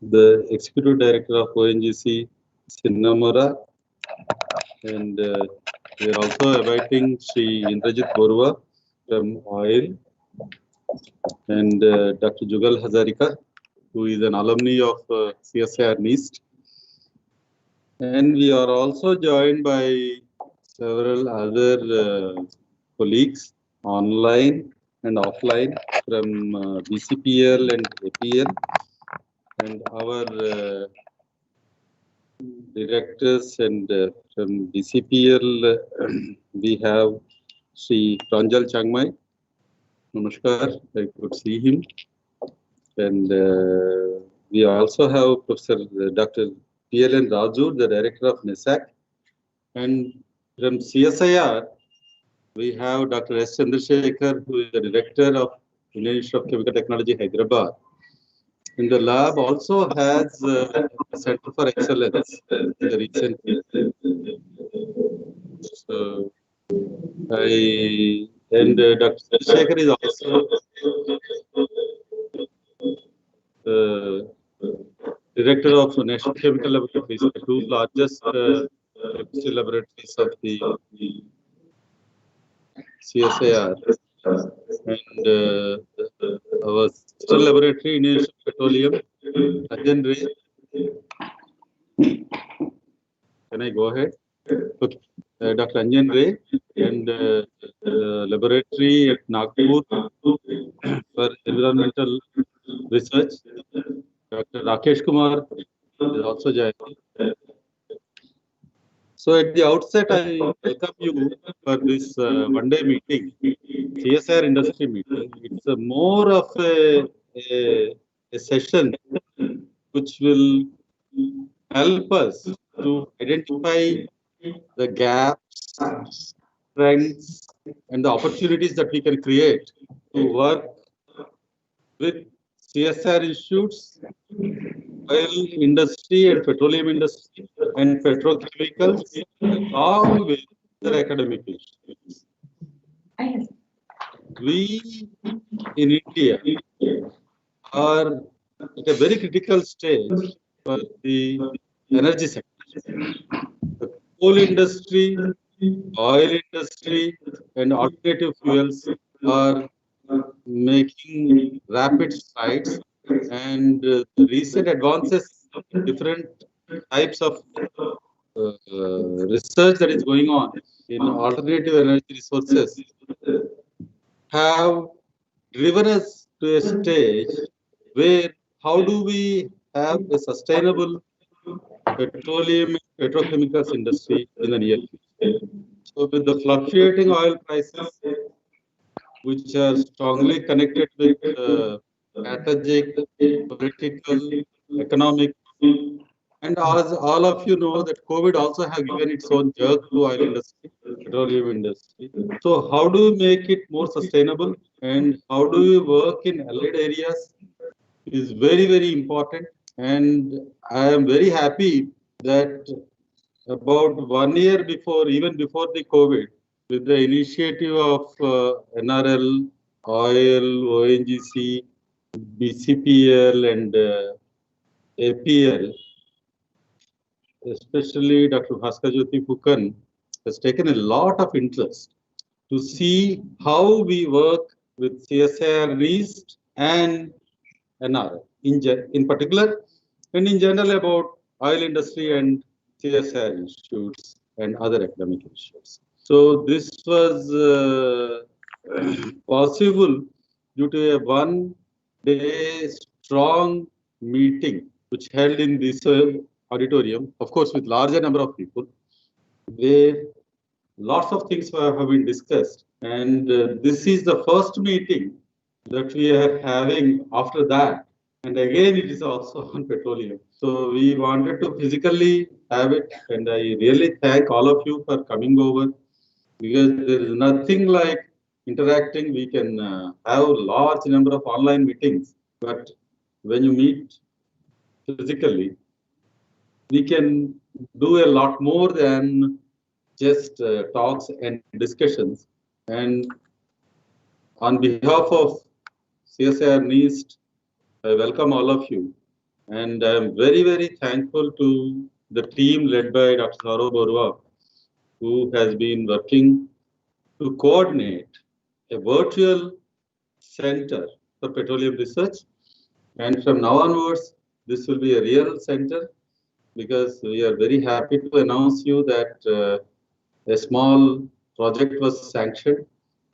the Executive Director of ONGC, Sinnamura, and we are also inviting Sri Indrajit Borua from Oil, and Dr. Jugal Hazarika, who is an alumni of CSIR NEAST. And we are also joined by several other colleagues online and offline from BCPL and APL, and our directors, and from BCPL we have Sri Pranjal Changmai. Namaskar, I could see him. And we also have Professor Dr. PLN Raju, the director of NESAC. And from CSIR, we have Dr. S. Chandrasekhar, who is the director of Indian Institute of Chemical Technology, Hyderabad. And the lab also has a Center for Excellence in the recent years. So, Dr. Chandrasekhar is also director of National Chemical Laboratories, the two largest chemistry laboratories of the CSIR. And our sister laboratory, Indian Institute of Petroleum, Anjan Ray. Can I go ahead? Okay. Dr. Anjan Ray, and laboratory at Nagpur for environmental research. Dr. Rakesh Kumar is also joining. So at the outset, I welcome you for this one-day meeting, CSIR industry meeting. It's more of a session which will help us to identify the gaps, strengths, and the opportunities that we can create to work with CSIR institutes, oil industry and petroleum industry, and petrochemicals, along with other academic institutes. We in India are at a very critical stage for the energy sector. The coal industry, oil industry, and alternative fuels are making rapid strides, and the recent advances in different types of research that is going on in alternative energy resources have driven us to a stage where how do we have a sustainable petroleum and petrochemicals industry in the near future. So with the fluctuating oil prices, which are strongly connected with strategic, political, economic, and as all of you know that COVID also have given its own jerk to oil industry, petroleum industry. So how do we make it more sustainable, and how do we work in allied areas is very, very important. And I am very happy that about 1 year before, even before the COVID, with the initiative of NRL, Oil, ONGC, BCPL, and APL, especially Dr. Bhaskar Jyoti Phukan, has taken a lot of interest to see how we work with CSIR NEAST and NRL in particular, and in general about oil industry and CSIR institutes and other academic institutes. So this was possible due to a one-day strong meeting which held in this auditorium, of course, with larger number of people, where lots of things have been discussed. And this is the first meeting that we are having after that. And again, it is also on petroleum. So we wanted to physically have it. And I really thank all of you for coming over, because there is nothing like interacting. We can have a large number of online meetings, but when you meet physically, we can do a lot more than just talks and discussions. And on behalf of CSIR NEAST, I welcome all of you. And I'm very, very thankful to the team led by Dr. Saurav Borua, who has been working to coordinate a virtual center for petroleum research. And from now onwards, this will be a real center because we are very happy to announce you that a small project was sanctioned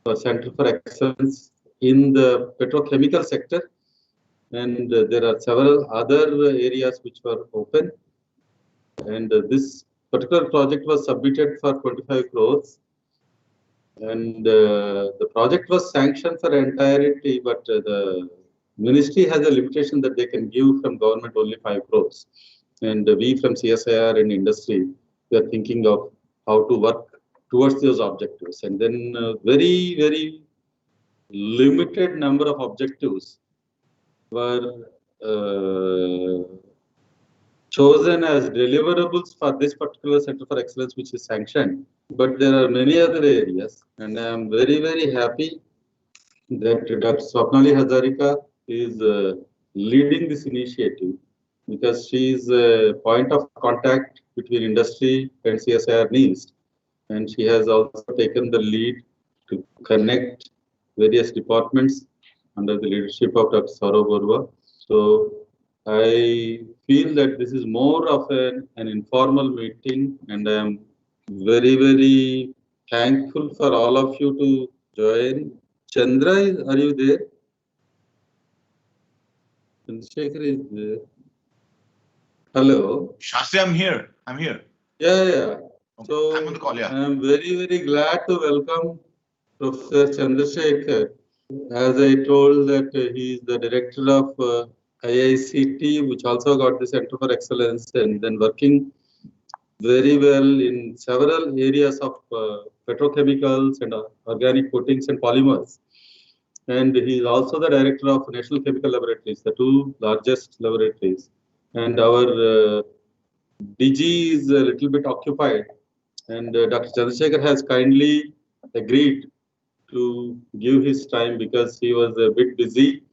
for Center for Excellence in the petrochemical sector. And there are several other areas which were open. And this particular project was submitted for 25 crores. And the project was sanctioned for entirety, but the ministry has a limitation that they can give from government only 5 crores. And we from CSIR and industry, we are thinking of how to work towards those objectives. And then very, very limited number of objectives were chosen as deliverables for this particular Center for Excellence, which is sanctioned. But there are many other areas, and I am very, very happy that Dr. Swapnali Hazarika is leading this initiative because she is a point of contact between industry and CSIR NIST, and she has also taken the lead to connect various departments under the leadership of Dr. Saurav Borua. So I feel that this is more of an informal meeting, and I am very, very thankful for all of you to join. Chandra, are you there? Chandrasekhar is there. Hello. Shastri, I'm here. I'm here. Yeah, yeah. Okay. So I'm on the call, yeah. I am very, very glad to welcome Professor Chandrasekhar. As I told that he is the director of IICT, which also got the Center for Excellence, and then working very well in several areas of petrochemicals and organic coatings and polymers. And he is also the director of National Chemical Laboratories, the two largest laboratories. And our DG is a little bit occupied, and Dr. Chandrasekhar has kindly agreed to give his time because he was a bit busy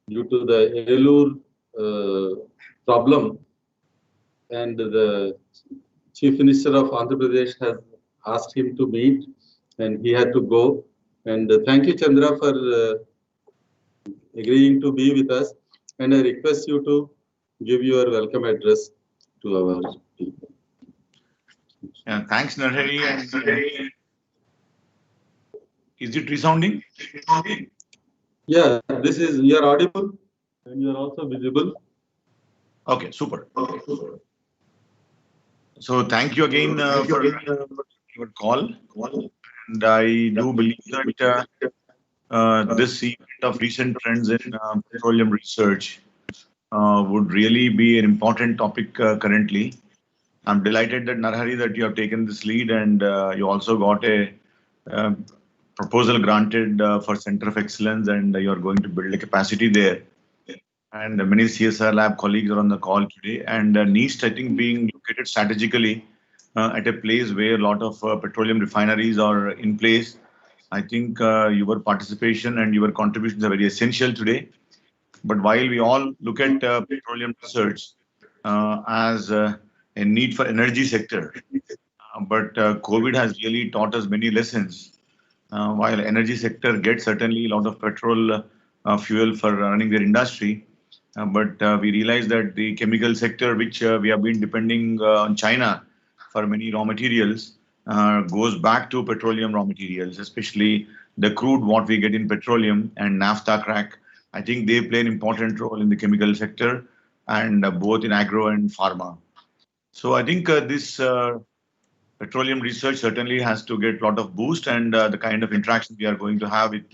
due to the Elur problem, and the Chief Minister of Andhra Pradesh has asked him to meet, and he had to go. And thank you, Chandra, for agreeing to be with us. And I request you to give your welcome address to our people. Yeah, thanks, Narhari. Is it resounding? Yeah, this is, you are audible and you are also visible. Okay, super. So thank you again for your call. And I do believe that this event of recent trends in petroleum research would really be an important topic currently. I'm delighted that Narhari that you have taken this lead, and you also got a proposal granted for Center of Excellence, and you're going to build a capacity there. And many CSR lab colleagues are on the call today. And NIST, I think, being located strategically at a place where a lot of petroleum refineries are in place, I think your participation and your contributions are very essential today. But while we all look at petroleum research as a need for energy sector, but COVID has really taught us many lessons. While energy sector gets certainly a lot of petrol fuel for running their industry, but we realize that the chemical sector, which we have been depending on China for many raw materials, goes back to petroleum raw materials, especially the crude what we get in petroleum and naphtha crack. I think they play an important role in the chemical sector, and both in agro and pharma. So I think this petroleum research certainly has to get a lot of boost, and the kind of interaction we are going to have with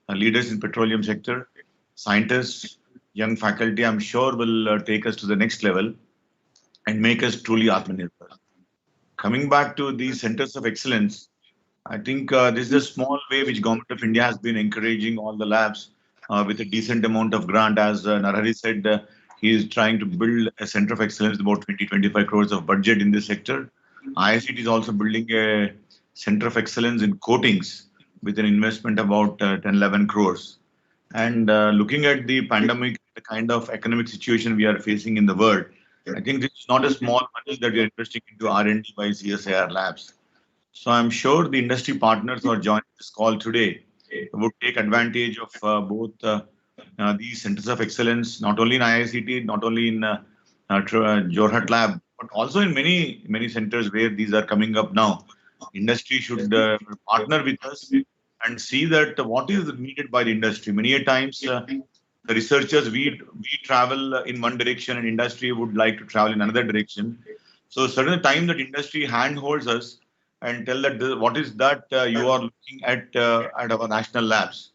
leaders in petroleum sector, scientists, young faculty, I'm sure will take us to the next level and make us truly Atmanirbhar. Coming back to the centers of excellence, I think this is a small way which Government of India has been encouraging all the labs with a decent amount of grant. As Narhari said, he is trying to build a center of excellence with about 20-25 crores of budget in this sector. IICT is also building a center of excellence in coatings with an investment about 10-11 crores. And looking at the pandemic, the kind of economic situation we are facing in the world, I think this is not a small money that we are investing into R&D by CSIR Labs. So I'm sure the industry partners who are joining this call today would take advantage of both these centers of excellence, not only in IICT, not only in Jorhat Lab, but also in many centers where these are coming up now. Industry should partner with us and see that what is needed by the industry. Many a times, the researchers we travel in one direction, and industry would like to travel in another direction. So, certain time that industry handholds us and tell that what is that you are looking at our national labs,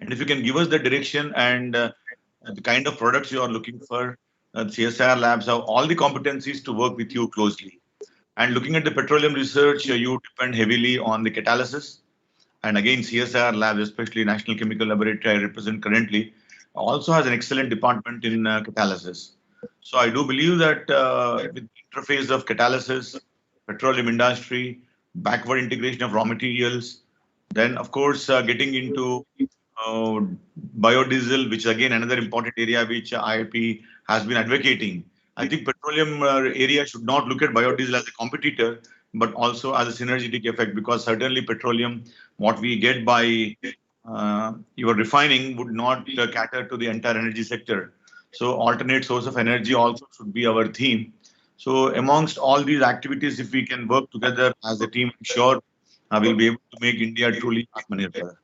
and if you can give us the direction and the kind of products you are looking for, CSIR labs have all the competencies to work with you closely. And looking at the petroleum research, you depend heavily on the catalysis. And again, CSIR labs, especially National Chemical Laboratory I represent currently, also has an excellent department in catalysis. So I do believe that with the interface of catalysis, petroleum industry, backward integration of raw materials, then of course getting into uh, biodiesel, which is again another important area which IIP has been advocating. I think petroleum area should not look at biodiesel as a competitor, but also as a synergetic effect, because certainly petroleum, what we get by your refining would not cater to the entire energy sector. So alternate source of energy also should be our theme. So amongst all these activities, if we can work together as a team, I'm sure we'll be able to make India truly Atmanirbhar.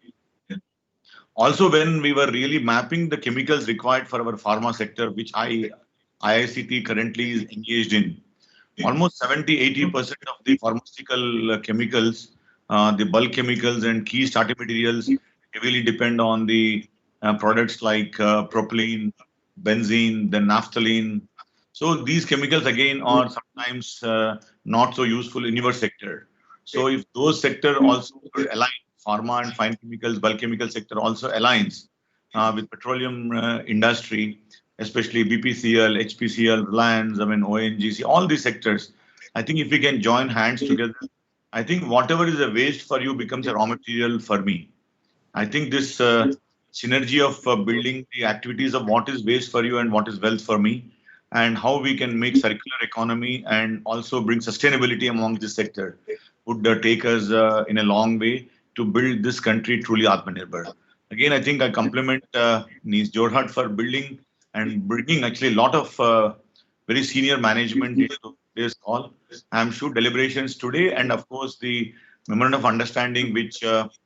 Also, when we were really mapping the chemicals required for our pharma sector, which IICT currently is engaged in, almost 70-80% of the pharmaceutical chemicals, the bulk chemicals and key starting materials heavily depend on the products like propylene, benzene, then naphthalene. So these chemicals again are sometimes not so useful in your sector. So if those sector also could align, pharma and fine chemicals, bulk chemical sector also aligns with petroleum industry, especially BPCL, HPCL, Reliance, I mean ONGC, all these sectors. I think if we can join hands together, I think whatever is a waste for you becomes a raw material for me. I think this synergy of building the activities of what is waste for you and what is wealth for me, and how we can make circular economy and also bring sustainability among this sector would take us in a long way to build this country truly Atmanirbhar. Again, I think I compliment Nice Jorhat for building and bringing actually a lot of very senior management into today's call. I'm sure deliberations today, and of course the memorandum of understanding which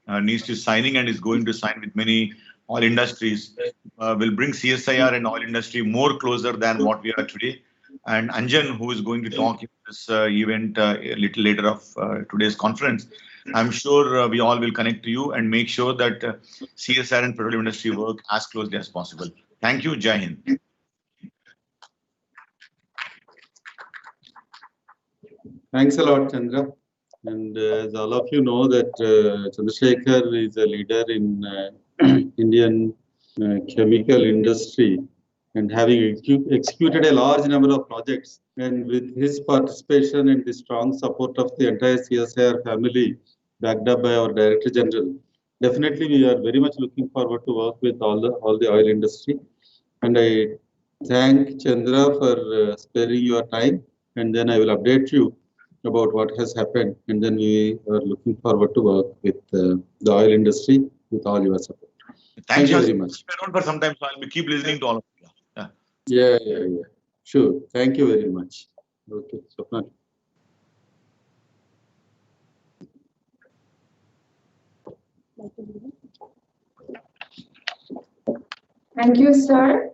NIST is signing and is going to sign with many oil industries will bring CSIR and oil industry more closer than what we are today. And Anjan, who is going to talk in this event a little later of today's conference, I'm sure we all will connect to you and make sure that CSIR and petroleum industry work as closely as possible. Thank you, Jai Hind. Thanks a lot, Chandra. And as all of you know that Chandrasekhar is a leader in Indian chemical industry and having executed a large number of projects. And with his participation and the strong support of the entire CSIR family, backed up by our Director General, definitely we are very much looking forward to work with all the oil industry. And I thank Chandra for sparing your time, and then I will update you about what has happened, and then we are looking forward to work with the oil industry with all your support. Thank you very much. Around for some time, so I'll keep listening to all of you. Yeah. Sure. Thank you very much. Okay, Swapna. Thank you, sir.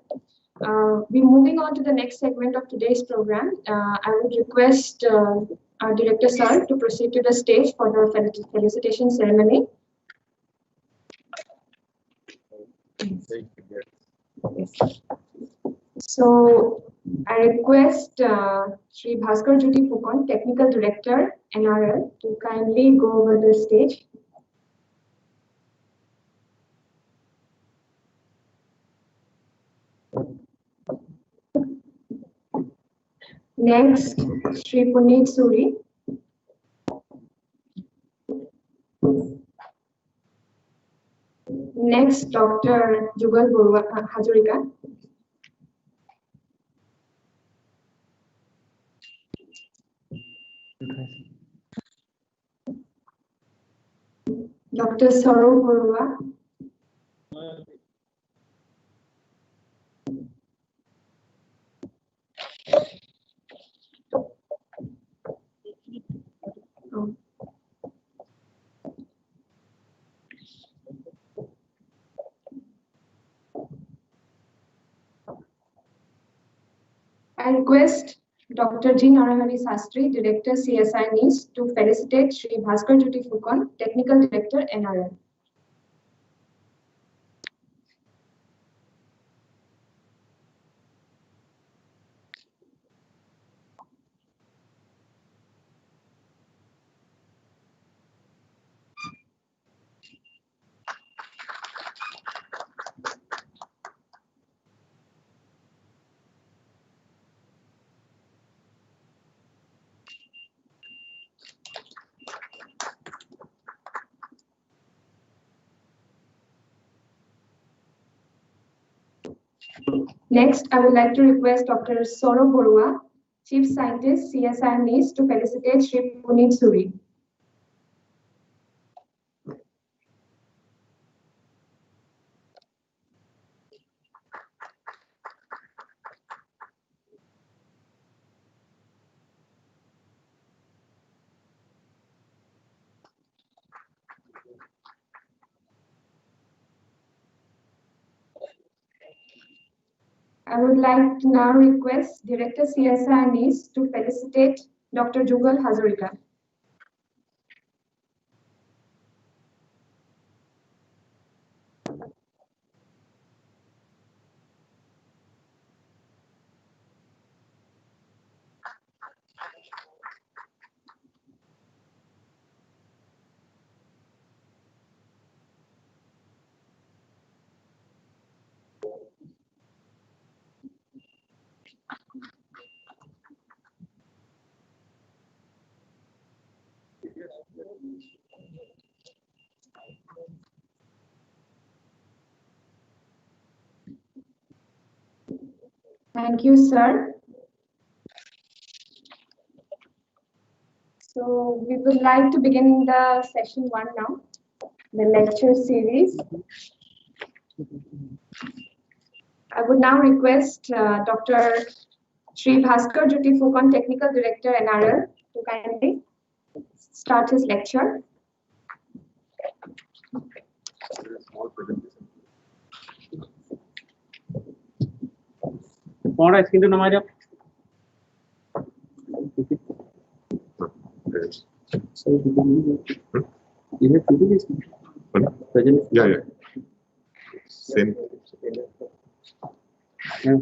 We're moving on to the next segment of today's program. I would request our Director, sir, to proceed to the stage for the felicitation ceremony. So, I request Sri Bhaskar Jyoti Phukon, Technical Director, NRL, to kindly go over the stage. Next, Sri Puneet Suri. Next, Dr. Jugal Hazurika. Dr. Saurav Barua. I request Dr. G. Narahari Sastry, Director CSI NIS, to felicitate Sri Bhaskar Jyoti Phukon, Technical Director NRL. Next, I would like to request Dr. Saurav Barua, Chief Scientist, CSI NIS, to felicitate Sri Puneet Suri. I would like to now request Director CSI NIS to felicitate Dr. Jugal Hazarika. Thank you, sir. So we would like to begin the session 1 now, the lecture series. I would now request Dr. Sri Bhaskar Jyoti Phukon, Technical Director NRL, to kindly start his lecture. What I screen to So you have to do this. Yeah, yeah. Same. Yeah.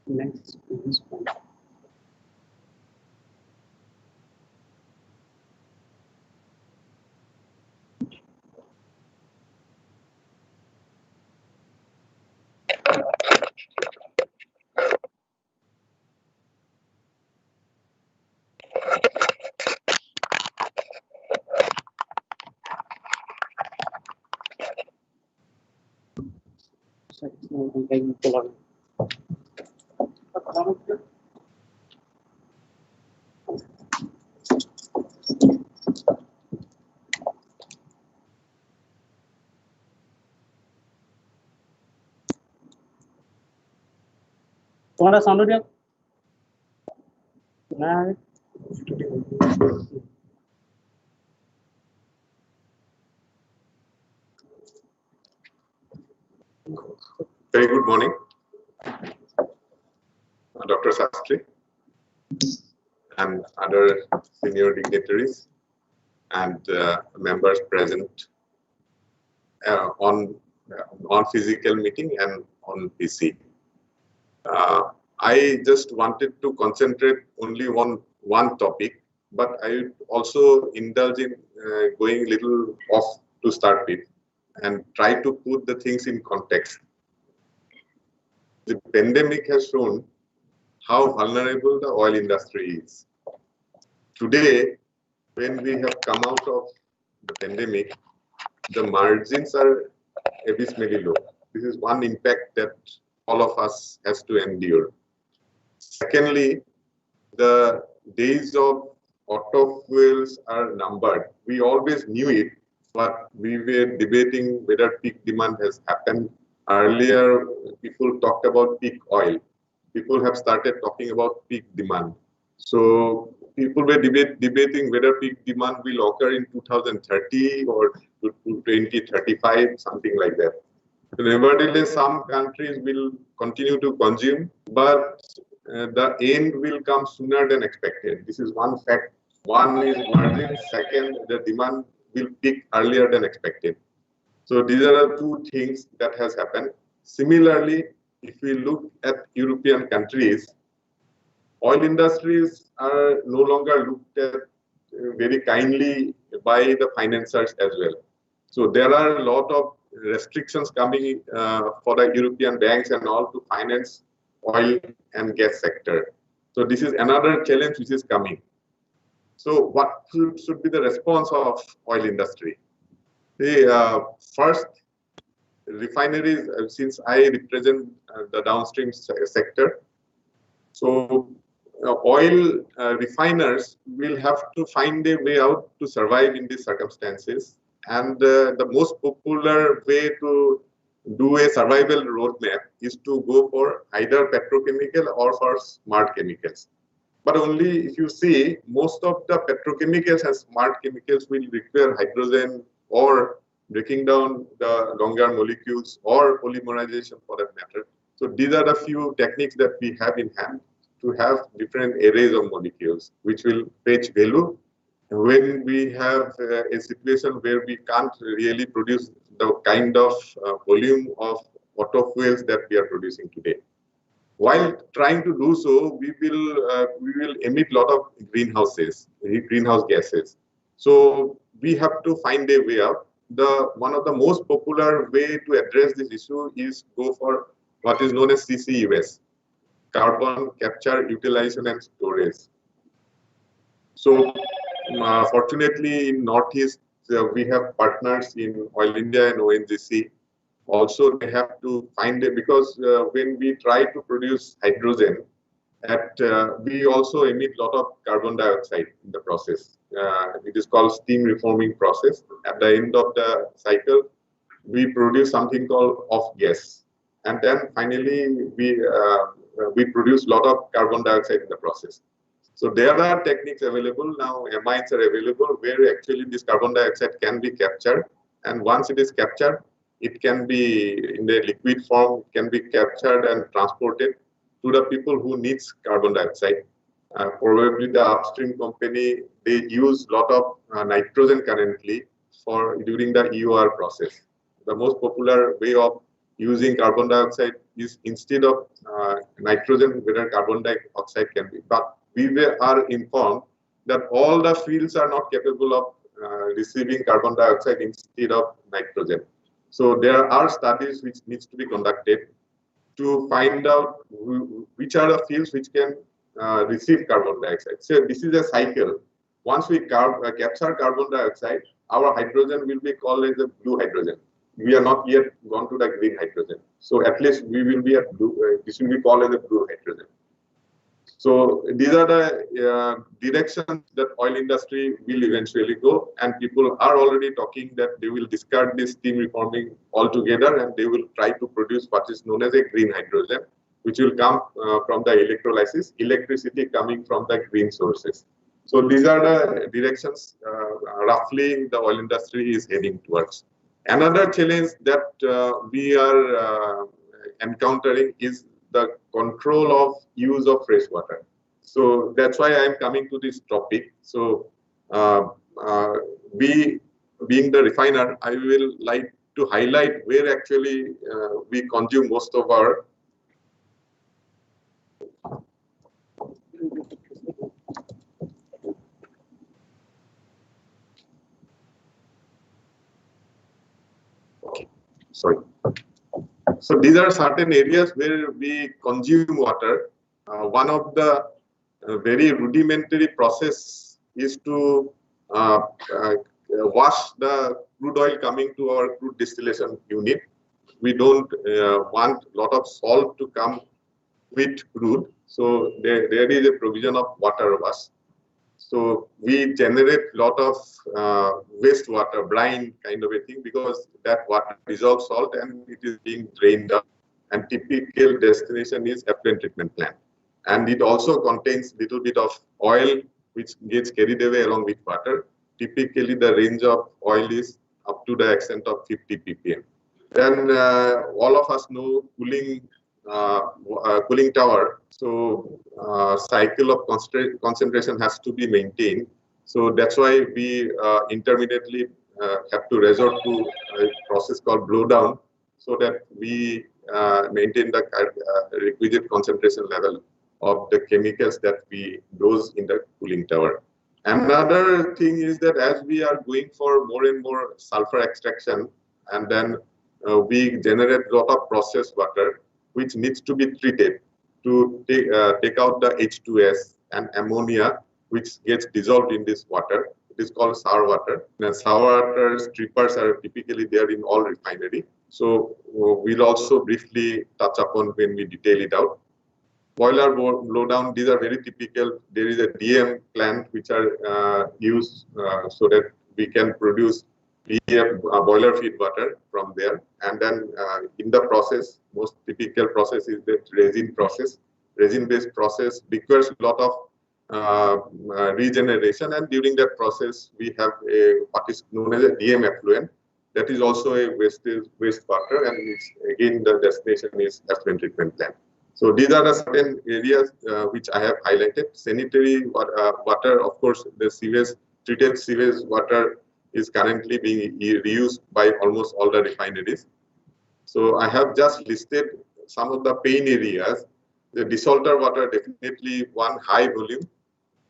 Next is one. तुम्हारा sound हो गया ना Very good morning. Dr. Sastry and other senior dignitaries and members present on physical meeting and on PC. I just wanted to concentrate only on one topic, but I also indulge in going a little off to start with and try to put the things in context. The pandemic has shown how vulnerable the oil industry is. Today, when we have come out of the pandemic, the margins are abysmally low. This is one impact that all of us has to endure. Secondly, the days of auto fuels are numbered. We always knew it, but we were debating whether peak demand has happened. Earlier, people talked about peak oil. People have started talking about peak demand. So people were debating whether peak demand will occur in 2030 or 2035, something like that. Nevertheless, some countries will continue to consume, but the end will come sooner than expected. This is one fact. One is margin. Second, the demand will peak earlier than expected. So these are the two things that has happened. Similarly, if we look at European countries, oil industries are no longer looked at very kindly by the financiers as well. So there are a lot of restrictions coming for the European banks and all to finance oil and gas sector. So this is another challenge which is coming. So what should be the response of oil industry? The first, refineries, since I represent the downstream sector, so oil refiners will have to find a way out to survive in these circumstances. And the most popular way to do a survival roadmap is to go for either petrochemical or for smart chemicals. But only if you see, most of the petrochemicals and smart chemicals will require hydrogen or breaking down the longer molecules or polymerization for that matter. So these are the few techniques that we have in hand to have different arrays of molecules, which will fetch value when we have a situation where we can't really produce the kind of volume of auto fuels that we are producing today. While trying to do so, we will emit a lot of greenhouse gases. So we have to find a way out. One of the most popular way to address this issue is go for what is known as CCUS, carbon capture, utilization, and storage. So fortunately, in Northeast, we have partners in Oil India and ONGC. Also, they have to find it because when we try to produce hydrogen, we also emit a lot of carbon dioxide in the process. It is called steam reforming process. At the end of the cycle, we produce something called off gas, and then finally we produce a lot of carbon dioxide in the process. So there are techniques available now. Amines are available where actually this carbon dioxide can be captured, and once it is captured, it can be in the liquid form, can be captured and transported to the people who needs carbon dioxide. Probably the upstream company, they use a lot of nitrogen currently during the EOR process. The most popular way of using carbon dioxide is instead of nitrogen, whether carbon dioxide can be. But we are informed that all the fields are not capable of receiving carbon dioxide instead of nitrogen. So there are studies which needs to be conducted to find out which are the fields which can receive carbon dioxide. So this is a cycle. Once we capture carbon dioxide, our hydrogen will be called as a blue hydrogen. We are not yet gone to the green hydrogen. So at least we will be at blue. This will be called as a blue hydrogen. So these are the directions that oil industry will eventually go, and people are already talking that they will discard this steam reforming altogether, and they will try to produce what is known as a green hydrogen, which will come from the electrolysis, electricity coming from the green sources. So these are the directions roughly the oil industry is heading towards. Another challenge that we are encountering is the control of use of fresh water. So that's why I am coming to this topic. So we, being the refiner, I will like to highlight where actually we consume most of our sorry. So these are certain areas where we consume water. One of the very rudimentary process is to wash the crude oil coming to our crude distillation unit. We don't want a lot of salt to come with crude. So there is a provision of water wash. So we generate a lot of wastewater, brine kind of a thing, because that water dissolves salt and it is being drained out. And typical destination is effluent treatment plant. And it also contains little bit of oil which gets carried away along with water. Typically, the range of oil is up to the extent of 50 ppm. Then all of us know cooling tower. So cycle of concentration has to be maintained. So that's why we intermittently have to resort to a process called blow down, so that we maintain the requisite concentration level of the chemicals that we dose in the cooling tower. Another thing is that as we are going for more and more sulfur extraction, and then we generate a lot of processed water, which needs to be treated to take out the H2S and ammonia, which gets dissolved in this water. It is called sour water. And sour water strippers are typically there in all refinery. So we'll also briefly touch upon when we detail it out. Boiler blowdown, these are very typical. There is a DM plant which are used so that we can produce boiler feed water from there. And then in the process, most typical process is the resin process. Resin-based process requires a lot of regeneration, and during that process, we have what is known as a DM effluent. That is also a wastewater, and it's, again, the destination is effluent treatment plant. So these are the certain areas which I have highlighted. Sanitary water, of course, the treated sewage water is currently being reused by almost all the refineries. So I have just listed some of the pain areas. The desalter water, definitely one high volume.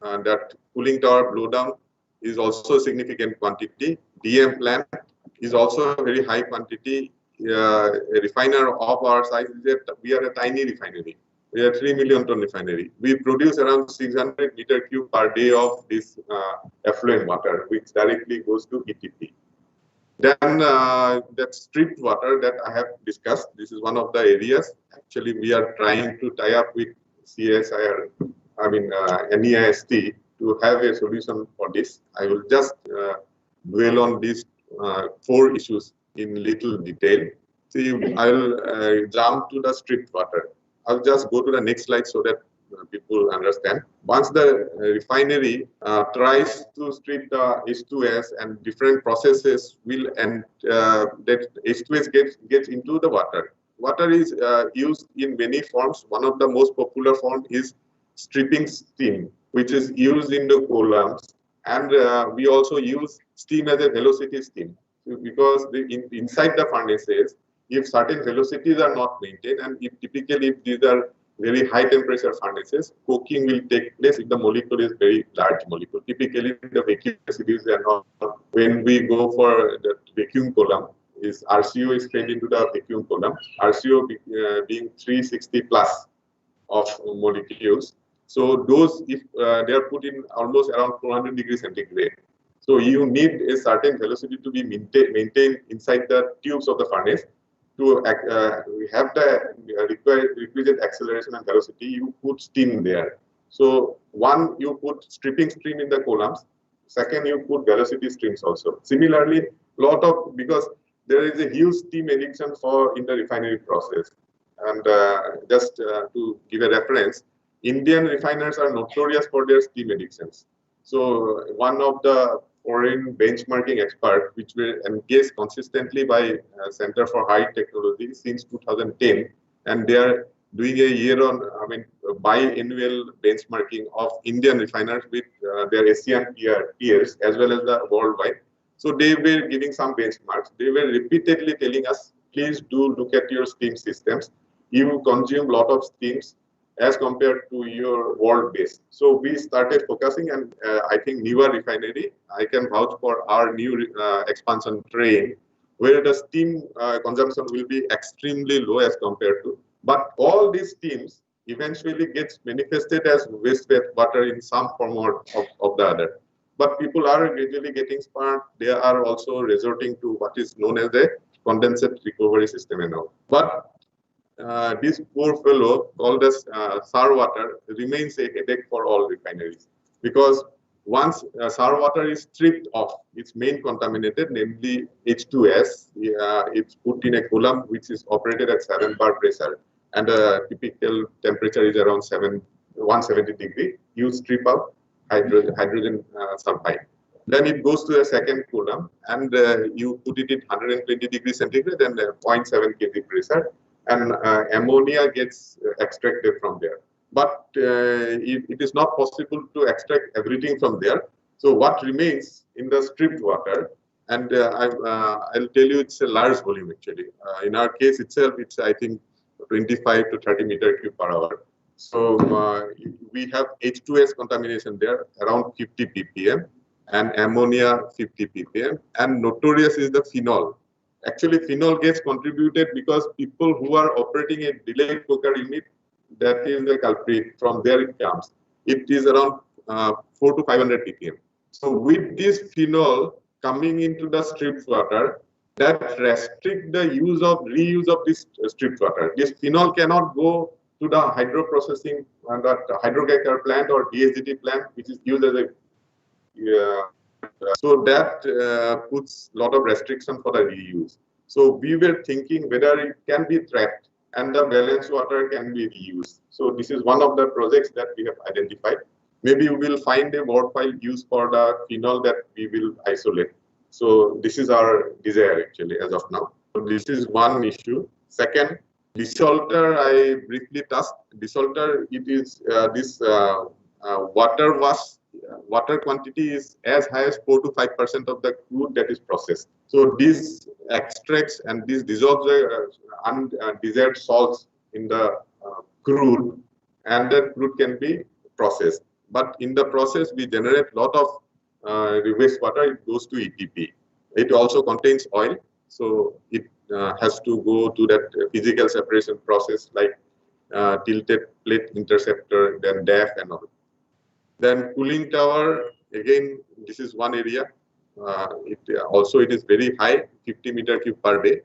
That cooling tower blowdown is also a significant quantity. DM plant is also a very high quantity. A refiner of our size is that we are a tiny refinery. We are 3 million ton refinery. We produce around 600 meter cube per day of this effluent water, which directly goes to ETP. Then that stripped water that I have discussed, this is one of the areas. Actually, we are trying to tie up with CSIR, NEIST, to have a solution for this. I will just dwell on these 4 issues in little detail. See, I will jump to the stripped water. I'll just go to the next slide so that people understand. Once the refinery tries to strip the H2S, and different processes will, and that H2S gets into the water. Water is used in many forms. One of the most popular forms is stripping steam, which is used in the columns, and we also use steam as a velocity steam, because inside the furnaces, if certain velocities are not maintained, and if these are very high temperature furnaces, coking will take place if the molecule is very large molecule. Typically, the vacuum residues are not. When we go for the vacuum column, is RCO is fed into the vacuum column. RCO being 360 plus of molecules. So those, if they are put in almost around 400 degrees centigrade. So you need a certain velocity to be maintained inside the tubes of the furnace. To have the requisite acceleration and velocity, you put steam there. So one, you put stripping stream in the columns. Second, you put velocity streams also. Similarly, because there is a huge steam addiction in the refinery process. And just to give a reference, Indian refiners are notorious for their steam addictions. So one of the foreign benchmarking experts, which were engaged consistently by Center for High Technology since 2010, and their doing a biannual benchmarking of Indian refiners with their ASEAN peers as well as the worldwide. So they were giving some benchmarks. They were repeatedly telling us, please do look at your steam systems. You consume a lot of steams as compared to your world base. So we started focusing, and I think newer refinery, I can vouch for our new expansion train, where the steam consumption will be extremely low as compared to. But all these steams eventually gets manifested as water in some form or of the other. But people are gradually getting smart. They are also resorting to what is known as a condensate recovery system and all. But this poor fellow called as sour water remains a headache for all refineries, because once sour water is stripped of its main contaminated, namely H2S, it's put in a column which is operated at 7 bar pressure, and the typical temperature is around 170 degree. You strip out hydrogen sulfide. Then it goes to a second column, and you put it at 120 degrees centigrade and 0.7 kg pressure, and ammonia gets extracted from there. But it is not possible to extract everything from there. So what remains in the stripped water, and I'll tell you, it's a large volume actually. In our case itself, it's I think 25 to 30 meter cube per hour. So we have H2S contamination there around 50 ppm, and ammonia 50 ppm, and notorious is the phenol. Actually, phenol gets contributed because people who are operating a delayed coker unit, that is the culprit. From there it comes. It is around 4 to 500 ppm. So with this phenol coming into the stripped water, that restrict the reuse of this stripped water. This phenol cannot go to the hydro processing, that hydrocracker plant or DSGT plant, which is used as a so that puts a lot of restriction for the reuse. So we were thinking whether it can be trapped and the balance water can be reused. So this is one of the projects that we have identified. Maybe we will find a worthwhile use for the phenol that we will isolate. So this is our desire actually as of now. So this is one issue. Second, desalter, I briefly touched. Desalter, it is this water quantity is as high as 4 to 5% of the crude that is processed. So this extracts and this dissolves the undesired salts in the crude, and that crude can be processed. But in the process, we generate a lot of wastewater. It goes to ETP. It also contains oil, so it has to go to that physical separation process like tilted plate interceptor, then DAF and all. Then cooling tower, again, this is one area. It is very high, 50 meter cube per day.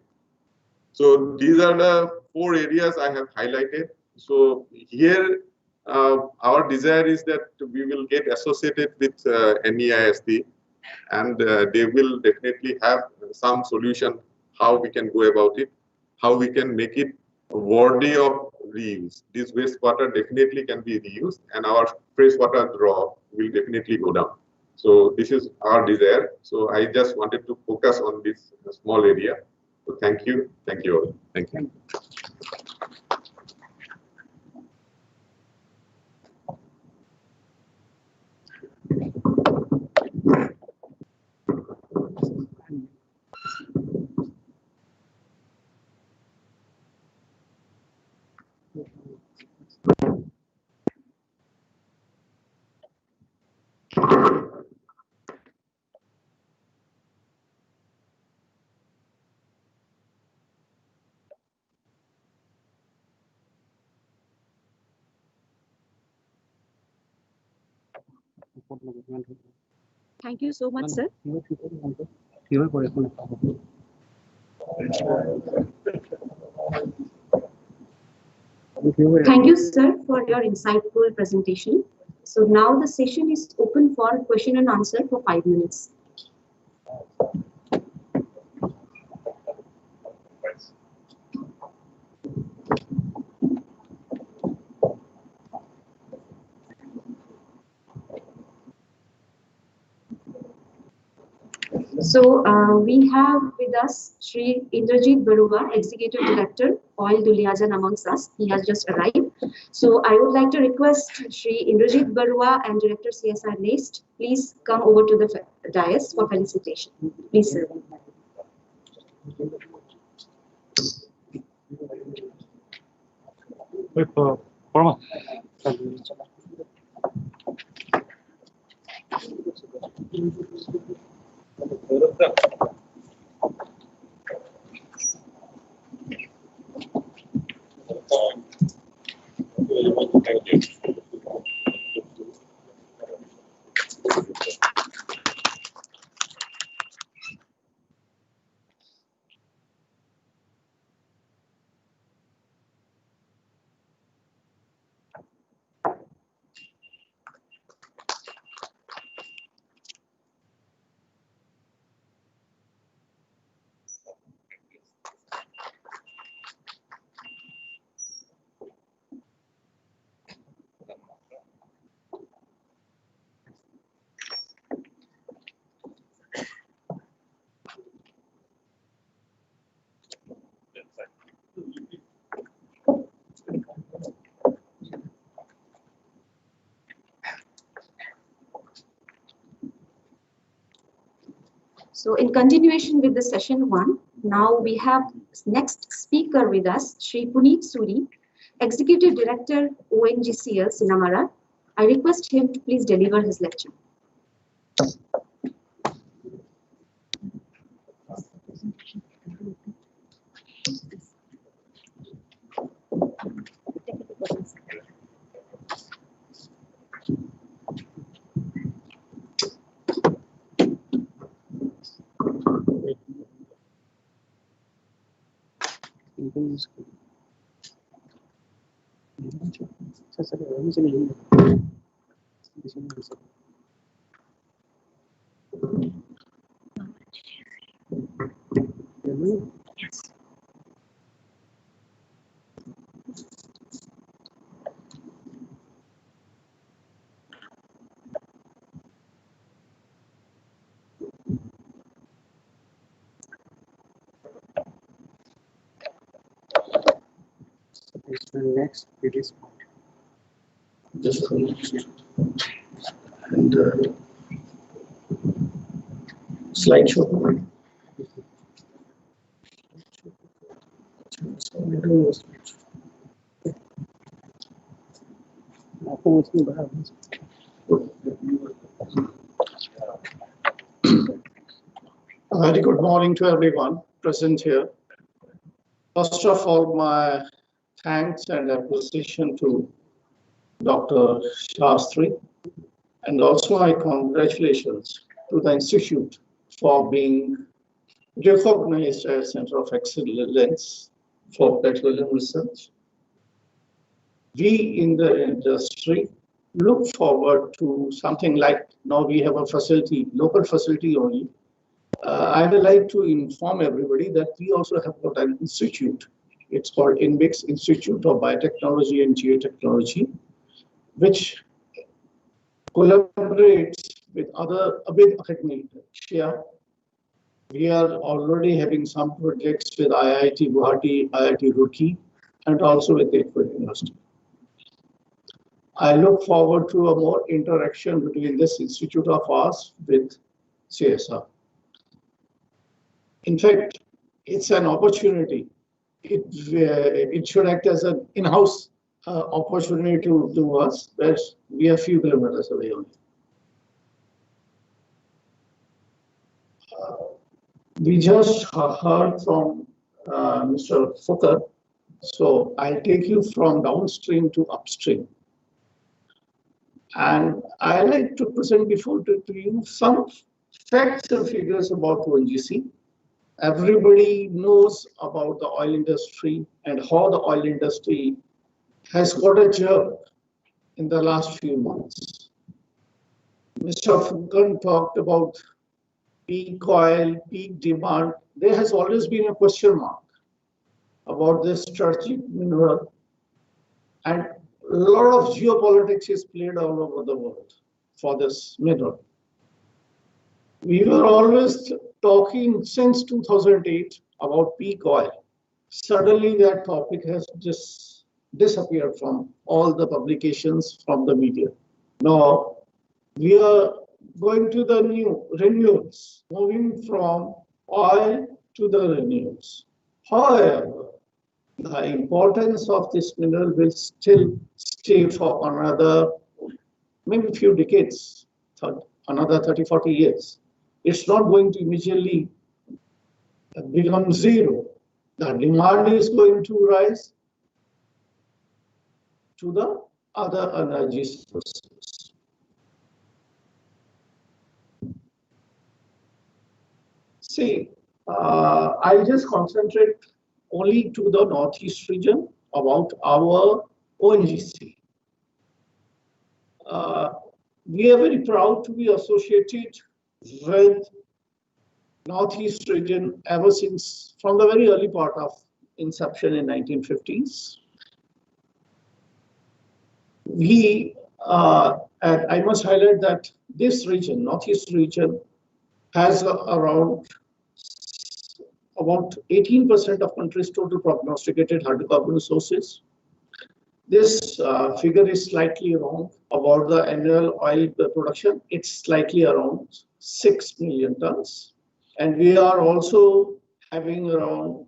So these are the 4 areas I have highlighted. So here, our desire is that we will get associated with NEISD, and they will definitely have some solution how we can go about it, how we can make it worthy of reuse. This wastewater definitely can be reused, and our freshwater draw will definitely go down. So this is our desire. So I just wanted to focus on this small area. So thank you all. Thank you. Thank you so much, sir. Thank you, sir, for your insightful presentation. So now the session is open for question and answer for 5 minutes. So we have with us Sri Indrajit Barua, Executive Director, Oil Duliajan amongst us. He has just arrived. So I would like to request Sri Indrajit Barua and Director CSR NAST, please come over to the dais for felicitation. Please, sir. So in continuation with the session 1, now we have next speaker with us, Sri Puneet Suri, Executive Director, ONGCL, Sinamara. I request him to please deliver his lecture. Next, it is just and slideshow. A very good morning to everyone present here. First of all, my thanks and appreciation to Dr. Shastri, and also my congratulations to the Institute for being recognized as Center of Excellence for Petroleum Research. We in the industry look forward to something like, now we have a facility, local facility only. I would like to inform everybody that we also have got an institute. It's called INBIX, Institute of Biotechnology and Geotechnology, which collaborates with academia. We are already having some projects with IIT Guwahati, IIT Roorkee, and also with the University. I look forward to a more interaction between this institute of ours with CSR. In fact, it's an opportunity. It should act as an in-house opportunity to us, where we are a few kilometers away only. We just heard from Mr. Futter, so I'll take you from downstream to upstream. And I like to present before to you some facts and figures about ONGC. Everybody knows about the oil industry and how the oil industry has got a jerk in the last few months. Mr. Funkan talked about peak oil, peak demand. There has always been a question mark about this strategic mineral, and a lot of geopolitics is played all over the world for this mineral. We were always talking since 2008 about peak oil. Suddenly that topic has just disappeared from all the publications, from the media. Now we are going to the new renewables, moving from oil to the renewables. However, the importance of this mineral will still stay for another maybe few decades, another 30, 40 years. It's not going to immediately become zero. The demand is going to rise to the other energy sources. See, I'll just concentrate only to the Northeast region about our ONGC. We are very proud to be associated with Northeast region ever since from the very early part of inception in 1950s. And I must highlight that this region, Northeast region, has around about 18% of country's total prognosticated hydrocarbon resources. This figure is slightly wrong about the annual oil production. It's slightly around 6 million tons. And we are also having around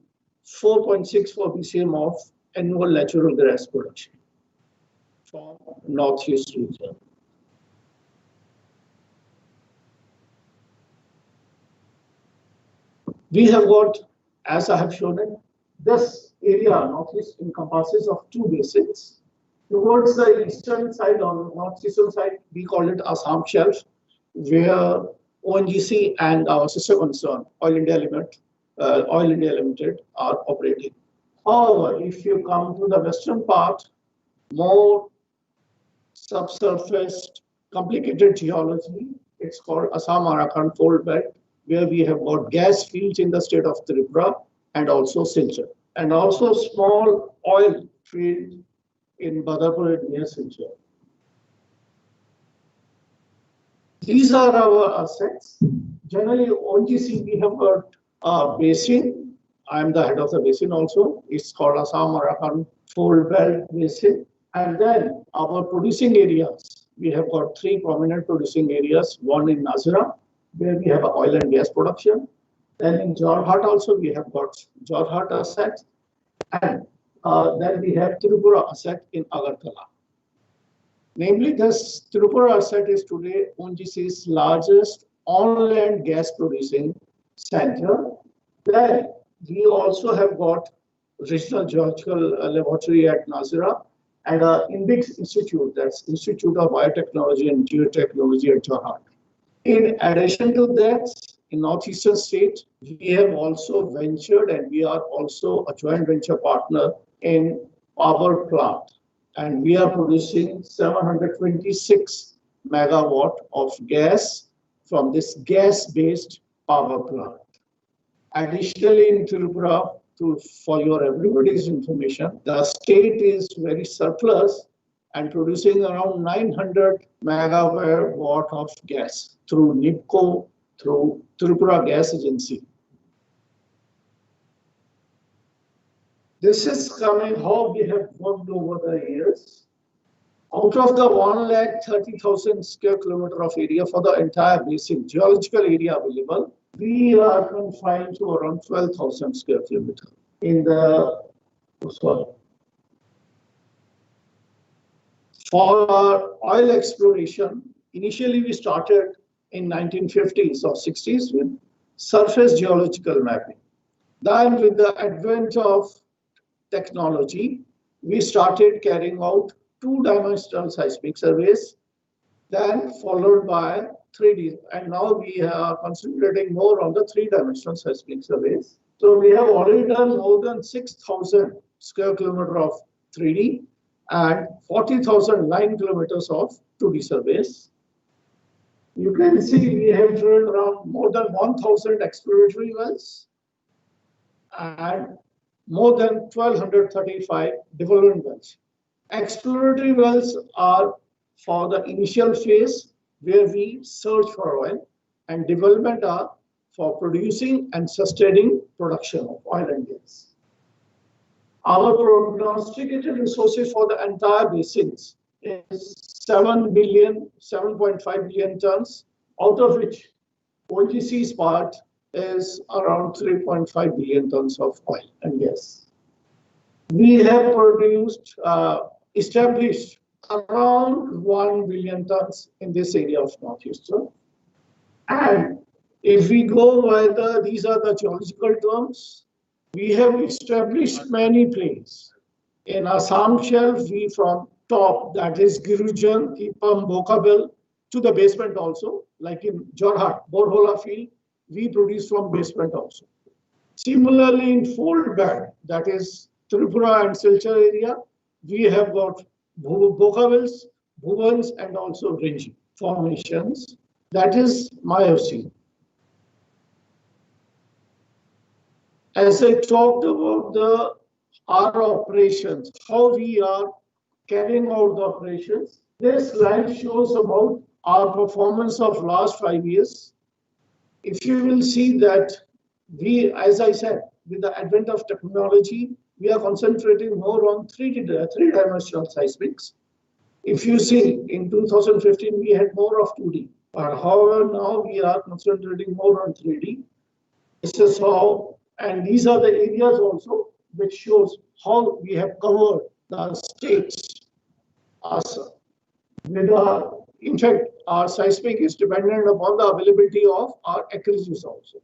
4.64 BCM of annual natural gas production from Northeast region. We have got, as I have shown it, this area, Northeast, encompasses of two basins. Towards the eastern side, on northeastern side, we call it Assam Shelf, where ONGC and our sister concern, Oil India Limited, are operating. However, if you come to the western part, more subsurface, complicated geology, it's called Assam Arakan Fold Belt, where we have got gas fields in the state of Tripura and also Silchar, and also small oil field in Badarpur near Silchar. These are our assets. Generally, ONGC, we have got a basin. I am the head of the basin also. It's called Assam Arakan Fold Belt Basin. And then our producing areas, we have got three prominent producing areas. One in Nazira, where we have oil and gas production. Then in Jorhat also, we have got Jorhat asset. And then we have Tripura asset in Agartala. Namely, this Tripura asset is today ONGC's largest on-land gas producing center. Then we also have got Regional Geological Laboratory at Nazira and INBIX Institute, that's Institute of Biotechnology and Geotechnology at Jorhat. In addition to that, in northeastern state, we have also ventured and we are also a joint venture partner in power plant. And we are producing 726 megawatt of gas from this gas-based power plant. Additionally, in Tripura, for your everybody's information, the state is very surplus and producing around 900 megawatt of gas through NIPCO, through Tripura Gas Agency. This is coming how we have worked over the years. Out of the 130,000 square kilometer of area for the entire basin, geological area available, we are confined to around 12,000 square kilometer in the soil. For our oil exploration, initially we started in 1950s or 60s with surface geological mapping. Then with the advent of technology, we started carrying out two-dimensional seismic surveys, then followed by 3D. And now we are concentrating more on the three-dimensional seismic surveys. So we have already done more than 6,000 square kilometer of 3D and 40,000 line kilometers of 2D surveys. You can see we have drilled around more than 1,000 exploratory wells and more than 1,235 development wells. Exploratory wells are for the initial phase where we search for oil, and development are for producing and sustaining production of oil and gas. Our prognosticated resources for the entire basins is 7.5 billion tons, out of which ONGC's part is around 3.5 billion tons of oil and gas. We have established around 1 billion tons in this area of Northeastern. And if we go by these are the geological terms, we have established many plays. In Assam shelf, we from top, that is Girujan, Kipam, Bokabel, to the basement also, like in Jorhat, Borhola field, we produce from basement also. Similarly, in fold bed, that is Tripura and Silchar area, we have got Bokabels, Bhuvans, and also Rinji formations. That is Miocene. As I talked about our operations, how we are carrying out the operations, this slide shows about our performance of last 5 years. If you will see that we, as I said, with the advent of technology, we are concentrating more on three-dimensional seismics. If you see, in 2015, we had more of 2D. However, now we are concentrating more on 3D. This is how, and these are the areas also which shows how we have covered the states. In fact, our seismic is dependent upon the availability of our acreages also.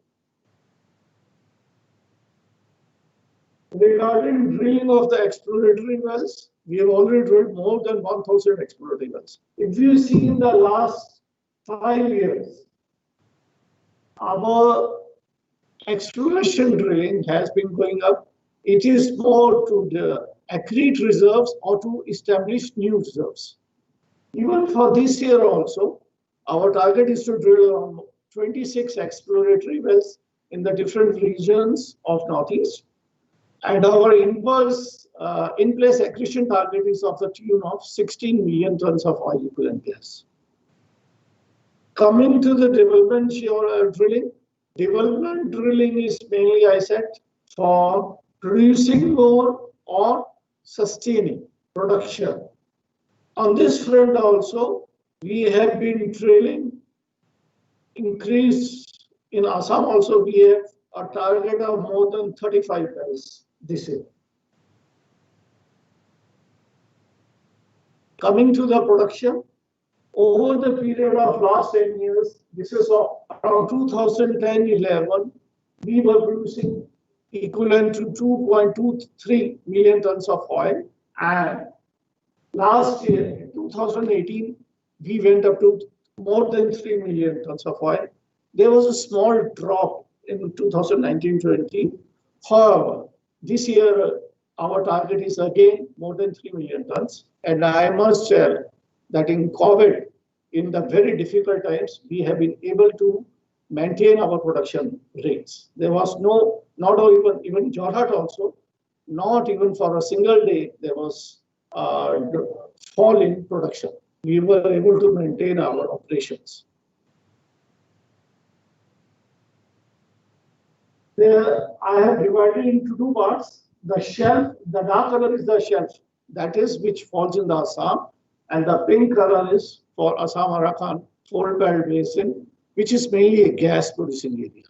Regarding drilling of the exploratory wells, we have already drilled more than 1,000 exploratory wells. If you see in the last 5 years, our exploration drilling has been going up. It is more to the accrete reserves or to establish new reserves. Even for this year also, our target is to drill around 26 exploratory wells in the different regions of Northeast. And our in-place accretion target is of the tune of 16 million tons of oil equivalent gas. Coming to the development drilling is mainly, I said, for producing more or sustaining production. On this front also, we have been drilling increase in Assam also. We have a target of more than 35 wells this year. Coming to the production, over the period of last 10 years, this is around 2010-11, we were producing equivalent to 2.23 million tons of oil. And last year, 2018, we went up to more than 3 million tons of oil. There was a small drop in 2019-20. However, this year, our target is again more than 3 million tons. And I must tell that in COVID, in the very difficult times, we have been able to maintain our production rates. There was not even Jorhat also, not even for a single day, there was a fall in production. We were able to maintain our operations. There, I have divided into two parts. The shelf, the dark color is the shelf, that is which falls in the Assam, and the pink color is for Assam Arakan Fold Belt Basin, which is mainly a gas producing area.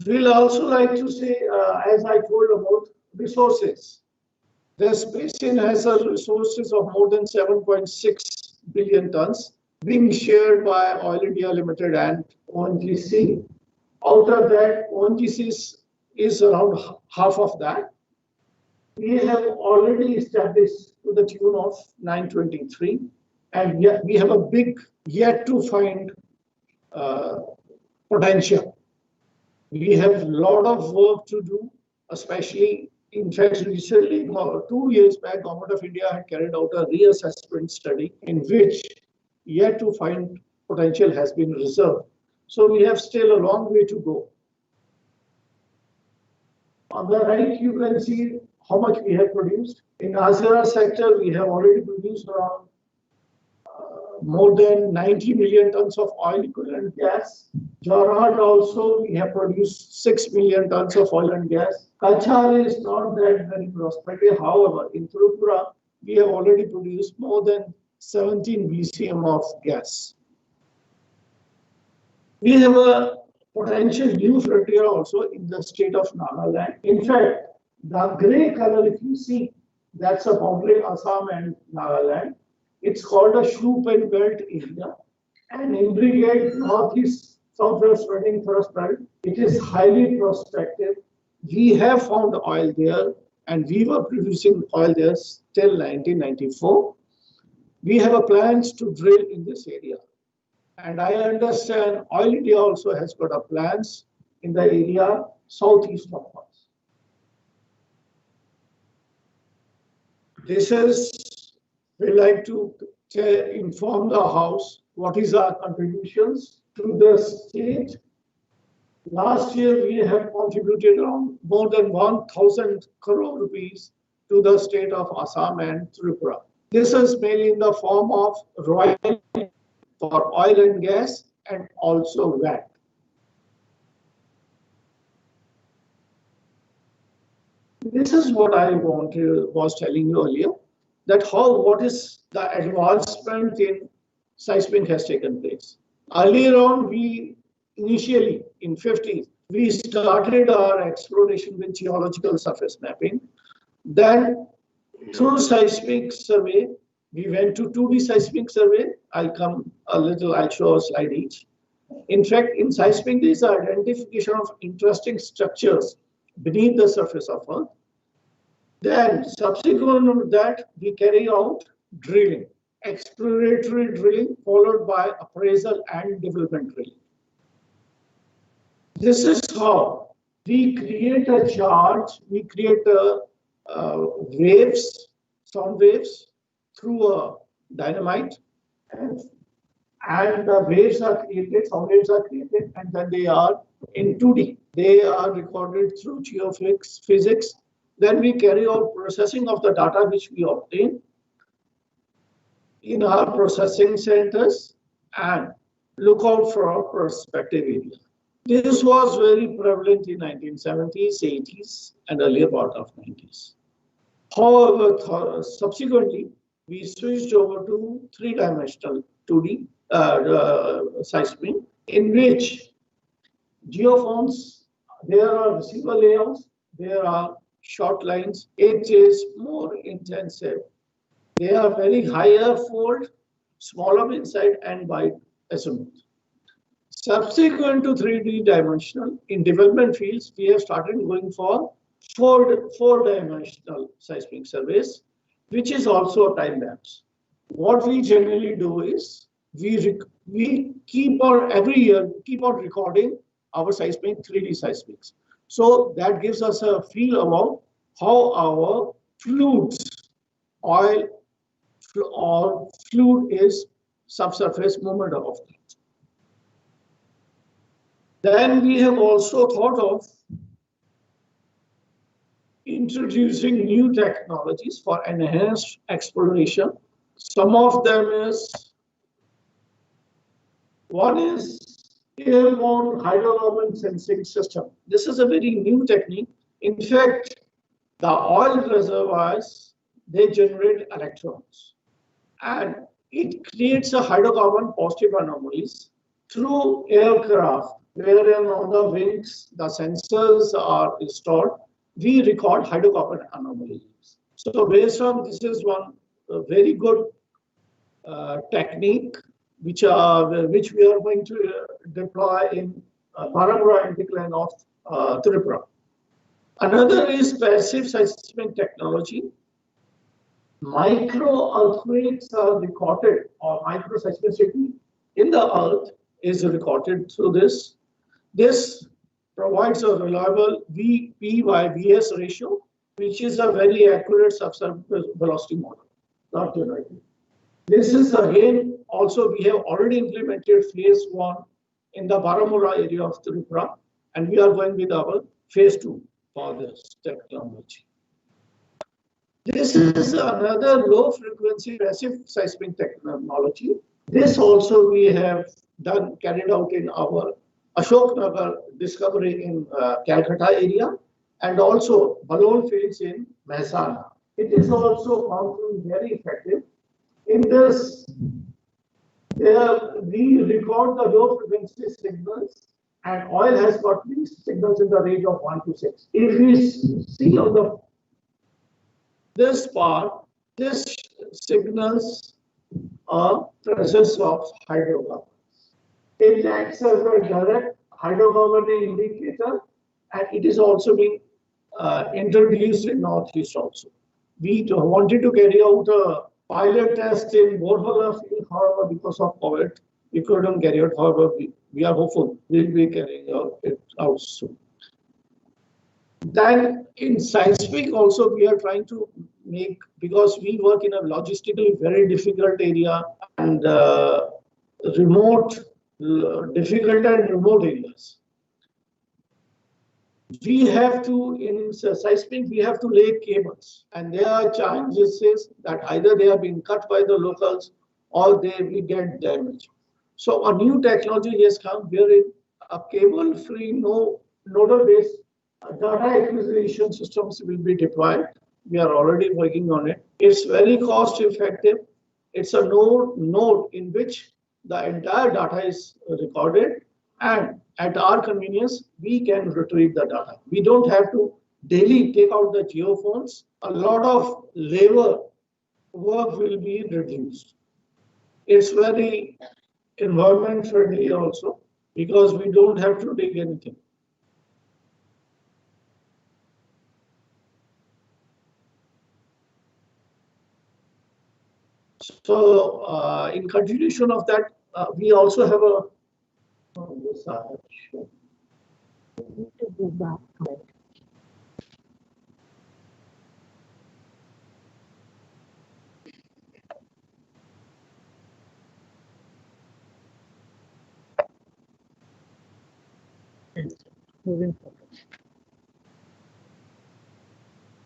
We'll also like to say, as I told about resources, this basin has a resources of more than 7.6 billion tons being shared by Oil India Limited and ONGC. Out of that, ONGC is around half of that. We have already established to the tune of 923, and yet we have a big yet to find potential. We have a lot of work to do, especially, in fact, recently, 2 years back, Government of India had carried out a reassessment study in which yet to find potential has been reserved. So we have still a long way to go. On the right, you can see how much we have produced. In Azira sector, we have already produced around more than 90 million tons of oil equivalent gas. Jorhat also, we have produced 6 million tons of oil and gas. Kachar is not that very prospective. However, in Tripura, we have already produced more than 17 BCM of gas. We have a potential new frontier also in the state of Nagaland. In fact, the gray color, if you see, that's a boundary Assam and Nagaland. It's called a Shupen Belt area. And in Brigade, northeast, southwest running thrust belt, it is highly prospective. We have found oil there, and we were producing oil there till 1994. We have a plans to drill in this area. And I understand Oil India also has got a plans in the area southeast of us. This is, we like to inform the House what is our contributions to the state. Last year, we have contributed around more than 1,000 crore rupees to the state of Assam and Tripura. This is mainly in the form of royalty for oil and gas and also VAT. This is what I was telling you earlier, that what is the advancement in seismic has taken place. Earlier on, initially in 50s, we started our exploration with geological surface mapping. Then through seismic survey, we went to 2D seismic survey. I'll show a slide each. In fact, in seismic, there is identification of interesting structures beneath the surface of Earth. Then, subsequent to that, we carry out drilling, exploratory drilling, followed by appraisal and development drilling. This is how we create a charge, we create waves, sound waves, through a dynamite, and the waves are created, sound waves are created, and then they are in 2D. They are recorded through geophysics. Then we carry out processing of the data which we obtain in our processing centers and look out for our prospective area. This was very prevalent in 1970s, 80s, and earlier part of 90s. However, subsequently, we switched over to three-dimensional 2D seismic, in which geophones, there are receiver layouts, there are short lines. It is more intensive. They are very higher fold, smaller inside and wide azimuth. Subsequent to 3D dimensional, in development fields, we have started going for four-dimensional seismic surveys, which is also a time lapse. What we generally do is we keep on every year keep on recording our seismic 3D seismics. So that gives us a feel about how our fluids, oil or fluid is subsurface movement of that. Then we have also thought of introducing new technologies for enhanced exploration. Some of them is, one is airborne hydrocarbon sensing system. This is a very new technique. In fact, the oil reservoirs, they generate electrons, and it creates a hydrocarbon positive anomalies through aircraft, wherein on the wings the sensors are installed. We record hydrocarbon anomalies. So based on this is one very good technique which we are going to deploy in Baramura anticline of Tripura. Another is passive seismic technology. Micro earthquakes are recorded, or micro seismicity in the earth is recorded through this. This provides a reliable P by Vs ratio, which is a very accurate subsurface velocity model, not generated. This is again also we have already implemented phase 1 in the Baramura area of Tripura, and we are going with our phase 2 for this technology. This is another low frequency passive seismic technology. This also we have carried out in our Ashok Nagar discovery in Calcutta area and also Balol fields in Mehsana. It is also found to be very effective. In this, we record the low frequency signals and oil has got these signals in the range of 1 to 6. If we see on the this part, this signals a presence of hydrocarbon. It acts as a direct hydrocarbon indicator and it is also being introduced in Northeast also. We wanted to carry out a pilot test in Borvala field, however, because of COVID, we couldn't carry out. However, we are hopeful we'll be carrying it out soon. Then in scientific also we are trying to make, because we work in a logistically very difficult area and difficult and remote areas. We have to, in seismic, we have to lay cables and there are chances that either they are being cut by the locals or they will get damaged. So a new technology has come wherein a cable-free, nodal-based data acquisition systems will be deployed. We are already working on it. It's very cost effective. It's a node in which the entire data is recorded and at our convenience, we can retrieve the data. We don't have to daily take out the geophones. A lot of labor work will be reduced. It's very environment friendly also because we don't have to dig anything. So in continuation of that, we also have a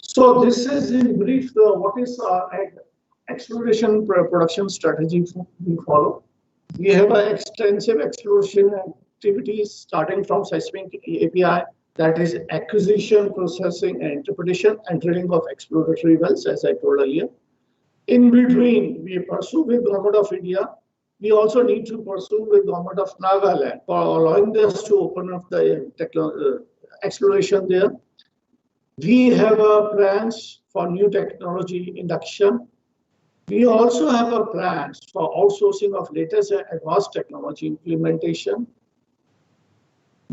So this is in brief what is exploration production strategy we follow. We have extensive exploration activities starting from seismic API, that is acquisition, processing, and interpretation, and drilling of exploratory wells, as I told earlier. In between, we pursue with Government of India. We also need to pursue with Government of Nagaland for allowing us to open up the exploration there. We have plans for new technology induction. We also have plans for outsourcing of latest and advanced technology implementation.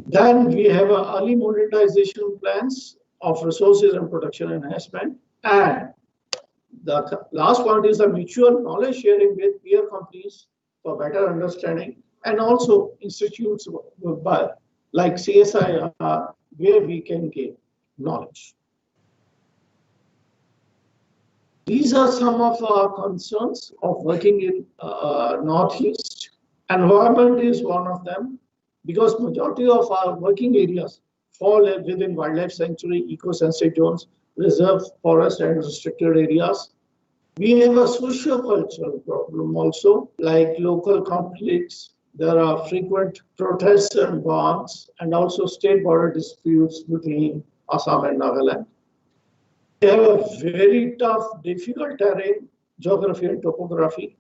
Then we have early monetization plans of resources and production enhancement. And the last point is the mutual knowledge sharing with peer companies for better understanding, and also institutes like CSIR where we can gain knowledge. These are some of our concerns of working in Northeast. Environment is one of them because majority of our working areas fall within wildlife sanctuary, eco-sensitive zones, reserve forest and restricted areas. We have a socio-cultural problem also, like local conflicts. There are frequent protests and bombs, and also state border disputes between Assam and Nagaland. They have a very tough, difficult terrain, geography and topography.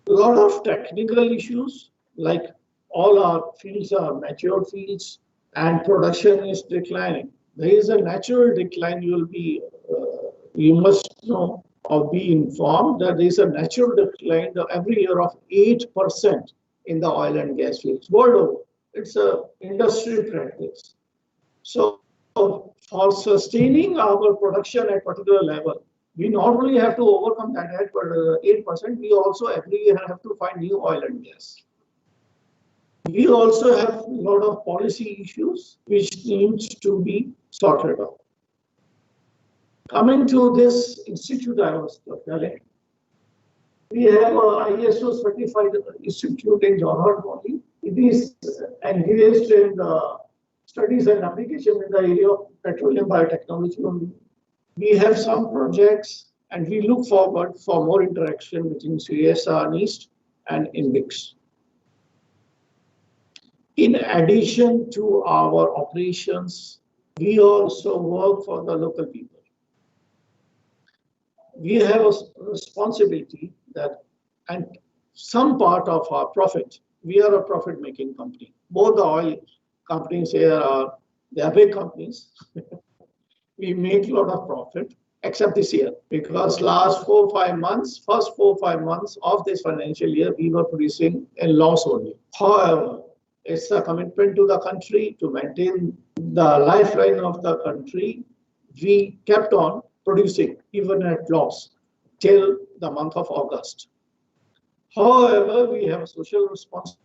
A lot of technical issues, like all our fields are mature fields and production is declining. There is a natural decline. You must know or be informed that there is a natural decline every year of 8% in the oil and gas fields world over. It's an industry practice. So for sustaining our production at particular level, we not only have to overcome that 8%, we also every year have to find new oil and gas. We also have a lot of policy issues which needs to be sorted out. Coming to this institute I was telling, we have a ISO certified institute in Jorhat only. It is engaged in the studies and application in the area of petroleum biotechnology only. We have some projects And we look forward for more interaction between CSR NIST and INVIX. In addition to our operations, we also work for the local people. We have a responsibility that, and some part of our profit, we are a profit-making company. Both the oil companies here they are big companies. We make a lot of profit, except this year, because last 4 or 5 months, first 4 or 5 months of this financial year, we were producing a loss only. However, it's a commitment to the country to maintain the lifeline of the country. We kept on producing even at loss till the month of August. However, we have a social responsibility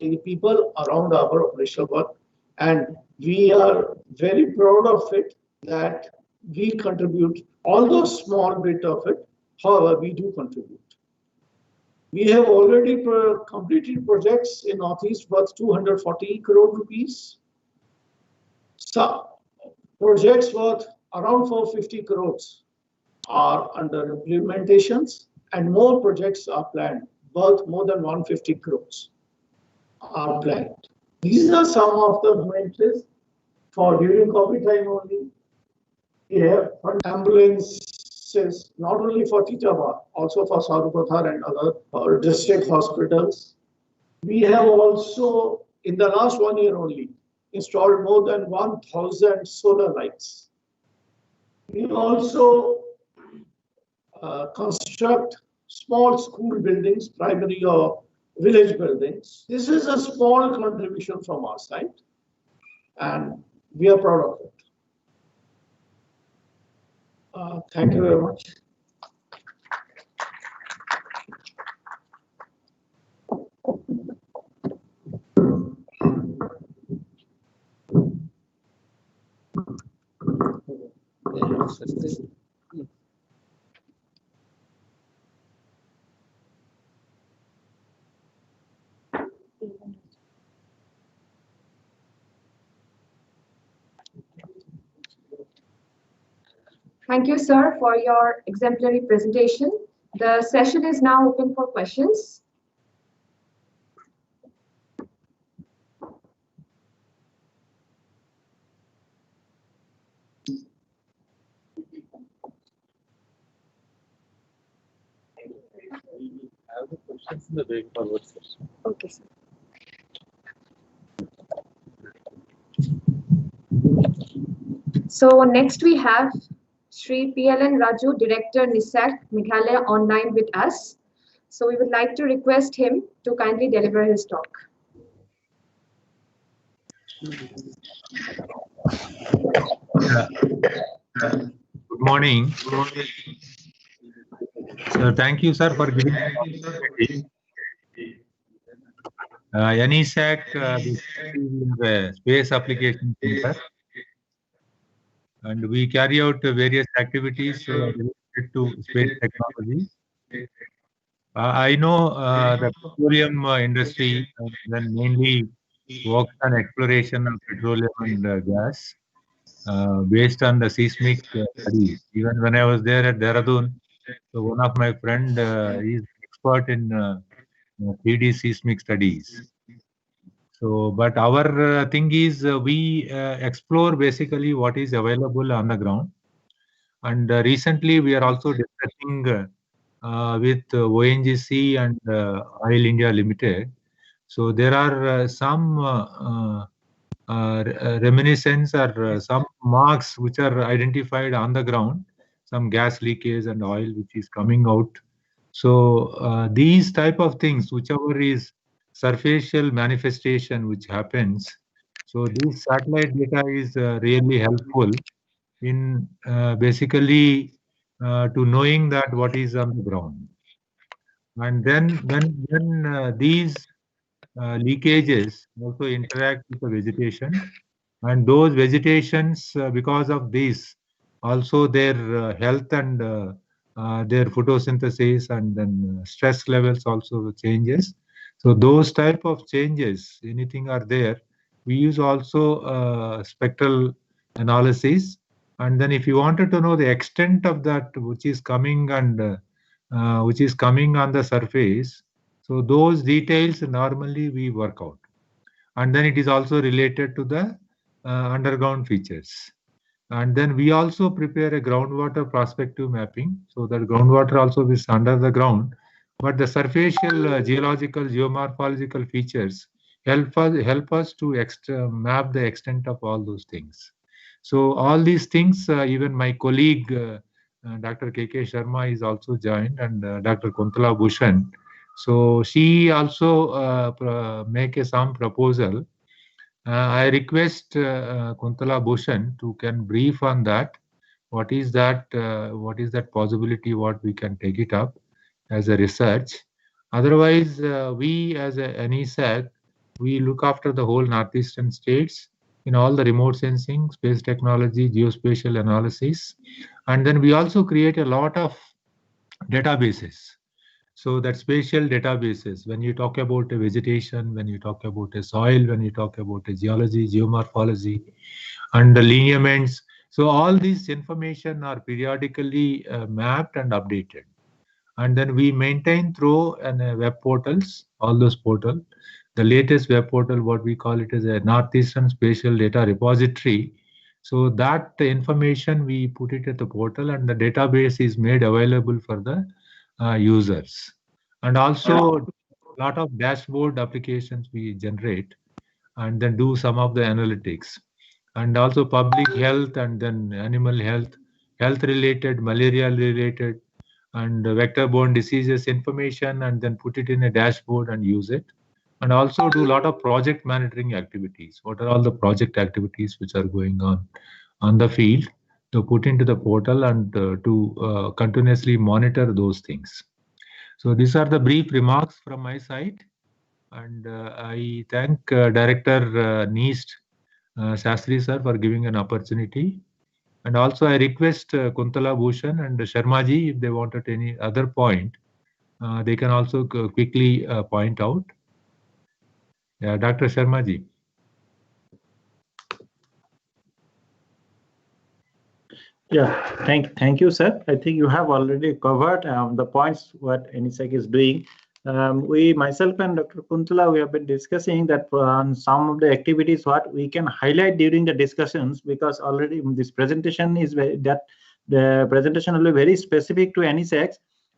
to the people around our operational work, and we are very proud of it that we contribute, although small bit of it, however, we do contribute. We have already completed projects in Northeast worth 240 crore rupees. Some projects worth around 450 crores are under implementations, and more projects are planned, worth more than 150 crores are planned. These are some of the measures for during COVID time only. We have ambulances, not only for Titawa, also for Sarupathar and other district hospitals. We have also, in the last 1 year only, installed more than 1,000 solar lights. We also construct small school buildings, primary or village buildings. This is a small contribution from our side, and we are proud of it. Thank you very much. Thank you, sir, for your exemplary presentation. The session is now open for questions. Have the questions in the way forward session. Okay, sir. So next we have Shri PLN Raju, Director NISAC Meghalaya, online with us. So we would like to request him to kindly deliver his talk. Good morning. So thank you, sir, for giving me the opportunity. NISAC, we have a space application center, and we carry out various activities related to space technology. I know the petroleum industry then mainly works on exploration of petroleum and gas based on the seismic studies. Even when I was there at Dehradun, so one of my friend is expert in 3D seismic studies. So, but our thing is we explore basically what is available on the ground. And recently we are also discussing with ONGC and Oil India Limited. So there are some reminiscence or some marks which are identified on the ground, some gas leakage and oil which is coming out. So these type of things, whichever is surfacial manifestation which happens, so this satellite data is really helpful in basically to knowing that what is on the ground. And then when these leakages also interact with the vegetation, and those vegetations because of this also their health and their photosynthesis and then stress levels also changes. So those type of changes, anything are there, we use also spectral analysis And then if you wanted to know the extent of that which is coming and which is coming on the surface, so those details normally we work out. And then it is also related to the underground features. And then we also prepare a groundwater prospective mapping, so that groundwater also is under the ground, but the surfacial geological geomorphological features help us to map the extent of all those things. So all these things, even my colleague Dr. K.K. Sharma is also joined, and Dr. Kuntala Bhushan. So she also make some proposal. I request Kuntala Bhushan to can brief on that. What is that? What is that possibility? What we can take it up as a research? Otherwise, we as a NESAC, we look after the whole northeastern states in all the remote sensing, space technology, geospatial analysis, and then we also create a lot of databases. So that spatial databases, when you talk about a vegetation, when you talk about a soil, when you talk about a geology, geomorphology, and the lineaments, so all these information are periodically mapped and updated. And then we maintain through web portals, all those portals. The latest web portal, what we call it is a Northeastern Spatial Data Repository. So that information we put it at the portal, and the database is made available for the users. And also a lot of dashboard applications we generate, and then do some of the analytics, and also public health, and then animal health, health related, malaria related, and vector-borne diseases information, and then put it in a dashboard and use it. And also do a lot of project monitoring activities. What are all the project activities which are going on the field, to put into the portal, and to continuously monitor those things. So these are the brief remarks from my side. And I thank Director NEAST Shastri sir for giving an opportunity. And also I request Kuntala Bhushan and Sharma ji, if they wanted any other point, they can also quickly point out. Yeah, Dr. Sharma ji. Yeah, thank you, sir. I think you have already covered the points what NESAC is doing. Myself and Dr. Kuntala, we have been discussing that on some of the activities what we can highlight during the discussions, because already this presentation is the presentation will be very specific to NESAC.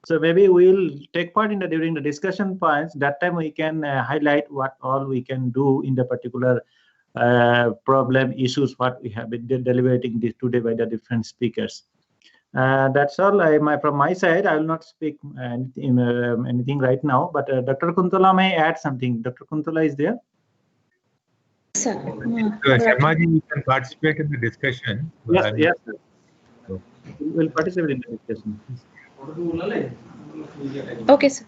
So maybe we'll take part in during the discussion points. That time we can highlight what all we can do in the particular problem issues what we have been deliberating this today by the different speakers. That's all from my side. I will not speak anything right now, but Dr. Kuntala may add something. Dr. Kuntala is there? Sir, Sharma ji, you can participate in the discussion. Yes, yes, sir. We will participate in the discussion. Okay, sir.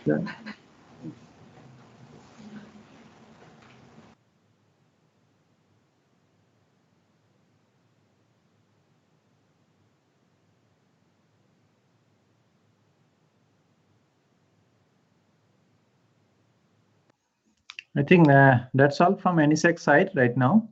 Yeah. I think that's all from NESAC side right now.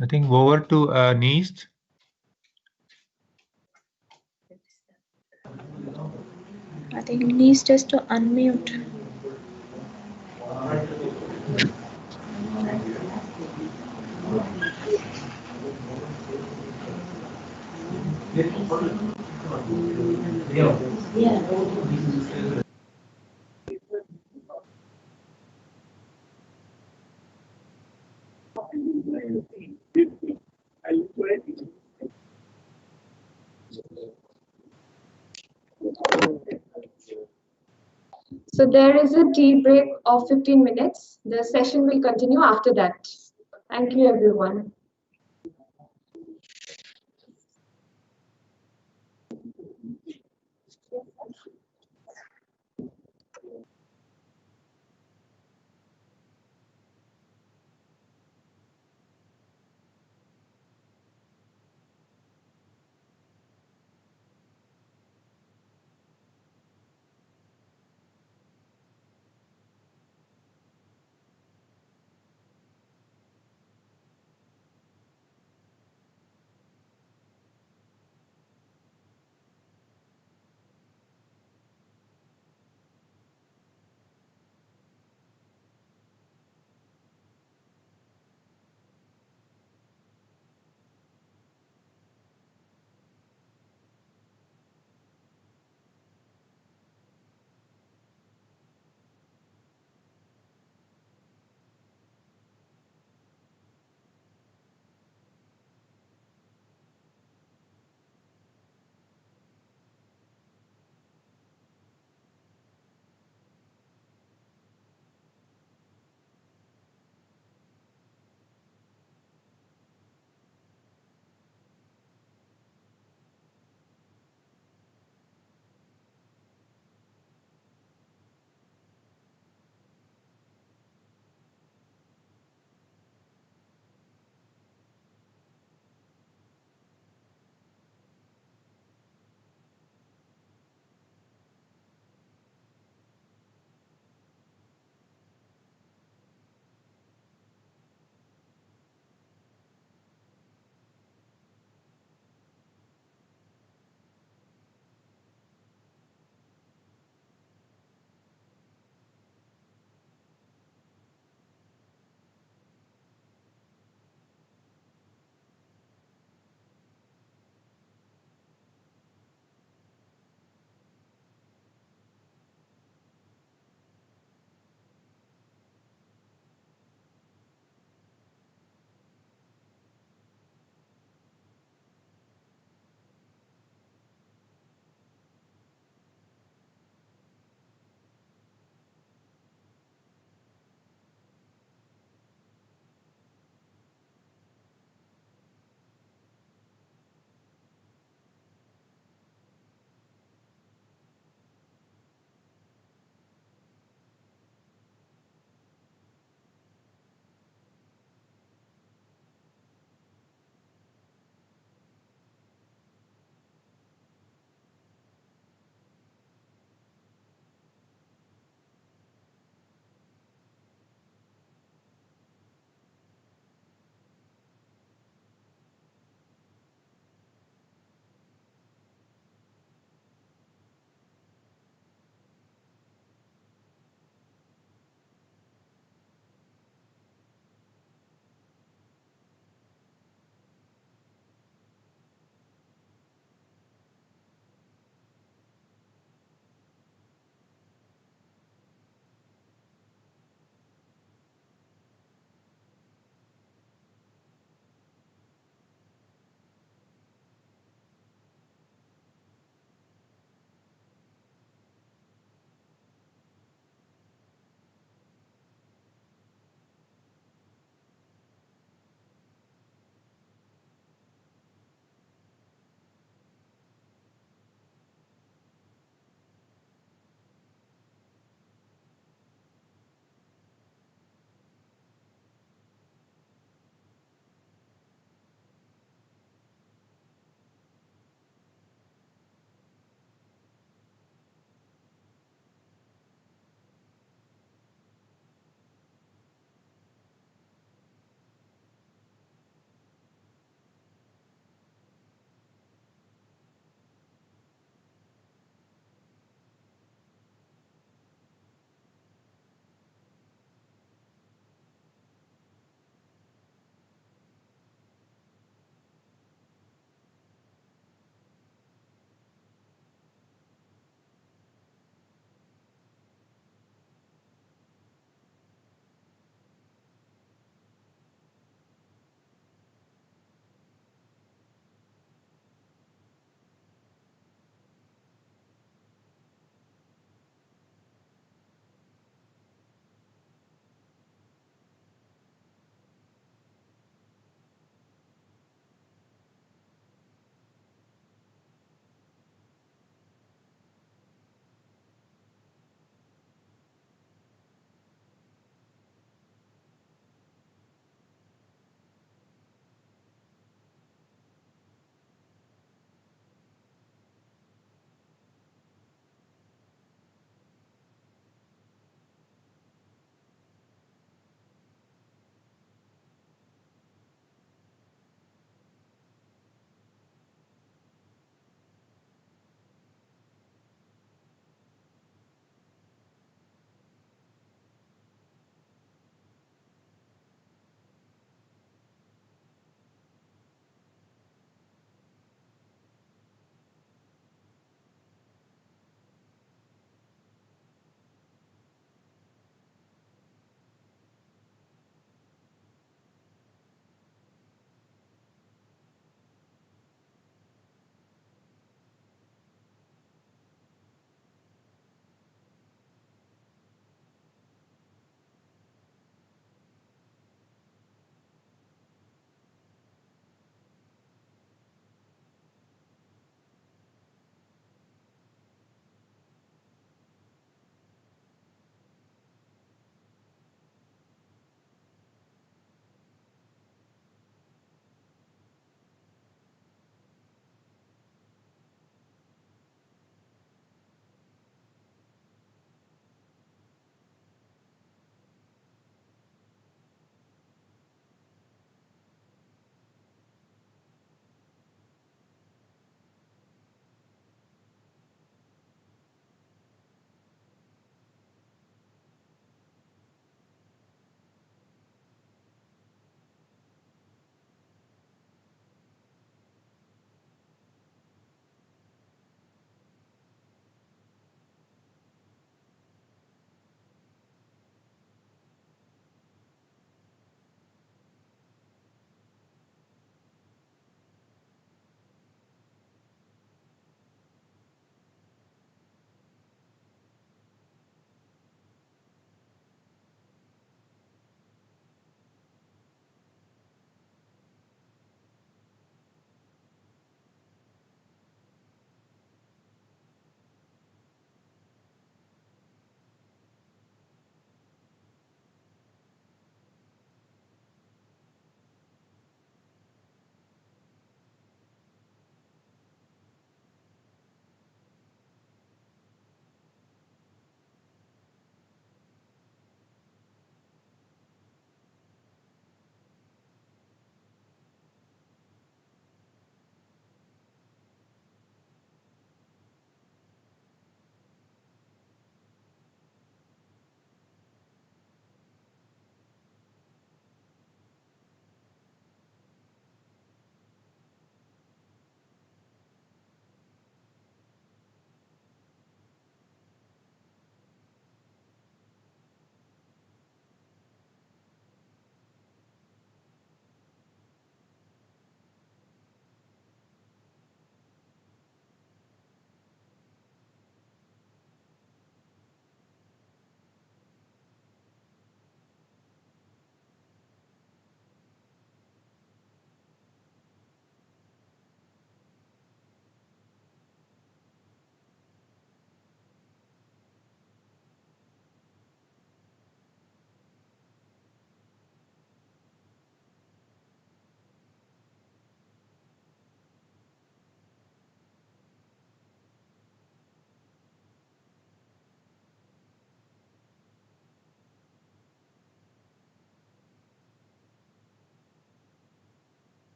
I think over to NEAST. I think it needs just to unmute. So there is a tea break of 15 minutes. The session will continue after that. Thank you, everyone.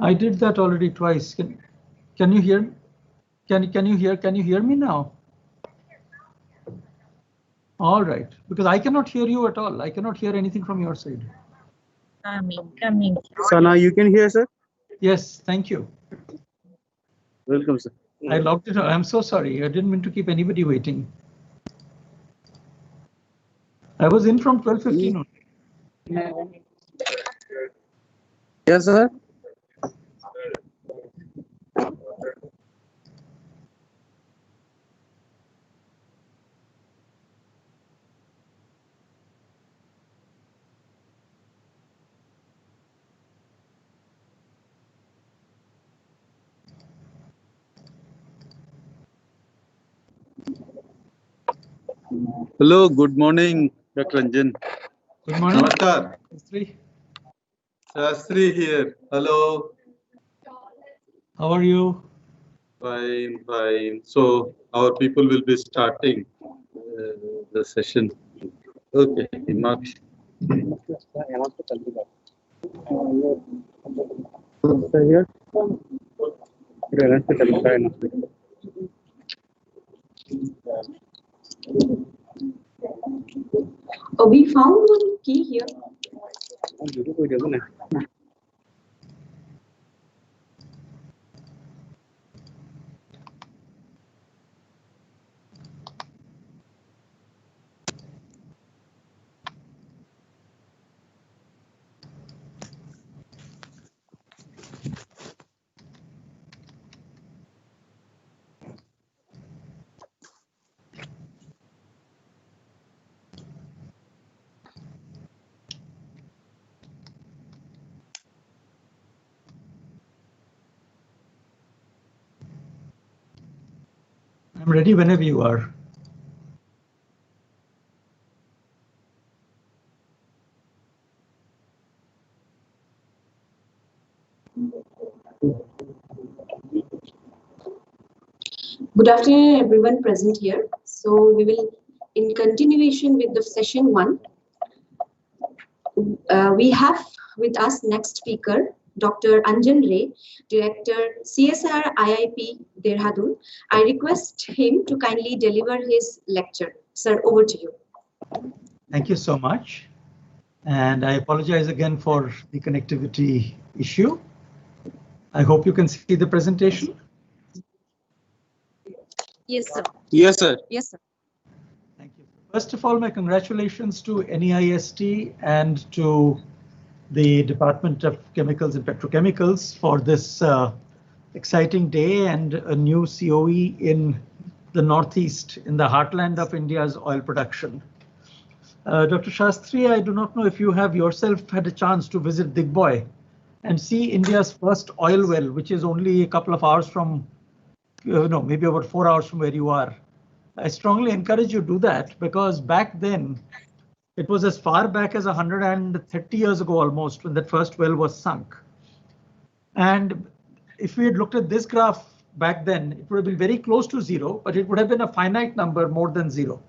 I did that already twice. Can you hear? Can you hear me now? All right, because I cannot hear you at all. I cannot hear anything from your side. Coming. So now you can hear, sir? Yes, thank you. Welcome, sir. I logged it. I'm so sorry. I didn't mean to keep anybody waiting. I was in from 12:15. Yes, sir. Hello, good morning, Dr. Ranjan. Good morning. Namaskar. Shastri. Shastri here. Hello. How are you? Fine, fine. So our people will be starting the session. Okay, Mark. Oh, we found one key here. I'm ready whenever you are. Good afternoon, everyone present here. So we will, in continuation with the session 1, we have with us next speaker, Dr. Anjan Ray, Director CSR IIP Dehradun. I request him to kindly deliver his lecture. Sir, over to you. Thank you so much. And I apologize again for the connectivity issue. I hope you can see the presentation. Yes, sir. Yes, sir. Yes, sir. Thank you. First of all, my congratulations to NEIST and to the Department of Chemicals and Petrochemicals for this exciting day and a new COE in the Northeast, in the heartland of India's oil production. Dr. Shastri, I do not know if you have yourself had a chance to visit Digboy and see India's first oil well, which is only a couple of hours from, maybe about 4 hours from where you are. I strongly encourage you to do that because back then, it was as far back as 130 years ago almost when that first well was sunk. And if we had looked at this graph back then, it would have been very close to zero, but it would have been a finite number more than zero.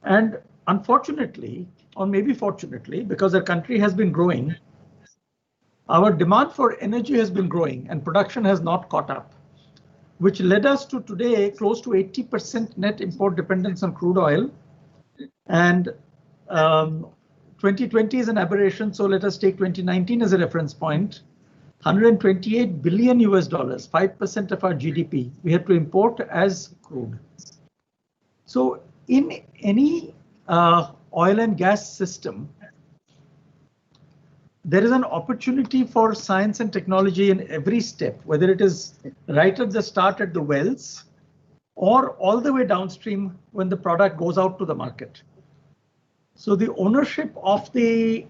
And unfortunately, or maybe fortunately, because our country has been growing, our demand for energy has been growing and production has not caught up, which led us to today close to 80% net import dependence on crude oil. And 2020 is an aberration, so let us take 2019 as a reference point. 128 billion US dollars, 5% of our GDP, we had to import as crude. So in any oil and gas system, there is an opportunity for science and technology in every step, whether it is right at the start at the wells or all the way downstream when the product goes out to the market. So the ownership of the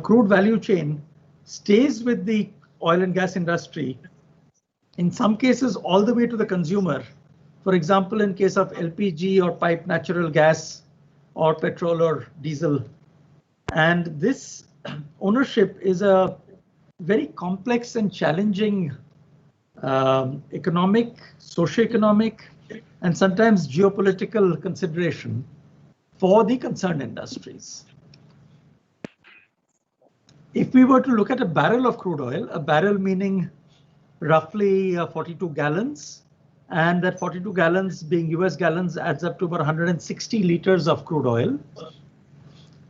crude value chain stays with the oil and gas industry, in some cases all the way to the consumer. For example, in case of LPG or piped natural gas or petrol or diesel. And this ownership is a very complex and challenging economic, socioeconomic, and sometimes geopolitical consideration for the concerned industries. If we were to look at a barrel of crude oil, a barrel meaning roughly 42 gallons, and that 42 gallons being US gallons adds up to about 160 liters of crude oil.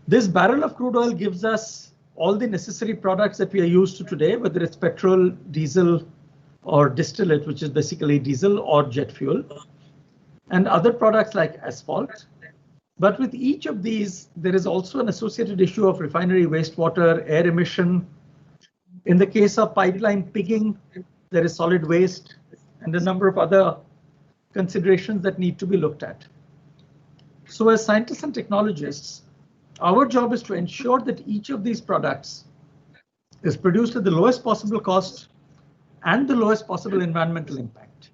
This barrel of crude oil gives us all the necessary products that we are used to today, whether it's petrol, diesel, or distillate, which is basically diesel or jet fuel, and other products like asphalt. But with each of these, there is also an associated issue of refinery wastewater, air emission. In the case of pipeline pigging, there is solid waste and a number of other considerations that need to be looked at. So as scientists and technologists, our job is to ensure that each of these products is produced at the lowest possible cost and the lowest possible environmental impact.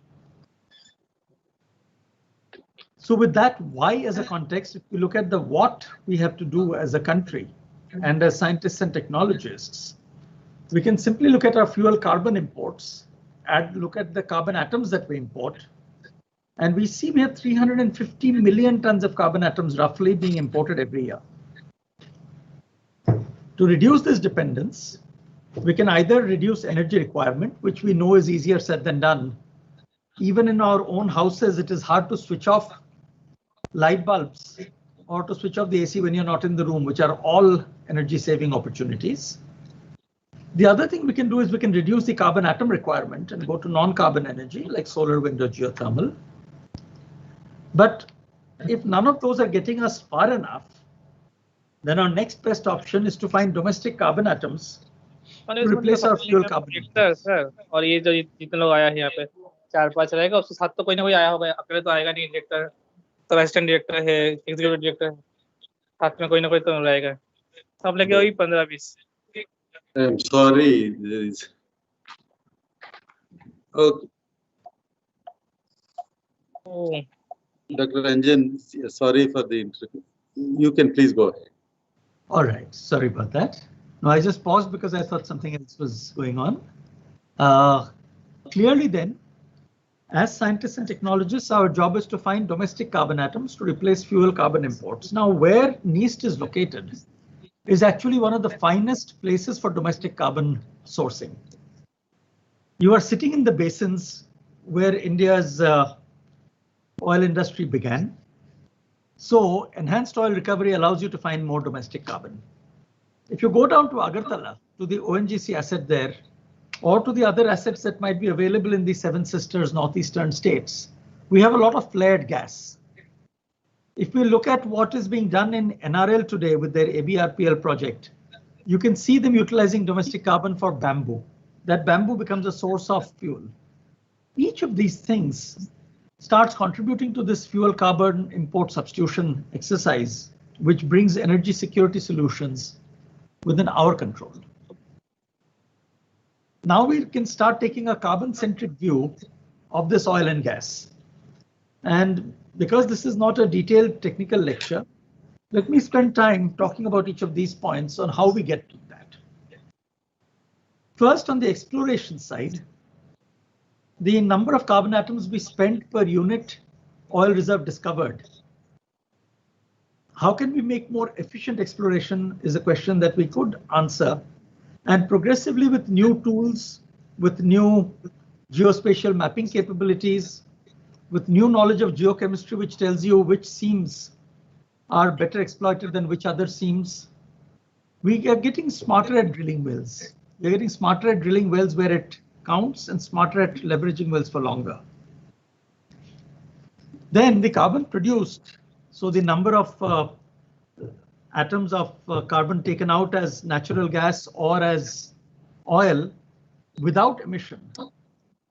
So with that why as a context, if we look at the what we have to do as a country and as scientists and technologists, we can simply look at our fuel carbon imports and look at the carbon atoms that we import. And we see we have 350 million tons of carbon atoms roughly being imported every year. To reduce this dependence, we can either reduce energy requirement, which we know is easier said than done. Even in our own houses, it is hard to switch off light bulbs or to switch off the AC when you're not in the room, which are all energy saving opportunities. The other thing we can do is we can reduce the carbon atom requirement and go to non-carbon energy like solar, wind, or geothermal. But if none of those are getting us far enough, then our next best option is to find domestic carbon atoms to replace our fuel carbon. Sir और ये जो जितने लोग आया है यहाँ पे 4-5 रहेगा, उसके साथ तो कोई ना कोई आया होगा, अकेले तो आएगा नहीं। डायरेक्टर तो असिस्टेंट डायरेक्टर है, एग्जीक्यूटिव डायरेक्टर है, साथ में कोई ना कोई तो रहेगा। सब लेके वही 15-20। I'm sorry. There is... Okay. Oh. Dr. Ranjan, sorry for the interview. You can please go ahead. All right, sorry about that. No, I just paused because I thought something else was going on. Clearly then, as scientists and technologists, our job is to find domestic carbon atoms to replace fuel carbon imports. Now, where NEAST is located is actually one of the finest places for domestic carbon sourcing. You are sitting in the basins where India's oil industry began. So enhanced oil recovery allows you to find more domestic carbon. If you go down to Agartala, to the ONGC asset there, or to the other assets that might be available in the Seven Sisters northeastern states, we have a lot of flared gas. If we look at what is being done in NRL today with their ABRPL project, you can see them utilizing domestic carbon for bamboo. That bamboo becomes a source of fuel. Each of these things starts contributing to this fuel carbon import substitution exercise, which brings energy security solutions within our control. Now we can start taking a carbon-centric view of this oil and gas. And because this is not a detailed technical lecture, let me spend time talking about each of these points on how we get to that. First, on the exploration side, the number of carbon atoms we spend per unit oil reserve discovered. How can we make more efficient exploration is a question that we could answer. And progressively with new tools, with new geospatial mapping capabilities, with new knowledge of geochemistry, which tells you which seams are better exploited than which other seams, we are getting smarter at drilling wells. We're getting smarter at drilling wells where it counts and smarter at leveraging wells for longer. Then the carbon produced, so the number of atoms of carbon taken out as natural gas or as oil without emission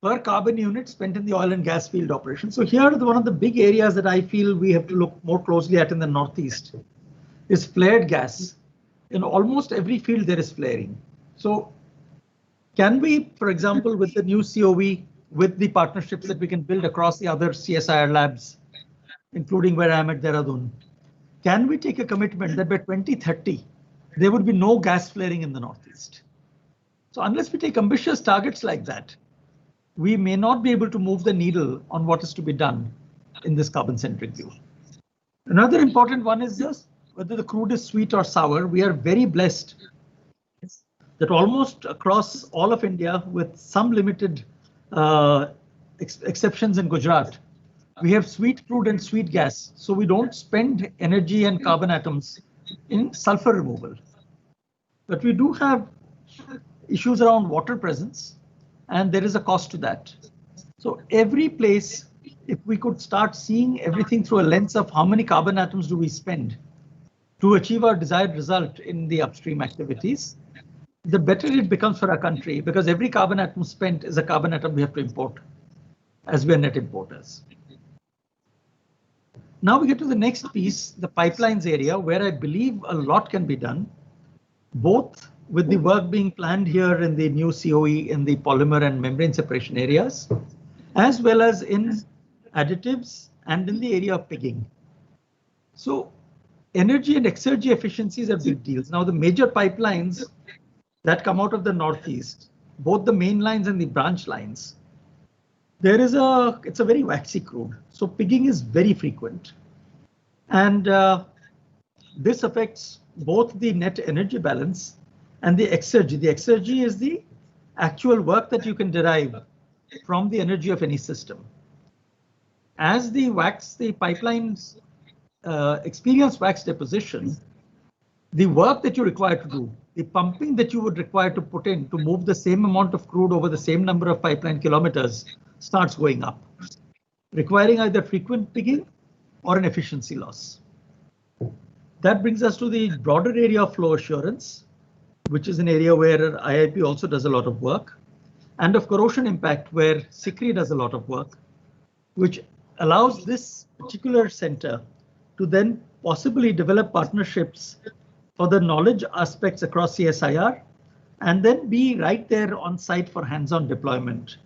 per carbon unit spent in the oil and gas field operation. So here one of the big areas that I feel we have to look more closely at in the Northeast is flared gas. In almost every field there is flaring. So can we, for example, with the new COV, with the partnerships that we can build across the other CSIR labs, including where I am at Dehradun, can we take a commitment that by 2030, there would be no gas flaring in the Northeast? So unless we take ambitious targets like that, we may not be able to move the needle on what is to be done in this carbon-centric view. Another important one is just whether the crude is sweet or sour. We are very blessed that almost across all of India, with some limited exceptions in Gujarat, we have sweet crude and sweet gas. So we don't spend energy and carbon atoms in sulfur removal. But we do have issues around water presence, and there is a cost to that. So every place, if we could start seeing everything through a lens of how many carbon atoms do we spend to achieve our desired result in the upstream activities, the better it becomes for our country, because every carbon atom spent is a carbon atom we have to import, as we are net importers. Now we get to the next piece, the pipelines area, where I believe a lot can be done, both with the work being planned here in the new COE in the polymer and membrane separation areas, as well as in additives and in the area of pigging. So energy and exergy efficiencies are big deals. Now the major pipelines that come out of the Northeast, both the main lines and the branch lines, it's a very waxy crude. So pigging is very frequent. And this affects both the net energy balance and the exergy. The exergy is the actual work that you can derive from the energy of any system. As the pipelines experience wax deposition, the work that you require to do, the pumping that you would require to put in to move the same amount of crude over the same number of pipeline kilometers starts going up, requiring either frequent pigging or an efficiency loss. That brings us to the broader area of flow assurance, which is an area where IIP also does a lot of work, and of corrosion impact, where SICRI does a lot of work, which allows this particular center to then possibly develop partnerships for the knowledge aspects across CSIR, and then be right there on site for hands-on deployment.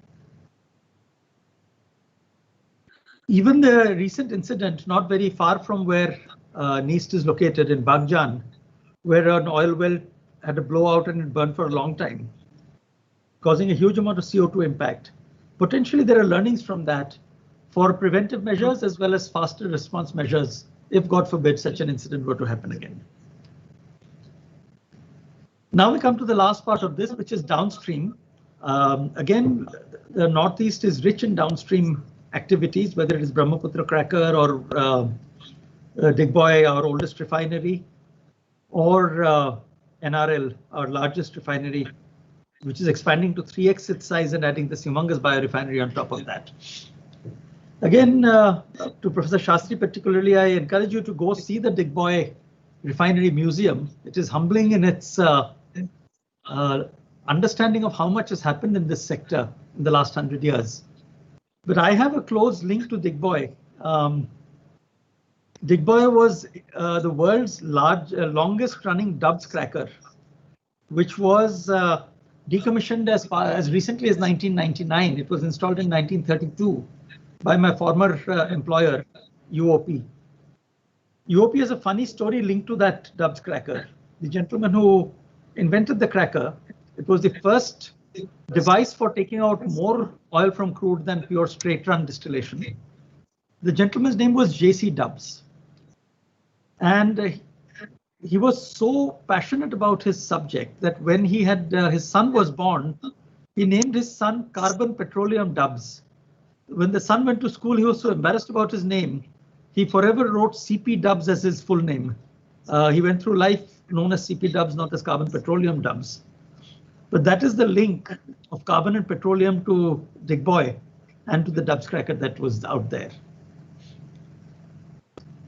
Even the recent incident, not very far from where NEAST is located in Bagjan, where an oil well had a blowout and it burned for a long time, causing a huge amount of CO2 impact. Potentially there are learnings from that for preventive measures as well as faster response measures, if God forbid such an incident were to happen again. Now we come to the last part of this, which is downstream. Again, the Northeast is rich in downstream activities, whether it is Brahmaputra cracker or Digboy, our oldest refinery, or NRL, our largest refinery, which is expanding to 3x its size and adding this humongous biorefinery on top of that. Again, to Professor Shastri particularly, I encourage you to go see the Digboy Refinery Museum. It is humbling in its understanding of how much has happened in this sector in the last 100 years. But I have a close link to Digboy. Digboy was the world's longest running Dubs cracker, which was decommissioned as recently as 1999. It was installed in 1932 by my former employer, UOP. UOP has a funny story linked to that Dubs cracker. The gentleman who invented the cracker, it was the first device for taking out more oil from crude than pure straight run distillation. The gentleman's name was J.C. Dubs. And he was so passionate about his subject that when he had his son was born, he named his son Carbon Petroleum Dubs. When the son went to school, he was so embarrassed about his name, he forever wrote CP Dubs as his full name. He went through life known as CP Dubs, not as Carbon Petroleum Dubs. But that is the link of carbon and petroleum to Digboy and to the Dubs cracker that was out there.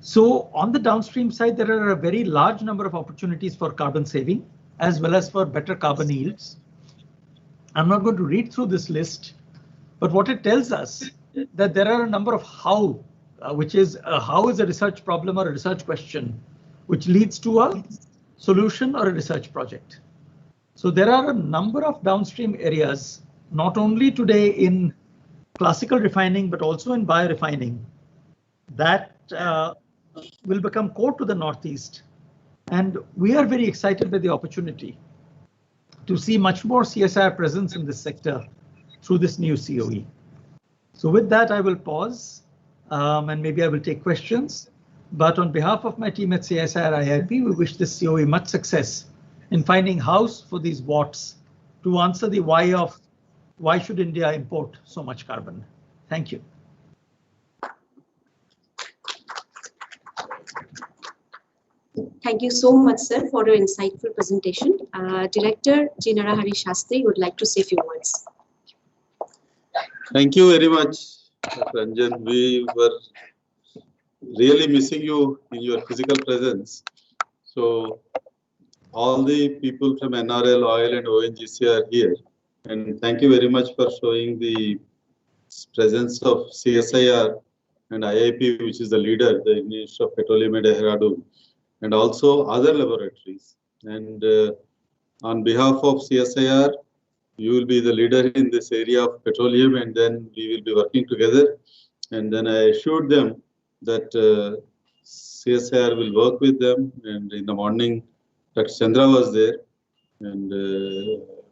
So on the downstream side, there are a very large number of opportunities for carbon saving, as well as for better carbon yields. I'm not going to read through this list, but what it tells us that there are a number of how, which is how is a research problem or a research question, which leads to a solution or a research project. So there are a number of downstream areas, not only today in classical refining, but also in biorefining, that will become core to the Northeast. And we are very excited by the opportunity to see much more CSIR presence in this sector through this new COE. So with that, I will pause and maybe I will take questions. But on behalf of my team at CSIR IIP, we wish this COE much success in finding house for these watts to answer the why of why should India import so much carbon. Thank you. Thank you so much, sir, for your insightful presentation. Director G. Narahari Shastri would like to say a few words. Thank you very much, Ranjan. We were really missing you in your physical presence. So all the people from NRL, Oil and ONGC are here. And thank you very much for showing the presence of CSIR and IIP, which is the leader, the Institute of Petroleum and Dehradun, and also other laboratories. And on behalf of CSIR, you will be the leader in this area of petroleum, and then we will be working together. And then I assured them that CSIR will work with them. And in the morning, Dr. Chandra was there, and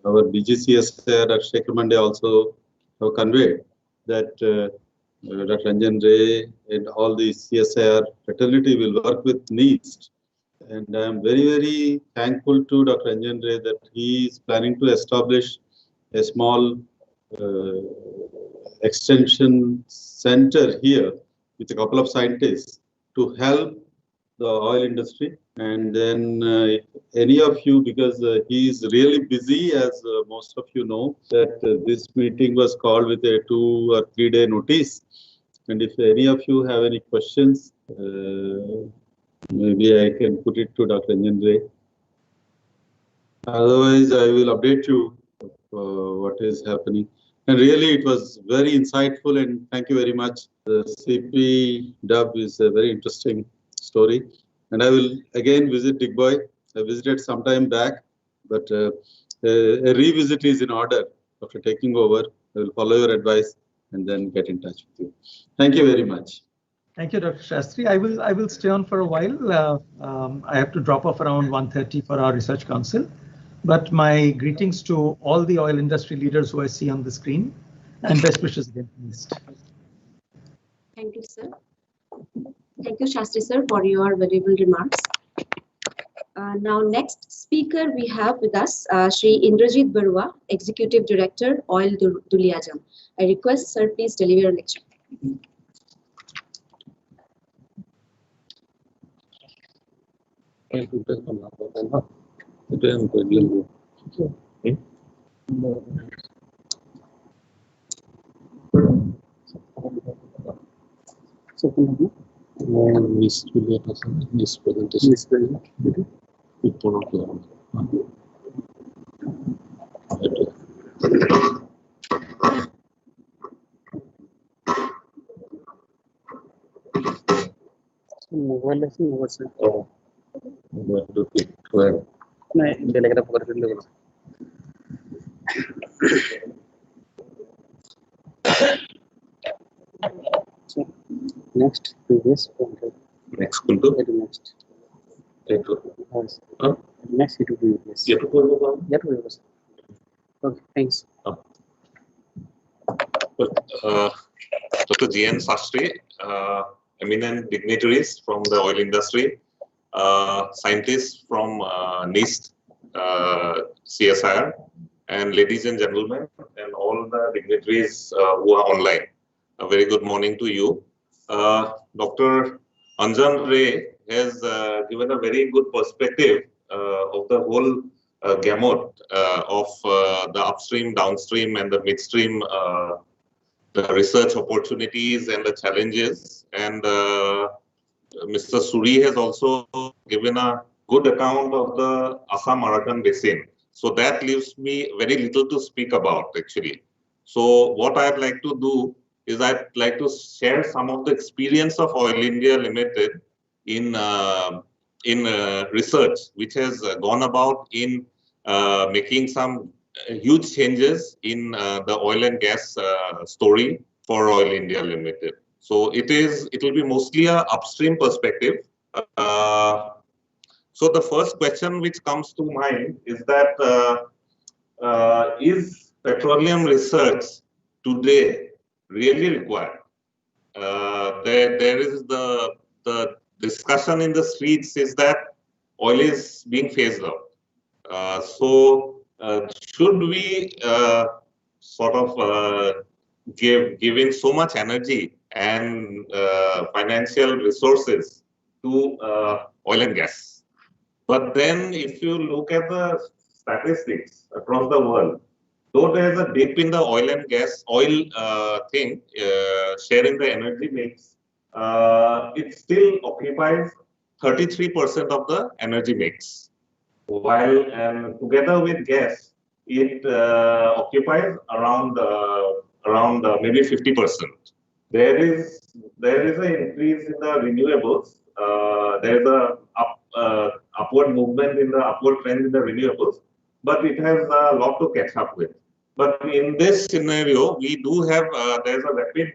our DGCSIR, Dr. Shekhar Mande, also have conveyed that Dr. Ranjan Ray and all the CSIR fraternity will work with NEAST. And I am very, very thankful to Dr. Ranjan Ray that he is planning to establish a small extension center here with a couple of scientists to help the oil industry. And then if any of you, because he is really busy, as most of you know, that this meeting was called with a 2 or 3 day notice. And if any of you have any questions, maybe I can put it to Dr. Ranjan Ray. Otherwise, I will update you what is happening. And really, it was very insightful, and thank you very much. The CP dub is a very interesting story. And I will again visit Digboy. I visited some time back, but a revisit is in order after taking over. I will follow your advice and then get in touch with you. Thank you very much. Thank you, Dr. Shastri. I will stay on for a while. I have to drop off around 1:30 for our research council. But my greetings to all the oil industry leaders who I see on the screen, and best wishes again. Thank you, sir. Thank you, Shastri sir, for your valuable remarks. Now, next speaker we have with us, Shri Indrajit Barua, Executive Director, Oil Duliajan. I request, sir, please deliver your lecture. Next, previous. Next, Kuntu. Next. Next, it will be yes. Okay, thanks. Dr. G.N. Sastry, eminent dignitaries from the oil industry, scientists from NIST, CSIR, and ladies and gentlemen, and all the dignitaries who are online. A very good morning to you. Dr. Anjan Ray has given a very good perspective of the whole gamut of the upstream, downstream, and the midstream the research opportunities and the challenges. And Mr. Suri has also given a good account of the Assam-Arakan Basin. So that leaves me very little to speak about, actually. So what I'd like to do is I'd like to share some of the experience of Oil India Limited in research, which has gone about in making some huge changes in the oil and gas story for Oil India Limited. So it will be mostly a upstream perspective. So the first question which comes to mind is that is petroleum research today really required? There is the discussion in the streets is that oil is being phased out. Should we sort of giving so much energy and financial resources to oil and gas? But then, if you look at the statistics across the world, though there is a dip in the oil and gas share in the energy mix, it still occupies 33% of the energy mix. While and together with gas, it occupies around maybe 50%. There is an increase in the renewables. There is a upward movement in the upward trend in the renewables, but it has a lot to catch up with. But in this scenario, we do have there's a rapid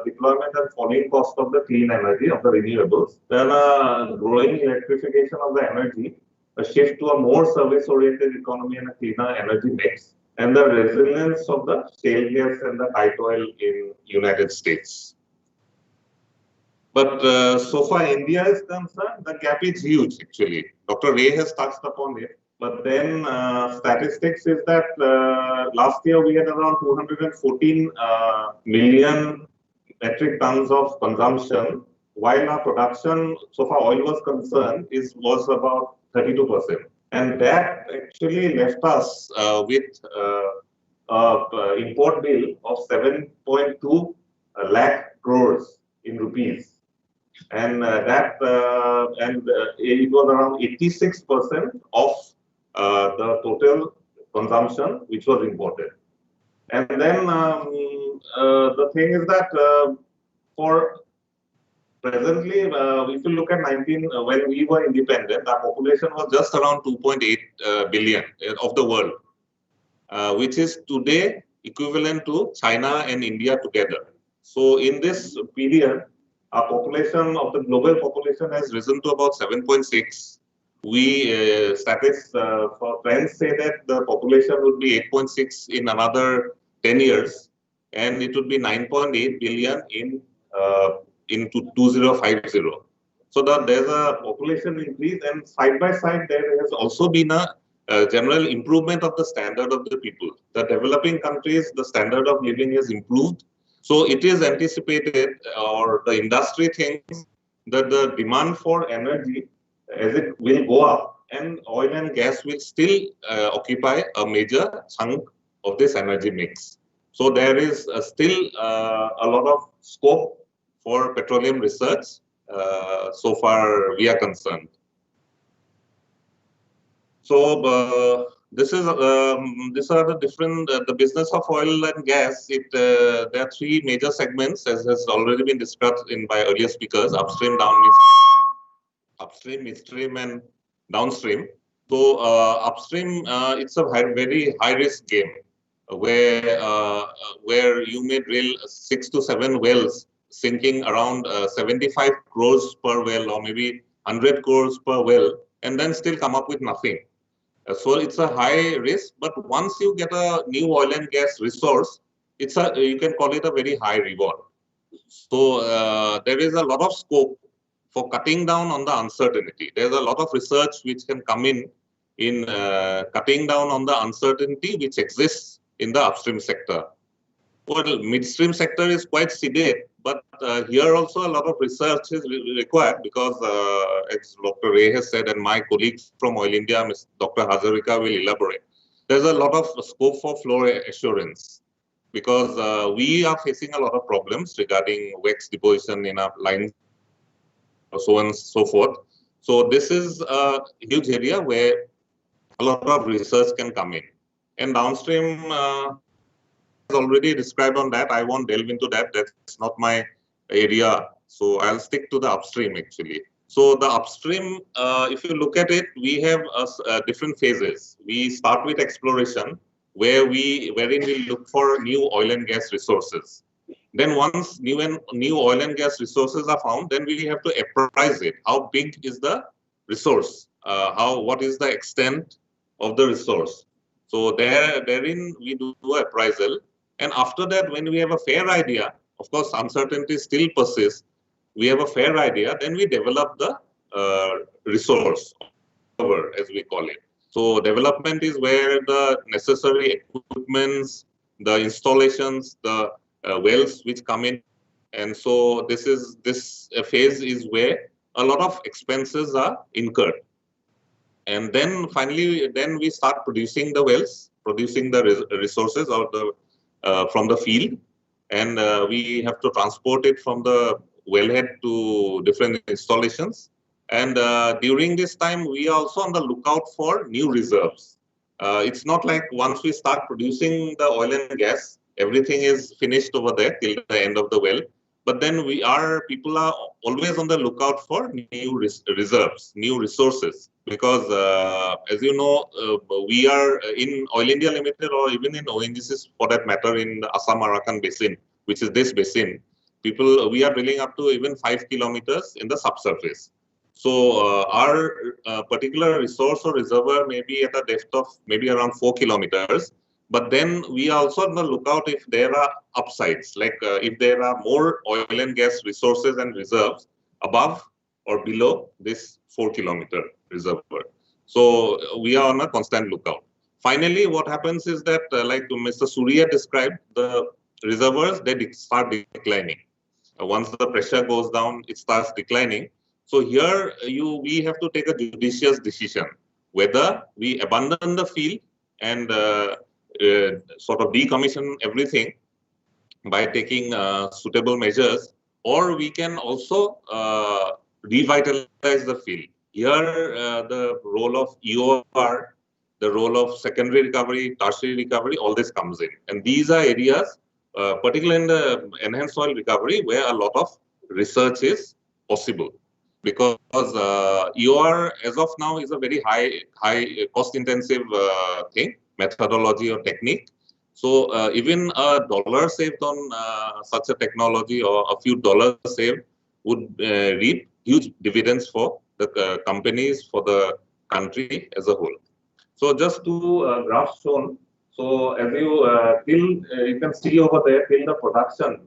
deployment and falling cost of the clean energy of the renewables. Then a growing electrification of the energy, a shift to a more service-oriented economy and a cleaner energy mix, and the resilience of the shale gas and the tight oil in United States. But so far India is concerned, the gap is huge actually. Dr. Ray has touched upon it. But then statistics is that last year we had around 214 million metric tons of consumption, while our production, so far oil was concerned, was about 32%. And that actually left us with import bill of 7.2 lakh crores in rupees. And it was around 86% of the total consumption which was imported. And then the thing is that for presently, if you look at when we were independent, our population was just around 2.8 billion of the world, which is today equivalent to China and India together. So in this period, our population of the global population has risen to about 7.6. We statistics for trends say that the population would be 8.6 in another 10 years, and it would be 9.8 billion in 2050. So there's a population increase, and side by side there has also been a general improvement of the standard of the people. The developing countries, the standard of living has improved. So it is anticipated, or the industry thinks, that the demand for energy, as it will go up, and oil and gas will still occupy a major chunk of this energy mix. So there is still a lot of scope for petroleum research, so far we are concerned. So these are the different the business of oil and gas. There are three major segments, as has already been discussed by earlier speakers: upstream, midstream, and downstream. So upstream, it's a very high risk game, where you may drill 6 to 7 wells, sinking around 75 crores per well, or maybe 100 crores per well, and then still come up with nothing. So it's a high risk, but once you get a new oil and gas resource, you can call it a very high reward. So there is a lot of scope for cutting down on the uncertainty. There's a lot of research which can come in cutting down on the uncertainty which exists in the upstream sector. Well, midstream sector is quite sedate, but here also a lot of research is required, because as Dr. Ray has said, and my colleagues from Oil India, Ms. Dr. Hazarika, will elaborate. There's a lot of scope for flow assurance, because we are facing a lot of problems regarding wax deposition in our lines, so on and so forth. So this is a huge area where a lot of research can come in. And downstream, already described on that. I won't delve into that. That's not my area. So I'll stick to the upstream actually. So the upstream, if you look at it, we have different phases. We start with exploration, wherein we look for new oil and gas resources. Then once new oil and gas resources are found, then we have to appraise it. How big is the resource? What is the extent of the resource? So therein we do appraisal. And after that, when we have a fair idea, of course, uncertainty still persists. We have a fair idea, then we develop the resource, as we call it. So development is where the necessary equipments, the installations, the wells which come in, and so this phase is where a lot of expenses are incurred. And then finally, then we start producing the wells, producing the resources out from the field, and we have to transport it from the wellhead to different installations. And during this time, we are also on the lookout for new reserves. It's not like once we start producing the oil and gas, everything is finished over there till the end of the well. But then people are always on the lookout for new reserves, new resources, because as you know, we are in Oil India Limited, or even in ONGCs for that matter, in the Assam-Arakan basin, which is this basin, we are drilling up to even 5 kilometers in the subsurface. So our particular resource or reservoir may be at a depth of maybe around 4 kilometers. But then we are also on the lookout if there are upsides, like if there are more oil and gas resources and reserves above or below this 4-kilometer reservoir. So we are on a constant lookout. Finally, what happens is that, like Mr. Surya described, the reservoirs, they start declining. Once the pressure goes down, it starts declining. So here we have to take a judicious decision whether we abandon the field and sort of decommission everything by taking suitable measures, or we can also revitalize the field. Here, the role of EOR, the role of secondary recovery, tertiary recovery, all this comes in. And these are areas, particularly in the enhanced oil recovery, where a lot of research is possible. Because EOR, as of now, is a very high cost-intensive thing, methodology or technique. So even a dollar saved on such a technology, or a few dollars saved, would reap huge dividends for the companies, for the country as a whole. So just two graphs shown. So as you can see over there, till the production,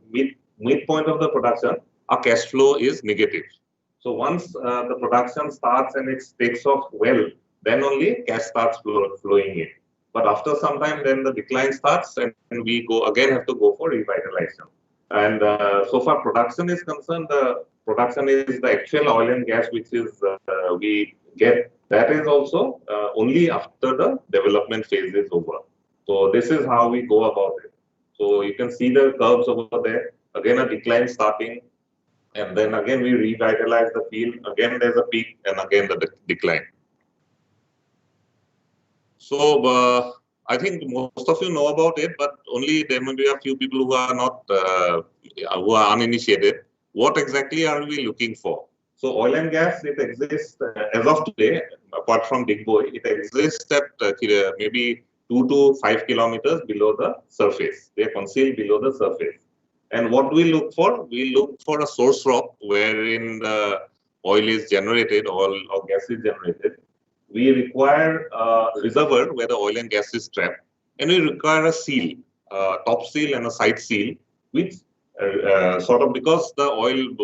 midpoint of the production, our cash flow is negative. So once the production starts and it takes off well, then only cash starts flowing in. But after some time, then the decline starts, and we have to go for revitalization. And so far production is concerned, the production is the actual oil and gas which is we get. That is also only after the development phase is over. So this is how we go about it. So you can see the curves over there. Again, a decline starting, and then again we revitalize the field. Again, there's a peak, and again the decline. So I think most of you know about it, but only there may be a few people who are not who are uninitiated. What exactly are we looking for? So oil and gas, it exists as of today, apart from Digboy, it exists at maybe 2 to 5 kilometers below the surface. They are concealed below the surface. And what do we look for? We look for a source rock wherein the oil is generated, oil or gas is generated. We require a reservoir where the oil and gas is trapped, and we require a seal, top seal and a side seal, which sort of, because the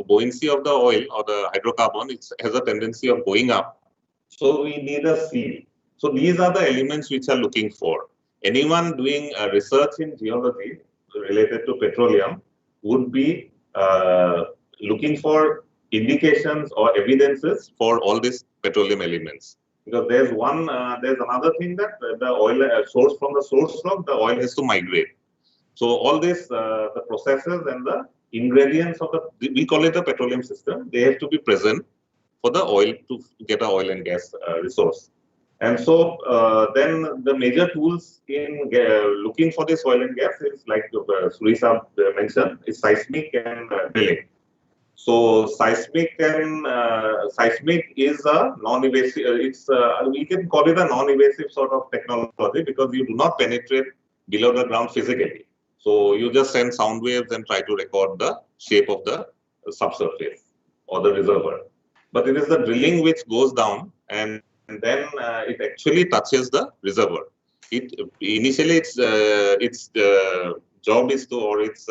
buoyancy of the oil or the hydrocarbon, it has a tendency of going up. So we need a seal. So these are the elements which are looking for. Anyone doing research in geology related to petroleum would be looking for indications or evidences for all these petroleum elements. Because there's another thing that the oil source from the source rock, the oil has to migrate. So all this, the processes and the ingredients of we call it a petroleum system, they have to be present for the oil to get an oil and gas resource. And so then the major tools in looking for this oil and gas is, like Surya mentioned, is seismic and drilling. So seismic is a non-invasive. We can call it a non-invasive sort of technology, because you do not penetrate below the ground physically. So you just send sound waves and try to record the shape of the subsurface or the reservoir. But it is the drilling which goes down, and then it actually touches the reservoir. Initially its job is to, or its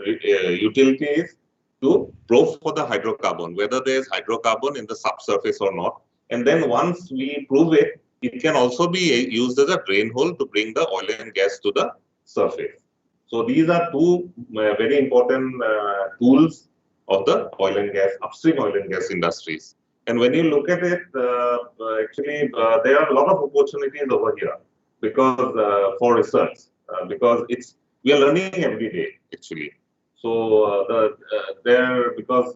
utility is to probe for the hydrocarbon, whether there is hydrocarbon in the subsurface or not. And then once we prove it, it can also be used as a drain hole to bring the oil and gas to the surface. So these are two very important tools of the oil and gas, upstream oil and gas industries. And when you look at it, actually, there are a lot of opportunities over here because for research, because we are learning every day actually. So because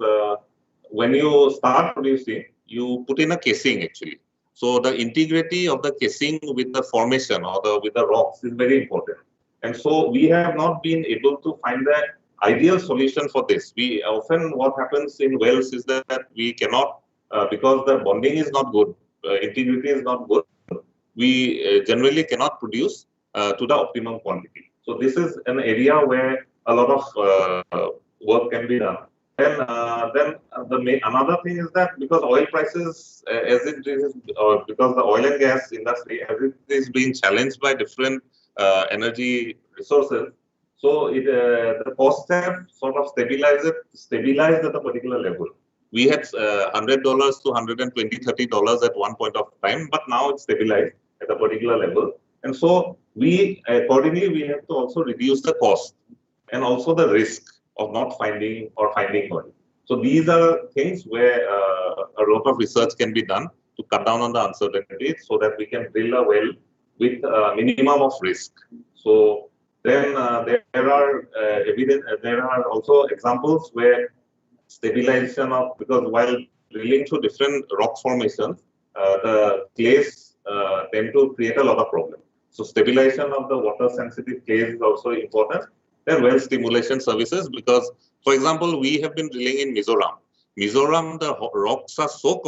when you start producing, you put in a casing actually. So the integrity of the casing with the formation or with the rocks is very important. And so we have not been able to find the ideal solution for this. We often, what happens in wells is that we cannot, because the bonding is not good, integrity is not good, we generally cannot produce to the optimum quantity. So this is an area where a lot of work can be done. And another thing is that because oil prices, as it is, because the oil and gas industry, as it is being challenged by different energy resources, so the costs have sort of stabilized at a particular level. We had $100 to $120, $30 at one point of time, but now it's stabilized at a particular level. And so accordingly, we have to also reduce the cost and also the risk of not finding oil. So these are things where a lot of research can be done to cut down on the uncertainties so that we can drill a well with a minimum of risk. So then there are also examples where stabilization of, because while drilling through different rock formations, the clays tend to create a lot of problems. So stabilization of the water sensitive clays is also important. Then well stimulation services, because for example, we have been drilling in Mizoram. Mizoram, the rocks are so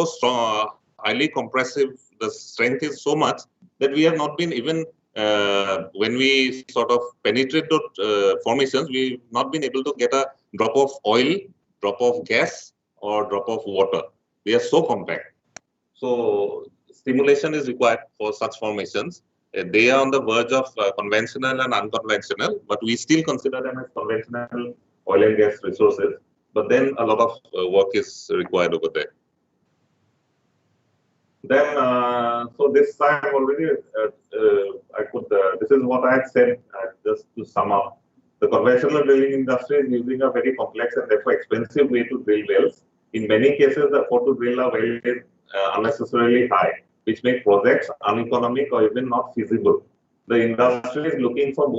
strong, highly compressive. The strength is so much that we have not been even when we sort of penetrate those formations, we've not been able to get a drop of oil, drop of gas, or drop of water. They are so compact. So stimulation is required for such formations. They are on the verge of conventional and unconventional, but we still consider them as conventional oil and gas resources. But then a lot of work is required over there. Then, so this time already, this is what I had said, just to sum up. The conventional drilling industry is using a very complex and therefore expensive way to drill wells. In many cases, the effort to drill a well is unnecessarily high, which makes projects uneconomic or even not feasible. The industry is looking for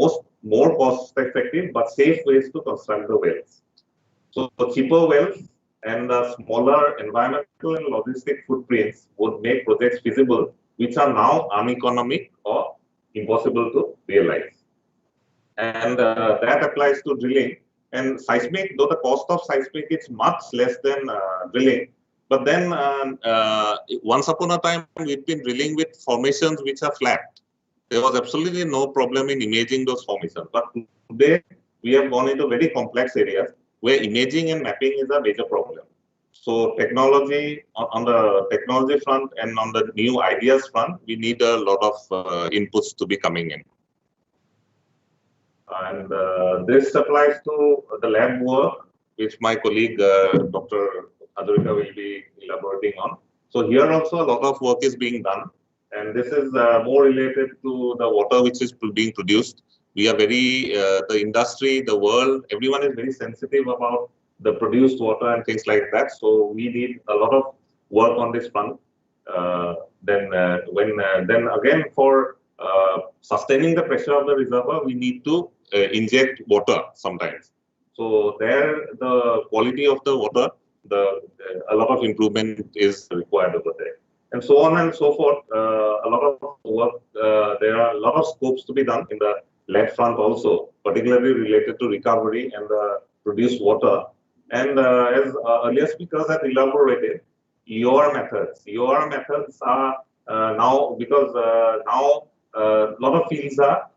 more cost-effective but safe ways to construct the wells. So cheaper wells and smaller environmental and logistic footprints would make projects feasible, which are now uneconomic or impossible to realize. And that applies to drilling. And seismic, though the cost of seismic is much less than drilling, but then once upon a time, we've been drilling with formations which are flat. There was absolutely no problem in imaging those formations. But today, we have gone into very complex areas where imaging and mapping is a major problem. So technology, on the technology front and on the new ideas front, we need a lot of inputs to be coming in. And this applies to the lab work, which my colleague, Dr. Adurika, will be elaborating on. So here also a lot of work is being done. And this is more related to the water which is being produced. We are very, the industry, the world, everyone is very sensitive about the produced water and things like that. So we need a lot of work on this front. Then again, for sustaining the pressure of the reservoir, we need to inject water sometimes. So there, the quality of the water, a lot of improvement is required over there. And so on and so forth. A lot of work, there are a lot of scopes to be done in the lab front also, particularly related to recovery and the produced water. And as earlier speakers have elaborated, EOR methods are now, because now a lot of fields are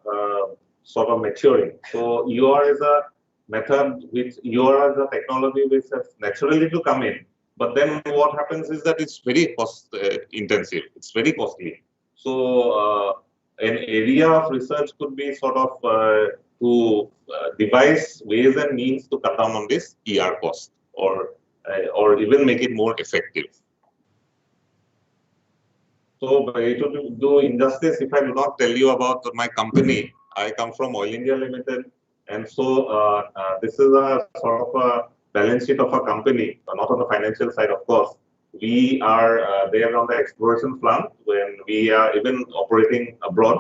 sort of maturing. So EOR is a method EOR is a technology which has naturally to come in. But then what happens is that it's very cost intensive. It's very costly. So an area of research could be sort of to devise ways and means to cut down on this ER cost, or even make it more effective. So it would do injustice if I do not tell you about my company. I come from Oil India Limited, and so this is a sort of a balance sheet of a company, not on the financial side, of course. We are there on the exploration front when we are even operating abroad.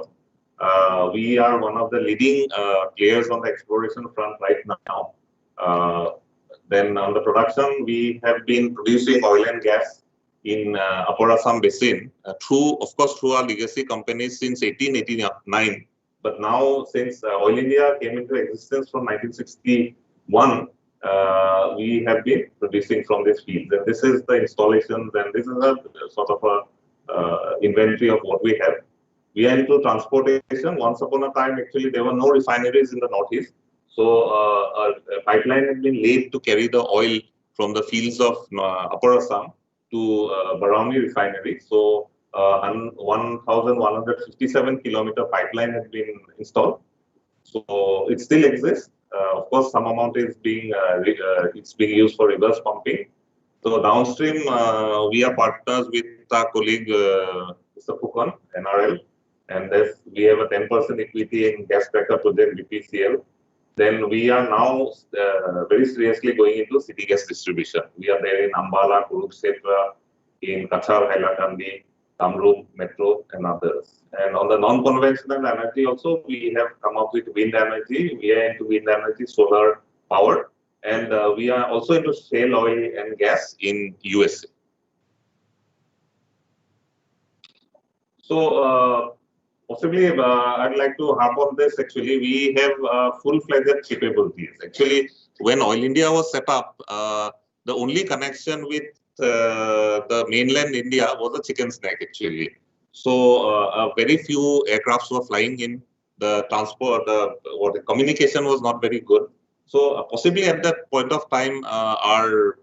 We are one of the leading players on the exploration front right now. Then on the production, we have been producing oil and gas in Upper Assam Basin of course, through our legacy companies since 1889. But now, since Oil India came into existence from 1961, we have been producing from this field. And this is the installations, and this is a sort of a inventory of what we have. We are into transportation. Once upon a time, actually, there were no refineries in the northeast. So a pipeline had been laid to carry the oil from the fields of Upper Assam to Barauni refinery. So 1,157 kilometer pipeline has been installed. So it still exists. Of course, some amount is being used for reverse pumping. So downstream, we are partners with our colleague Mr. Fukan, NRL, and we have a 10% equity in gas cracker project BPCL. Then we are now very seriously going into city gas distribution. We are there in Ambala, Kurukshetra, in Kachar, Hailakandi, Kamrup, Metro, and others. And on the non-conventional energy also, we have come up with wind energy. We are into wind energy, solar power, and we are also into shale oil and gas in USA. So possibly, I'd like to harp on this. Actually, we have full-fledged capabilities. Actually, when Oil India was set up, the only connection with the mainland India was a chicken snack, actually. So very few aircrafts were flying in. The transport, the communication was not very good. So possibly at that point of time, our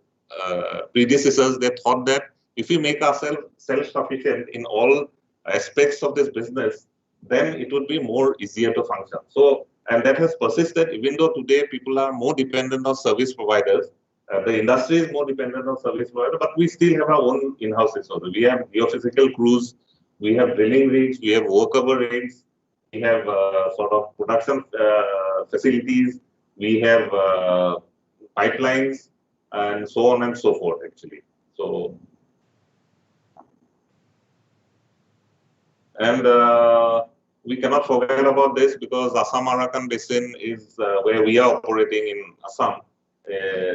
predecessors, they thought that if we make ourselves self-sufficient in all aspects of this business, then it would be more easier to function. So, and that has persisted, even though today people are more dependent on service providers. The industry is more dependent on service providers, but we still have our own in-house resources. We have geophysical crews, we have drilling rigs, we have workover rigs, we have sort of production facilities, we have pipelines, and so on and so forth, actually. So, and we cannot forget about this because Assam-Arakan Basin is where we are operating in Assam.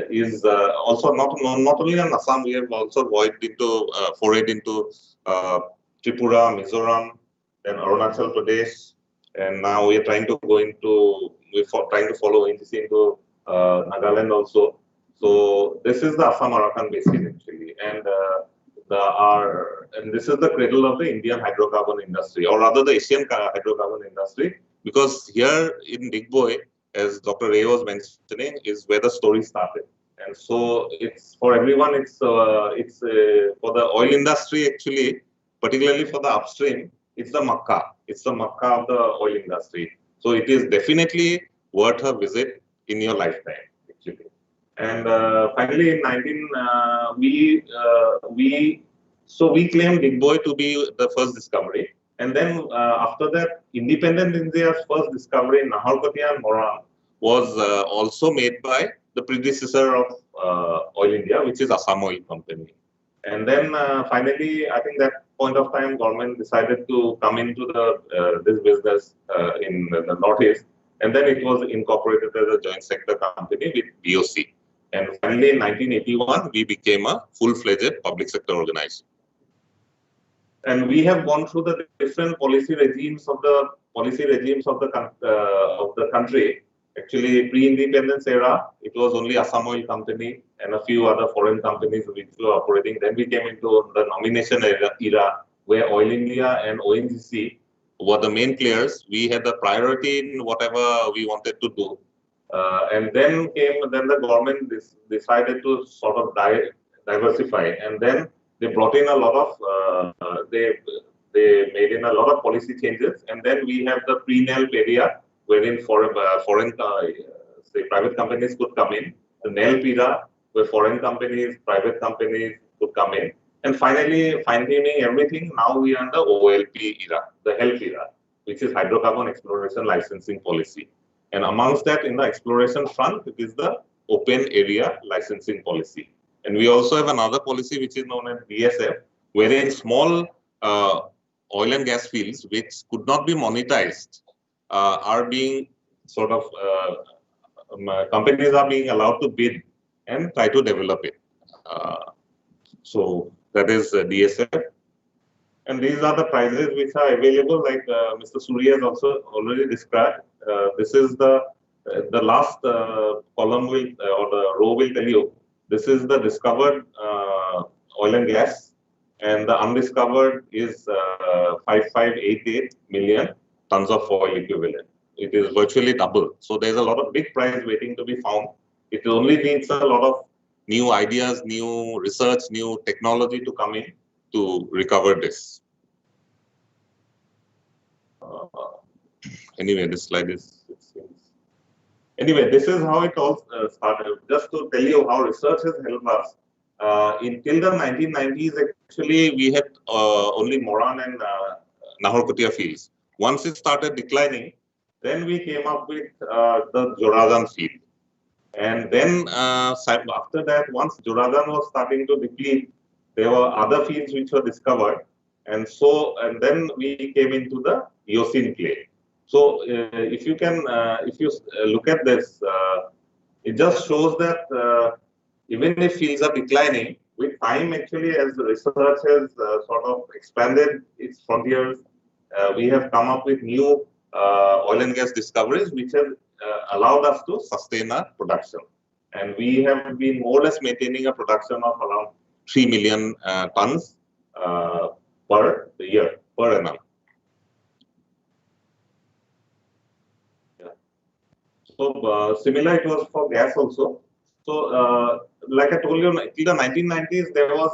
Is also not only in Assam, we have also forayed into Tripura, Mizoram, then Arunachal Pradesh, and now we are trying to go into, trying to follow into Nagaland also. So this is the Assam-Arakan Basin actually, and this is the cradle of the Indian hydrocarbon industry, or rather the Asian hydrocarbon industry, because here in Digboi, as Dr. Ray was mentioning, is where the story started. And so it's for everyone, it's for the oil industry actually, particularly for the upstream, it's the Makkah. It's the Makkah of the oil industry. So it is definitely worth a visit in your lifetime, actually. And finally, in we claimed Digboi to be the first discovery. And then after that, independent India's first discovery in Naharkatia and Moran was also made by the predecessor of Oil India, which is Assam Oil Company. And then finally, I think that point of time, government decided to come into the this business in the Northeast. And then it was incorporated as a joint sector company with BOC. And finally, in 1981, we became a full-fledged public sector organization. And we have gone through the different policy regimes of the country. Actually, pre-independence era, it was only Assam Oil Company and a few other foreign companies which were operating. Then we came into the nomination era where Oil India and ONGC were the main players. We had the priority in whatever we wanted to do. And then the government decided to sort of diversify, and then they brought in a lot of they made in a lot of policy changes, and then we have the pre-NELP area wherein foreign say private companies could come in, the NELP era where foreign companies, private companies could come in, And finally, fine-tuning everything, now we are in the OLP era, the HELP era, which is Hydrocarbon Exploration Licensing Policy. And amongst that, in the exploration front, it is the Open Area Licensing Policy. And we also have another policy which is known as DSF, wherein small oil and gas fields which could not be monetized are being sort of, companies are being allowed to bid and try to develop it. So that is DSF. And these are the prices which are available, like Mr. Surya has also already described. This is the last column will, or the row will tell you, this is the discovered oil and gas, and the undiscovered is 5588 million tons of oil equivalent. It is virtually double. So there's a lot of big prize waiting to be found. It only needs a lot of new ideas, new research, new technology to come in to recover this. Anyway, this slide is, it seems. Anyway, this is how it all started. Just to tell you how research has helped us. Until the 1990s, actually, we had only Moran and Nahorkotia fields. Once it started declining, then we came up with the Joradan field. And then after that, once Joradan was starting to deplete, there were other fields which were discovered. And so, and then we came into the Eocene clay. So if you can, if you look at this, it just shows that even if fields are declining, with time actually as the research has sort of expanded its frontiers, we have come up with new oil and gas discoveries which have allowed us to sustain our production. And we have been more or less maintaining a production of around 3 million tons per year, per annum. Yeah. So similar it was for gas also. So like I told you, till the 1990s, there was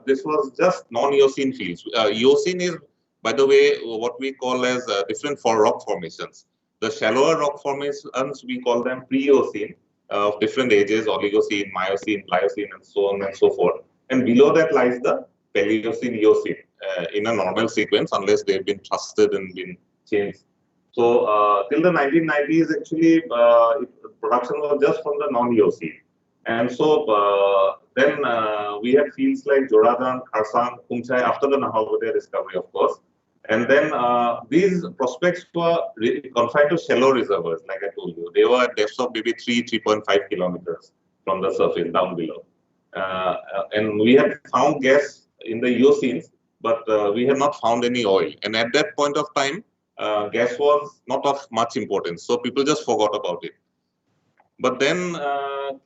this was just non-Eocene fields. Eocene is, by the way, what we call as different rock formations. The shallower rock formations, we call them pre-Eocene, of different ages, Oligocene, Miocene, Pliocene, and so on and so forth. And below that lies the Paleocene, Eocene, in a normal sequence, unless they've been thrusted and been changed. So till the 1990s, actually, production was just from the non-Eocene. And so then we had fields like Joradan, Kharsang, Kumchai, after the Nahorkotia discovery, of course. And then these prospects were confined to shallow reservoirs, like I told you. They were at depths of maybe 3.5 kilometers from the surface down below. And we had found gas in the Eocenes, but we had not found any oil. And at that point of time, gas was not of much importance. So people just forgot about it. But then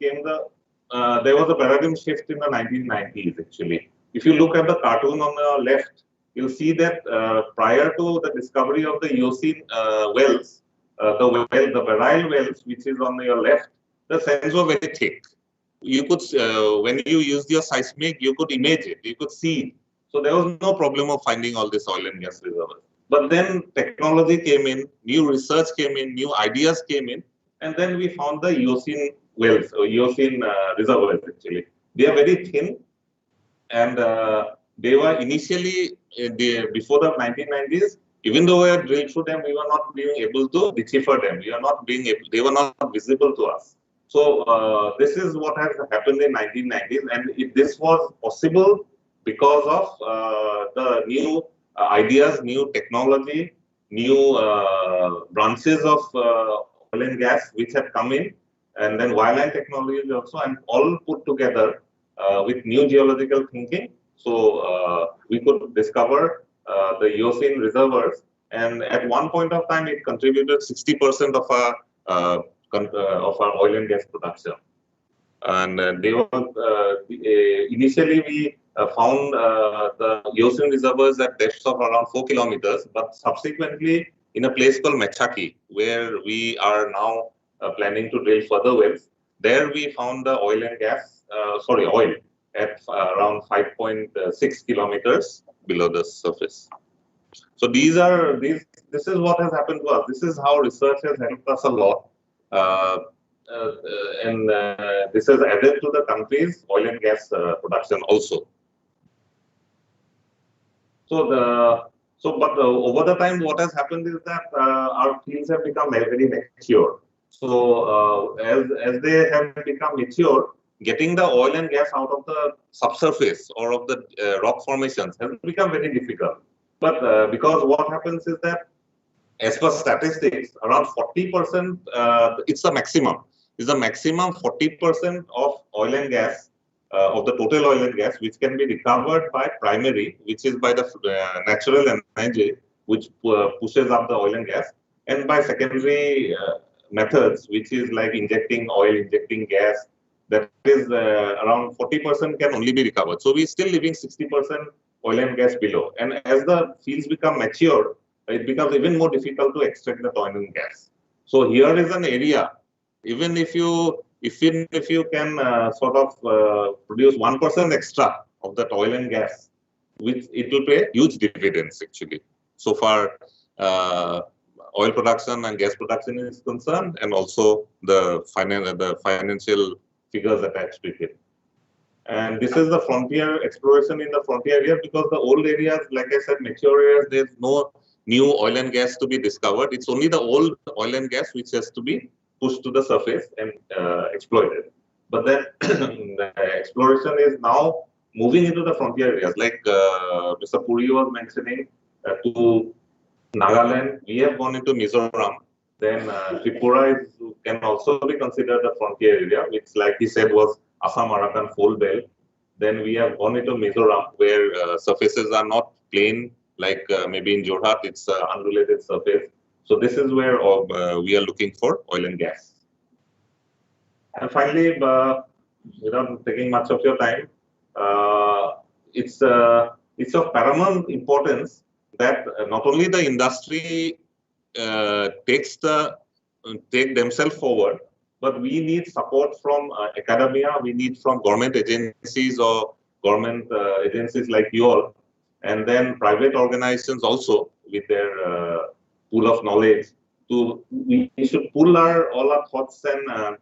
came there was a paradigm shift in the 1990s, actually. If you look at the cartoon on the left, you'll see that prior to the discovery of the Eocene wells, the virile wells, which is on your left, the sands were very thick. You could, when you used your seismic, you could image it, you could see it. So there was no problem of finding all this oil and gas reservoirs. But then technology came in, new research came in, new ideas came in, and then we found the Eocene wells, or Eocene reservoirs actually. They are very thin, and they were initially, before the 1990s, even though we had drilled through them, we were not being able to decipher them. We are not being able, they were not visible to us. So this is what has happened in 1990s, and this was possible because of the new ideas, new technology, new branches of oil and gas which had come in, and then wireline technology also, and all put together with new geological thinking. So we could discover the Eocene reservoirs, and at one point of time, it contributed 60% of our oil and gas production. And they were initially we found the Eocene reservoirs at depths of around 4 kilometers, but subsequently in a place called Mechaki, where we are now planning to drill further wells, there we found the oil and gas, oil at around 5.6 kilometers below the surface. So this is what has happened to us. This is how research has helped us a lot. And this has added to the country's oil and gas production also. But over the time, what has happened is that our fields have become very mature. So as they have become mature, getting the oil and gas out of the subsurface or of the rock formations has become very difficult. But because what happens is that, as per statistics, around 40%, it's the maximum. Is the maximum 40% of oil and gas, of the total oil and gas, which can be recovered by primary, which is by the natural energy, which pushes up the oil and gas, and by secondary methods, which is like injecting oil, injecting gas. That is around 40% can only be recovered. So we're still leaving 60% oil and gas below. And as the fields become mature, it becomes even more difficult to extract the oil and gas. So here is an area, even if you can sort of produce 1% extra of that oil and gas, which it will pay huge dividends actually. So far, oil production and gas production is concerned, and also the financial figures attached with it. And this is the frontier exploration in the frontier areas, because the old areas, like I said, mature areas, there's no new oil and gas to be discovered. It's only the old oil and gas which has to be pushed to the surface and exploited. But then the exploration is now moving into the frontier areas, like Mr. Puri was mentioning, to Nagaland. We have gone into Mizoram. Then Tripura can also be considered a frontier area, which, like he said, was Assam-Arakan fold belt. Then we have gone into Mizoram, where surfaces are not plain, like maybe in Jorhat, it's unrelated surface. So this is where we are looking for oil and gas. And finally, without taking much of your time, it's of paramount importance that not only the industry take themselves forward, but we need support from academia, we need from government agencies or government agencies like you all, and then private organizations also with their pool of knowledge. We should pool all our thoughts and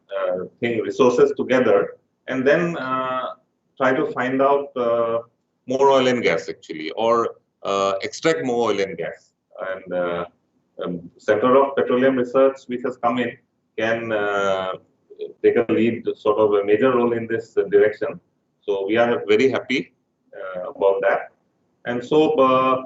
resources together, and then try to find out more oil and gas actually, or extract more oil and gas. And Center of Petroleum Research, which has come in, can take a lead, sort of a major role in this direction. So we are very happy about that. And so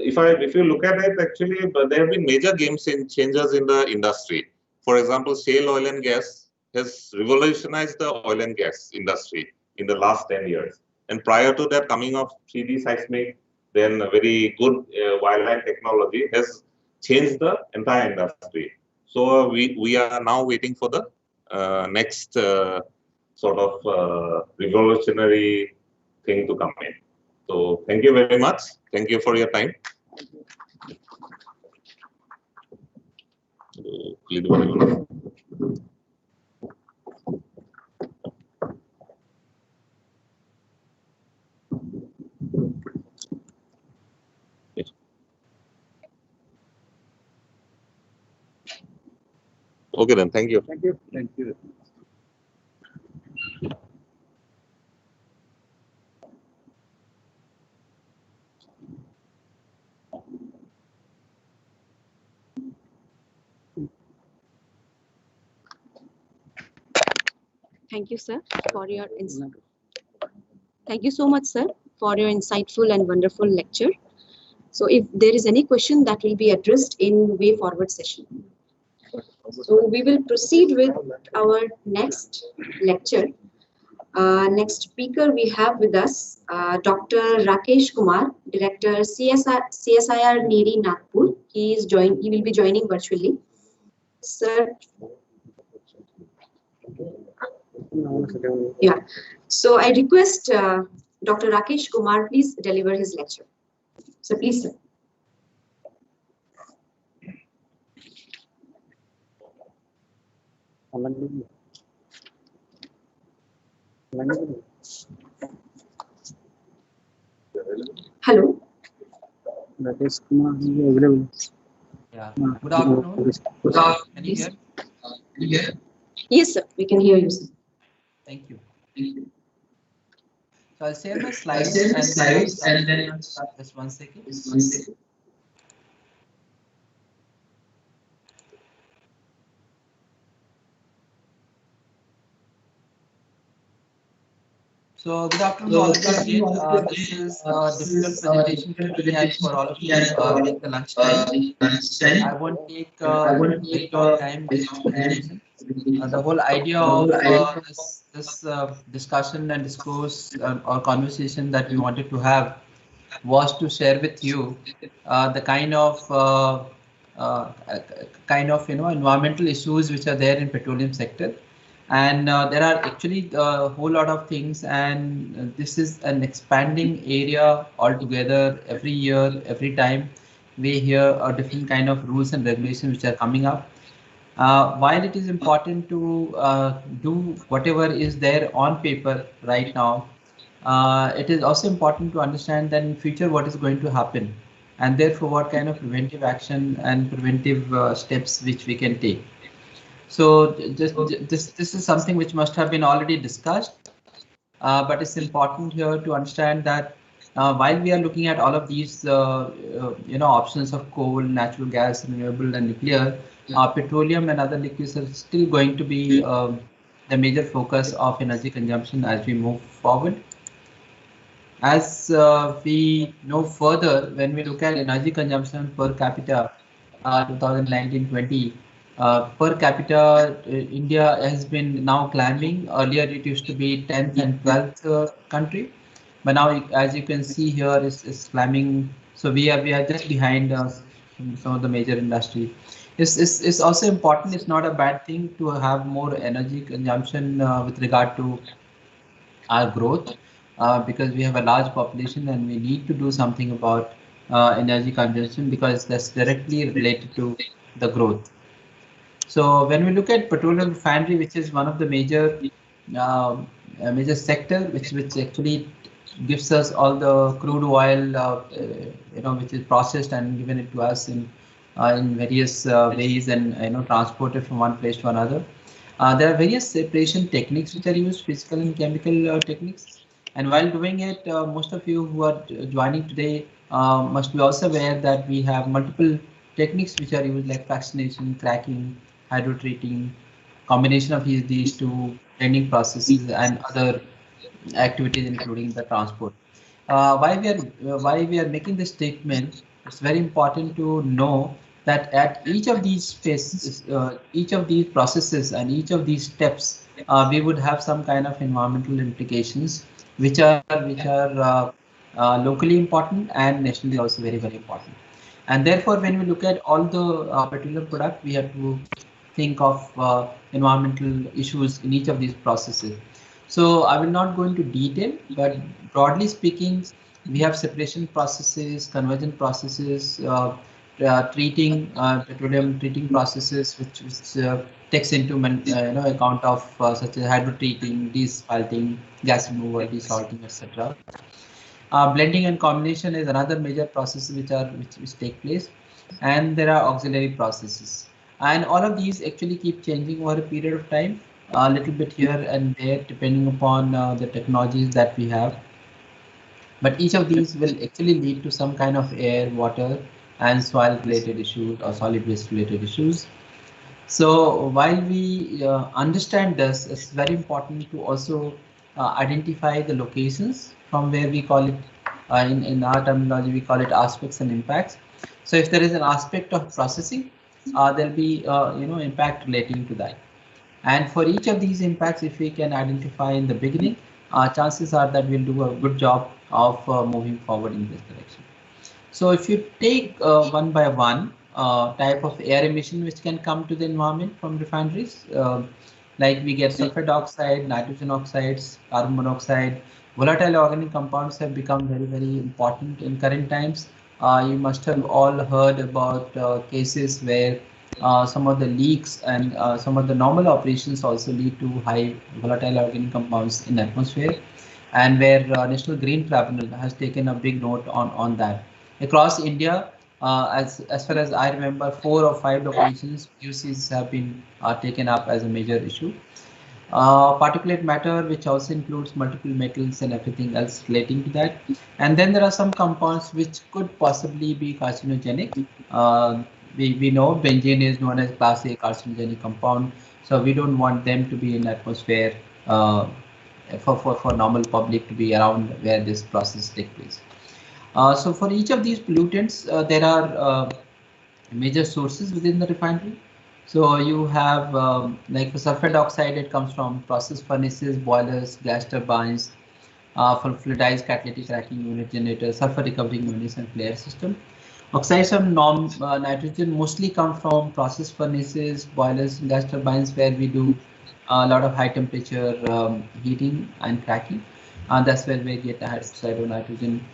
if you look at it, actually, there have been major game changers in the industry. For example, shale oil and gas has revolutionized the oil and gas industry in the last 10 years. And prior to that, coming of 3D seismic, then a very good wireline technology has changed the entire industry. So we are now waiting for the next sort of revolutionary thing to come in. So thank you very much. Thank you for your time. Okay then, thank you. Thank you. Thank you. Thank you, sir, for your insight. Thank you so much, sir, for your insightful and wonderful lecture. So if there is any question, that will be addressed in way forward session. So we will proceed with our next lecture. Next speaker we have with us Dr. Rakesh Kumar, Director CSIR NEERI Nagpur. He will be joining virtually. Sir. Yeah. So I request Dr. Rakesh Kumar, please deliver his lecture. So please, sir. Hello. Rakesh Kumar, available. Yeah. Good afternoon. Can you hear? Yes, sir. We can hear you, sir. Thank you. So I'll share my slides and then I'll start. Just 1 second. So good afternoon, all of you again. This is a difficult presentation to look at for all of you being the lunchtime. I won't take very long time with this presentation. The whole idea of this discussion and discourse or conversation that we wanted to have was to share with you the kind of environmental issues which are there in petroleum sector, and there are actually a whole lot of things, and this is an expanding area altogether. Every year, every time we hear a different kind of rules and regulations which are coming up. While it is important to do whatever is there on paper right now, it is also important to understand that in future what is going to happen, and therefore what kind of preventive action and preventive steps which we can take. So this is something which must have been already discussed, but it's important here to understand that while we are looking at all of these options of coal, natural gas, renewable and nuclear, petroleum and other liquids are still going to be the major focus of energy consumption as we move forward. As we know further, when we look at energy consumption per capita, 2019-20, per capita, India has been now climbing. Earlier, it used to be 10th and 12th country, but now, as you can see here, is climbing. So we are just behind some of the major industry. It's also important. It's not a bad thing to have more energy consumption with regard to our growth, because we have a large population and we need to do something about energy consumption because that's directly related to the growth. So when we look at petroleum refinery, which is one of the major sector which actually gives us all the crude oil, which is processed and given it to us in various ways and transported from one place to another. There are various separation techniques which are used, physical and chemical techniques. And while doing it, most of you who are joining today must be also aware that we have multiple techniques which are used, like fractionation, cracking, hydrotreating, combination of these two blending processes and other activities, including the transport. Why we are making this statement, it's very important to know that at each of these spaces, each of these processes and each of these steps, we would have some kind of environmental implications, which are locally important and nationally also very, very important. And therefore, when we look at all the petroleum product, we have to think of environmental issues in each of these processes. So I will not go into detail, but broadly speaking, we have separation processes, conversion processes, petroleum treating processes, which takes into account of such as hydrotreating, desalting, gas removal, desalting, etc. Blending and combination is another major process which take place, and there are auxiliary processes, and all of these actually keep changing over a period of time, a little bit here and there depending upon the technologies that we have. But each of these will actually lead to some kind of air, water, and soil related issues or solid waste related issues. So while we understand this, it's very important to also identify the locations from where we call it, in our terminology, we call it aspects and impacts. So if there is an aspect of processing, there'll be impact relating to that. And for each of these impacts, if we can identify in the beginning, chances are that we'll do a good job of moving forward in this direction. So if you take one by one type of air emission which can come to the environment from refineries, like we get sulfur dioxide, nitrogen oxides, carbon monoxide, volatile organic compounds have become very, very important in current times. You must have all heard about cases where some of the leaks and some of the normal operations also lead to high volatile organic compounds in the atmosphere, and where National Green Tribunal has taken a big note on that. Across India, as far as I remember, 4 or 5 locations UCs have been taken up as a major issue. particulate matter, which also includes multiple metals and everything else relating to that. And then there are some compounds which could possibly be carcinogenic. We know benzene is known as class A carcinogenic compound, so we don't want them to be in the atmosphere for normal public to be around where this process takes place. So for each of these pollutants, there are major sources within the refinery. So you have like for sulfur dioxide, it comes from process furnaces, boilers, gas turbines, for fluidized catalytic cracking unit generators, sulfur recovering units, and flare system. Oxides of nitrogen mostly come from process furnaces, boilers, gas turbines, where we do a lot of high temperature heating and cracking. That's where we get the hydroxide of nitrogen.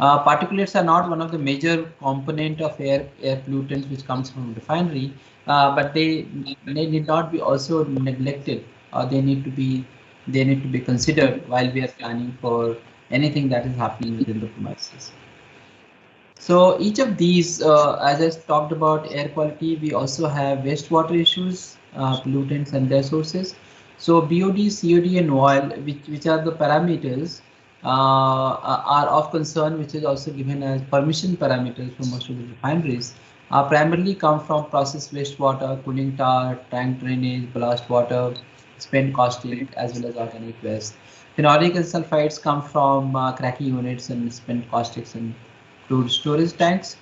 Particulates are not one of the major component of air pollutants which comes from refinery, but they need not be also neglected. They need to be considered while we are planning for anything that is happening within the premises. So each of these, as I talked about air quality, we also have wastewater issues, pollutants and their sources. So BOD, COD and oil, which are the parameters are of concern, which is also given as permission parameters for most of the refineries, primarily come from process wastewater, cooling tower, tank drainage, blast water, spent caustic, as well as organic waste. Phenolic and sulfides come from cracking units and spent caustics and crude storage tanks.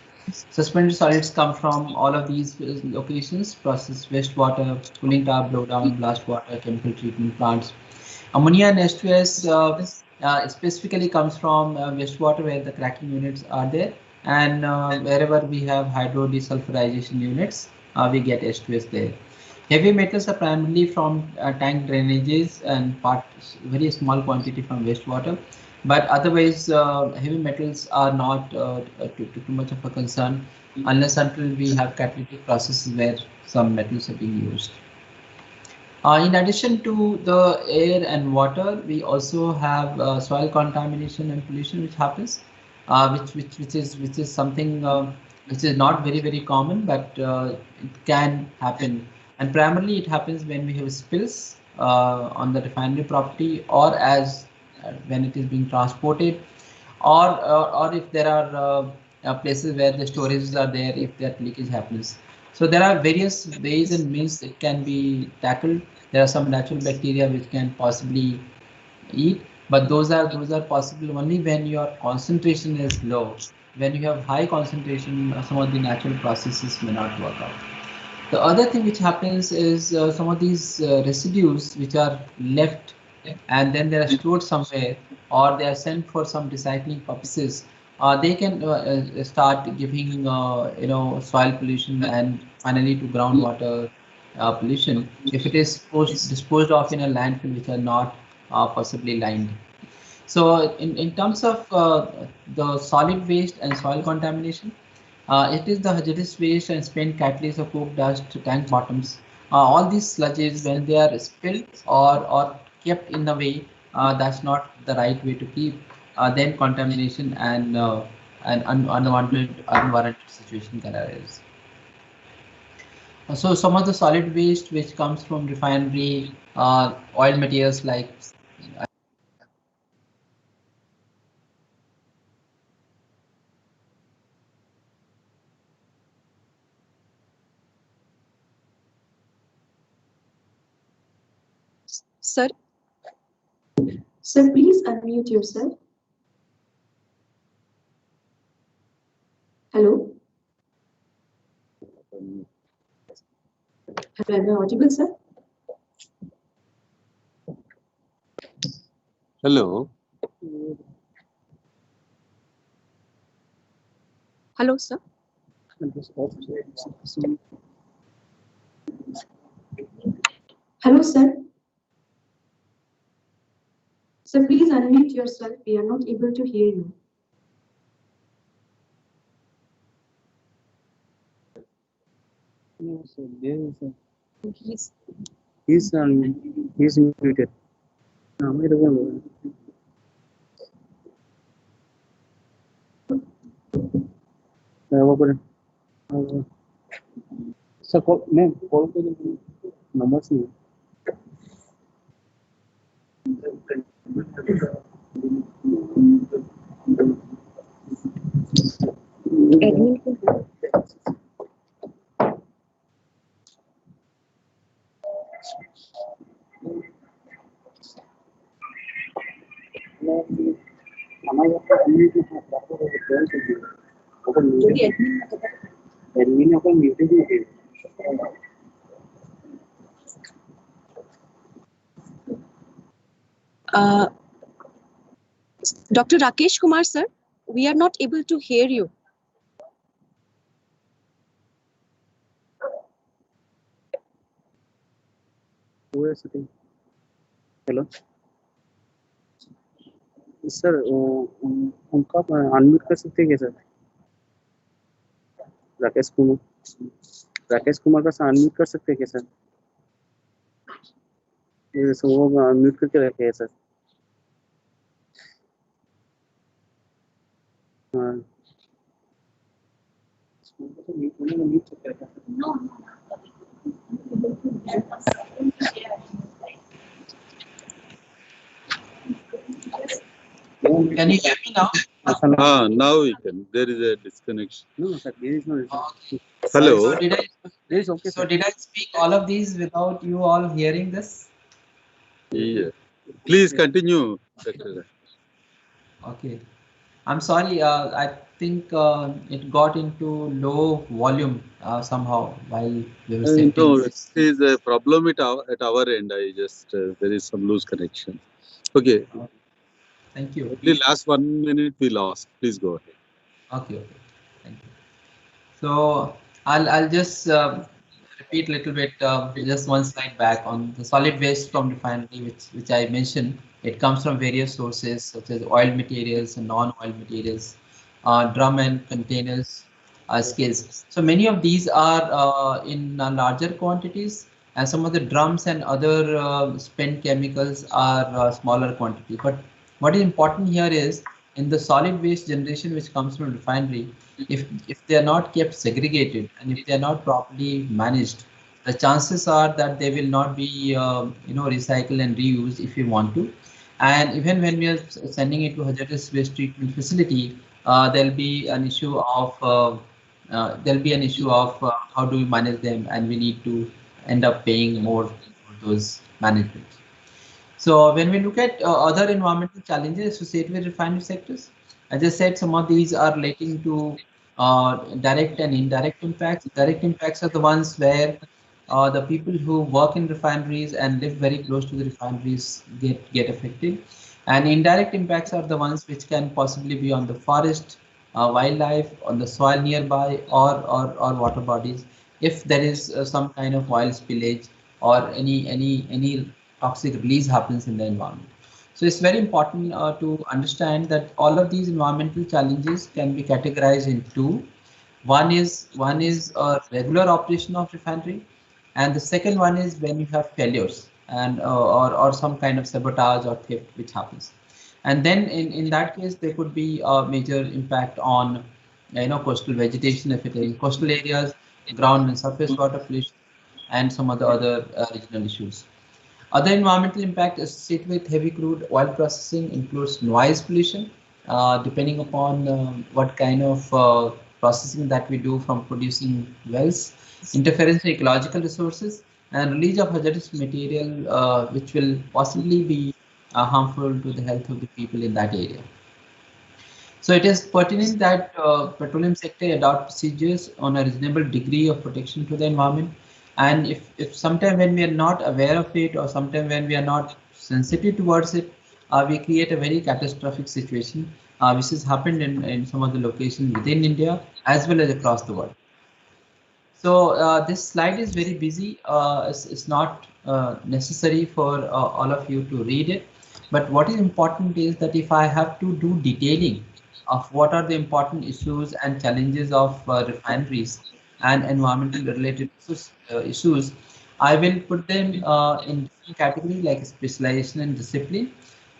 Suspended solids come from all of these locations: process wastewater, cooling tower blowdown, blast water, chemical treatment plants. Ammonia and H2S specifically comes from wastewater where the cracking units are there, and wherever we have hydro desulfurization units, we get H2S there. Heavy metals are primarily from tank drainages and very small quantity from wastewater. But otherwise, heavy metals are not too much of a concern unless until we have catalytic processes where some metals are being used. In addition to the air and water, we also have soil contamination and pollution, which happens, which is something which is not very common, but it can happen. And primarily, it happens when we have spills on the refinery property, or as when it is being transported, or if there are places where the storages are there, if that leakage happens. So there are various ways and means it can be tackled. There are some natural bacteria which can possibly eat, but those are possible only when your concentration is low. When you have high concentration, some of the natural processes may not work out. The other thing which happens is some of these residues which are left and then they are stored somewhere, or they are sent for some recycling purposes, they can start giving soil pollution and finally to groundwater pollution if it is disposed of in a landfill which are not possibly lined. So in terms of the solid waste and soil contamination, it is the hazardous waste and spent catalyst of coke dust tank bottoms. All these sludges, when they are spilled or kept in a way that's not the right way to keep, then contamination and unwarranted situation can arise. So some of the solid waste which comes from refinery, oil materials like Sir, please unmute yourself. Hello. Hello, am I audible, sir? Hello. Hello, sir. Hello, sir. Sir, please unmute yourself. We are not able to hear you. No, sir, there is he's muted. No, wait a minute. Sir call मैं call कर number से Dr. Rakesh Kumar, sir, we are not able to hear you. Hello sir, उनका unmute कर सकते हैं क्या sir? Rakesh Kumar का unmute कर सकते हैं क्या सर? वो अनम्यूट करके रखे हैं सर। हाँ Can you hear me now? Now we can. There is a disconnection. No, sir, there is no. Hello. So did I speak all of these without you all hearing this? Yeah. Please continue, Dr. Okay. I'm sorry. I think it got into low volume somehow while we were setting. No, it is a problem at our end. There is some loose connection. Okay. Thank you. Only last 1 minute we lost. Please go ahead. Okay. Thank you. So I'll just repeat a little bit, just one slide back on the solid waste from refinery, which I mentioned. It comes from various sources such as oil materials and non-oil materials, drum and containers, scales. So many of these are in larger quantities, and some of the drums and other spent chemicals are smaller quantity. But what is important here is in the solid waste generation which comes from refinery, if they are not kept segregated and if they are not properly managed, the chances are that they will not be recycled and reused if we want to. And even when we are sending it to hazardous waste treatment facility, there'll be an issue of how do we manage them, and we need to end up paying more for those management. So when we look at other environmental challenges associated with refinery sectors, as I said, some of these are relating to direct and indirect impacts. Direct impacts are the ones where the people who work in refineries and live very close to the refineries get affected. And indirect impacts are the ones which can possibly be on the forest, wildlife, on the soil nearby, or water bodies, if there is some kind of oil spillage or any toxic release happens in the environment. So it's very important to understand that all of these environmental challenges can be categorized in two. One is a regular operation of refinery, and the second one is when you have failures and or some kind of sabotage or theft which happens. And then in that case there could be a major impact on coastal vegetation if it is in coastal areas, ground and surface water pollution, and some of the other regional issues. Other environmental impact associated with heavy crude oil processing includes noise pollution, depending upon what kind of processing that we do from producing wells, interference in ecological resources, and release of hazardous material which will possibly be harmful to the health of the people in that area. So it is pertinent that petroleum sector adopt procedures on a reasonable degree of protection to the environment. And if sometime when we are not aware of it, or sometime when we are not sensitive towards it, we create a very catastrophic situation, which has happened in some of the locations within India as well as across the world. So this slide is very busy. It's not necessary for all of you to read it. But what is important is that if I have to do detailing of what are the important issues and challenges of refineries and environmental related issues, I will put them in different categories like specialization and discipline,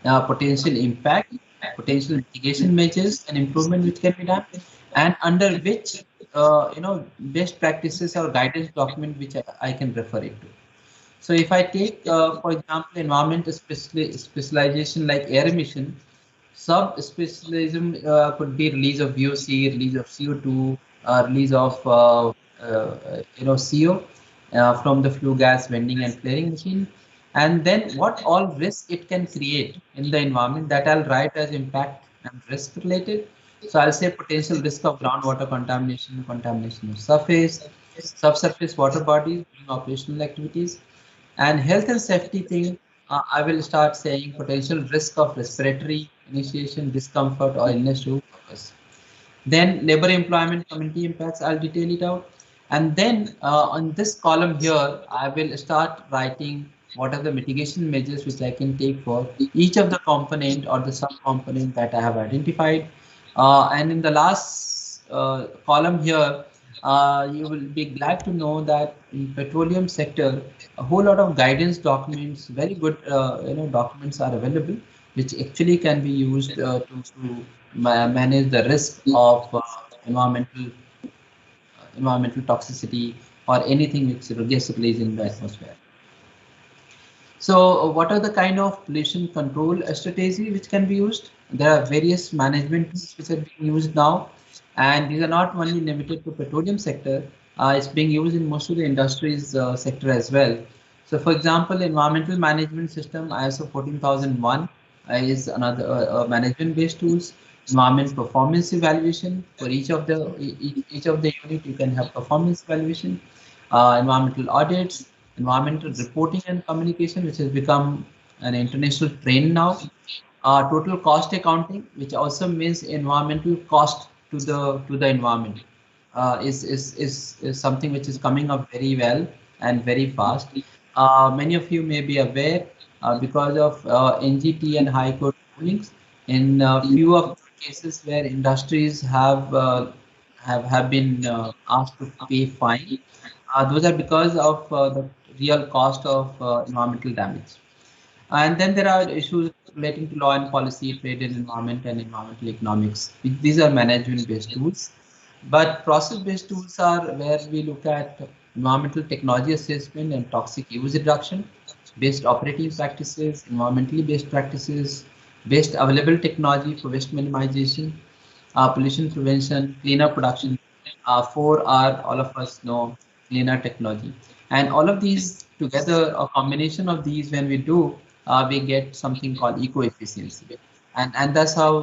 potential impact, potential mitigation measures and improvement which can be done, and under which best practices or guidance document which I can refer it to. So if I take, for example, environment specialization like air emission, sub-specialism could be release of VOC, release of CO2, release of CO from the flue gas vending and flaring machine, and then what all risk it can create in the environment, that I'll write as impact and risk related. So I'll say potential risk of groundwater contamination, contamination of surface, subsurface water bodies during operational activities, and health and safety thing, I will start saying potential risk of respiratory initiation, discomfort, or illness to workers. Then labor employment community impacts, I'll detail it out. And then on this column here, I will start writing what are the mitigation measures which I can take for each of the component or the sub-component that I have identified. And in the last column here, you will be glad to know that in petroleum sector, a whole lot of guidance documents, very good documents are available, which actually can be used to manage the risk of environmental toxicity or anything which gets in the atmosphere. So what are the kind of pollution control strategy which can be used? There are various management tools which are being used now, and these are not only limited to petroleum sector. It's being used in most of the industries sector as well. So for example, environmental management system ISO 14001 is another management based tools. Environment performance evaluation for each of the unit, you can have performance evaluation. Environmental audits, environmental reporting and communication, which has become an international trend now. Total cost accounting, which also means environmental cost to the environment, is something which is coming up very well and very fast. Many of you may be aware because of NGT and High Court rulings in few of the cases where industries have been asked to pay fine. Those are because of the real cost of environmental damage. And then there are issues relating to law and policy, trade and environment, and environmental economics. These are management-based tools. But process-based tools are where we look at environmental technology assessment and toxic use reduction, based operating practices, environmentally based practices, based available technology for waste minimization, pollution prevention, cleaner production. Four are, all of us know, cleaner technology. And all of these together, a combination of these, when we do, we get something called eco-efficiency. And that's how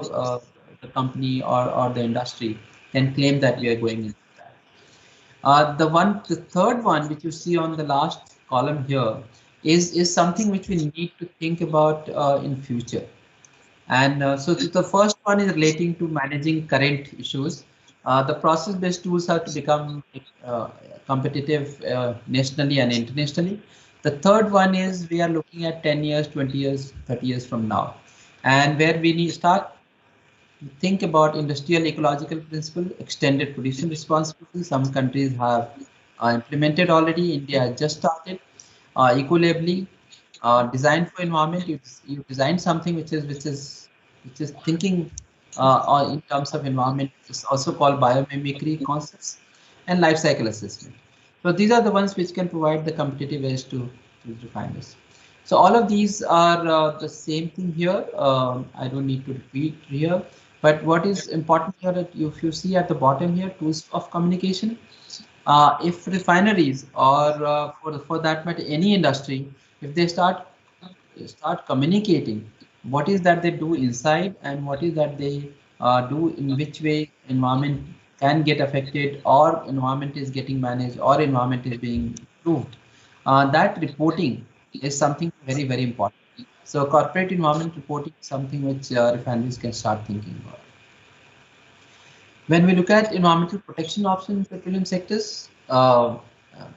the company or the industry can claim that we are going into that. The third one, which you see on the last column here, is something which we need to think about in future. And so the first one is relating to managing current issues. The process-based tools have to become competitive nationally and internationally. The third one is we are looking at 10 years, 20 years, 30 years from now, and where we need start to think about industrial ecological principle, extended production responsibility. Some countries have implemented already. India has just started. Eco-labeling, design for environment. You design something which is thinking in terms of environment. It's also called biomimicry concepts and life cycle assessment. So these are the ones which can provide the competitive edge to refiners. So all of these are the same thing here. I don't need to repeat here. But what is important here, that if you see at the bottom here, tools of communication. If refineries or for that matter any industry, if they start communicating what is that they do inside and what is that they do, in which way environment can get affected or environment is getting managed or environment is being improved, that reporting is something very, very important. So corporate environment reporting is something which refineries can start thinking about. When we look at environmental protection options in petroleum sectors,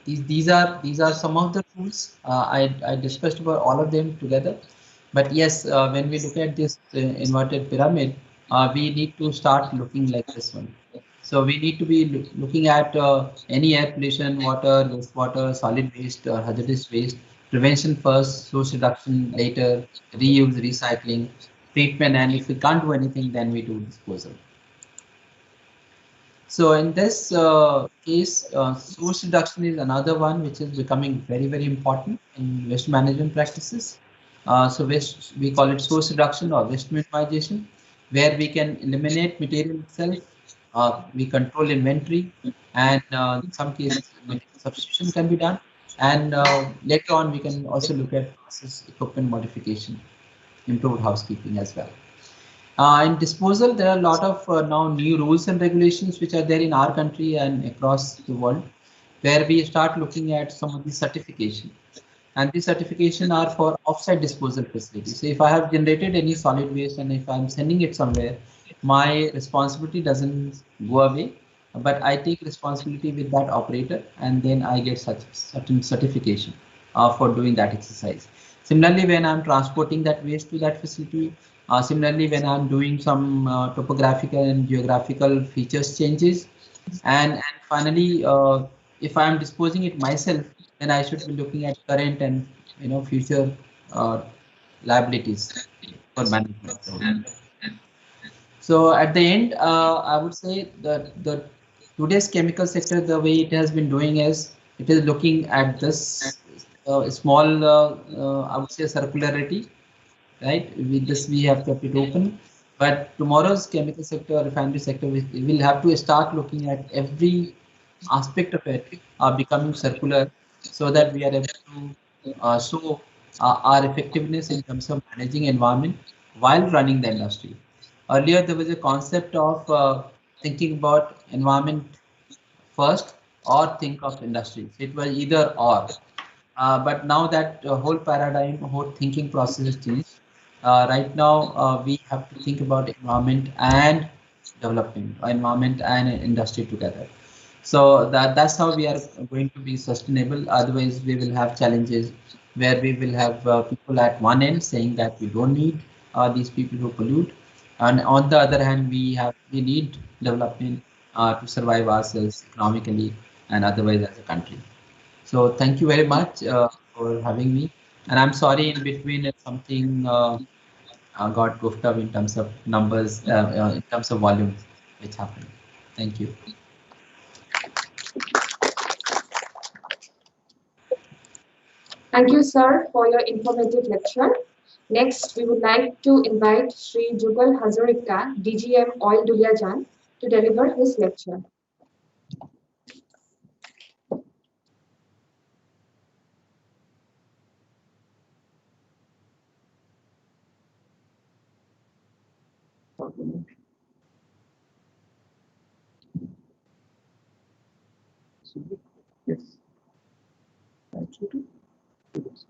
these are some of the tools. I discussed about all of them together. But yes, when we look at this inverted pyramid, we need to start looking like this one. So we need to be looking at any air pollution, water, wastewater, solid waste, or hazardous waste. Prevention first, source reduction later, reuse, recycling, treatment, and if we can't do anything, then we do disposal. So in this case, source reduction is another one which is becoming very, very important in waste management practices. So waste, we call it source reduction or waste minimization, where we can eliminate material itself, we control inventory, and in some cases material substitution can be done. And later on, we can also look at process equipment modification, improved housekeeping as well. In disposal, there are a lot of now new rules and regulations which are there in our country and across the world, where we start looking at some of the certification. And these certification are for offsite disposal facilities. So if I have generated any solid waste and if I'm sending it somewhere, my responsibility doesn't go away, but I take responsibility with that operator, and then I get such certain certification for doing that exercise. Similarly, when I'm transporting that waste to that facility, similarly, when I'm doing some topographical and geographical features changes, and finally, if I'm disposing it myself, then I should be looking at current and future liabilities for management. So at the end, I would say that the today's chemical sector, the way it has been doing is it is looking at this small, I would say, circularity, right? With this, we have kept it open. But tomorrow's chemical sector, refinery sector, we will have to start looking at every aspect of it becoming circular, so that we are able to show our effectiveness in terms of managing environment while running the industry. Earlier, there was a concept of thinking about environment first or think of industry. So it was either or. But now that whole paradigm, whole thinking process has changed. Right now, we have to think about environment and development, environment and industry together. So that's how we are going to be sustainable. Otherwise, we will have challenges where we will have people at one end saying that we don't need these people who pollute, and on the other hand, we need development to survive ourselves economically and otherwise as a country. So thank you very much for having me. And I'm sorry in between if something got goofed up in terms of numbers, in terms of volume, which happened. Thank you. Thank you, sir, for your informative lecture. Next, we would like to invite Sri Jugal Hazarika, DGM Oil Duliajan, to deliver his lecture. Yes. Actually, yes.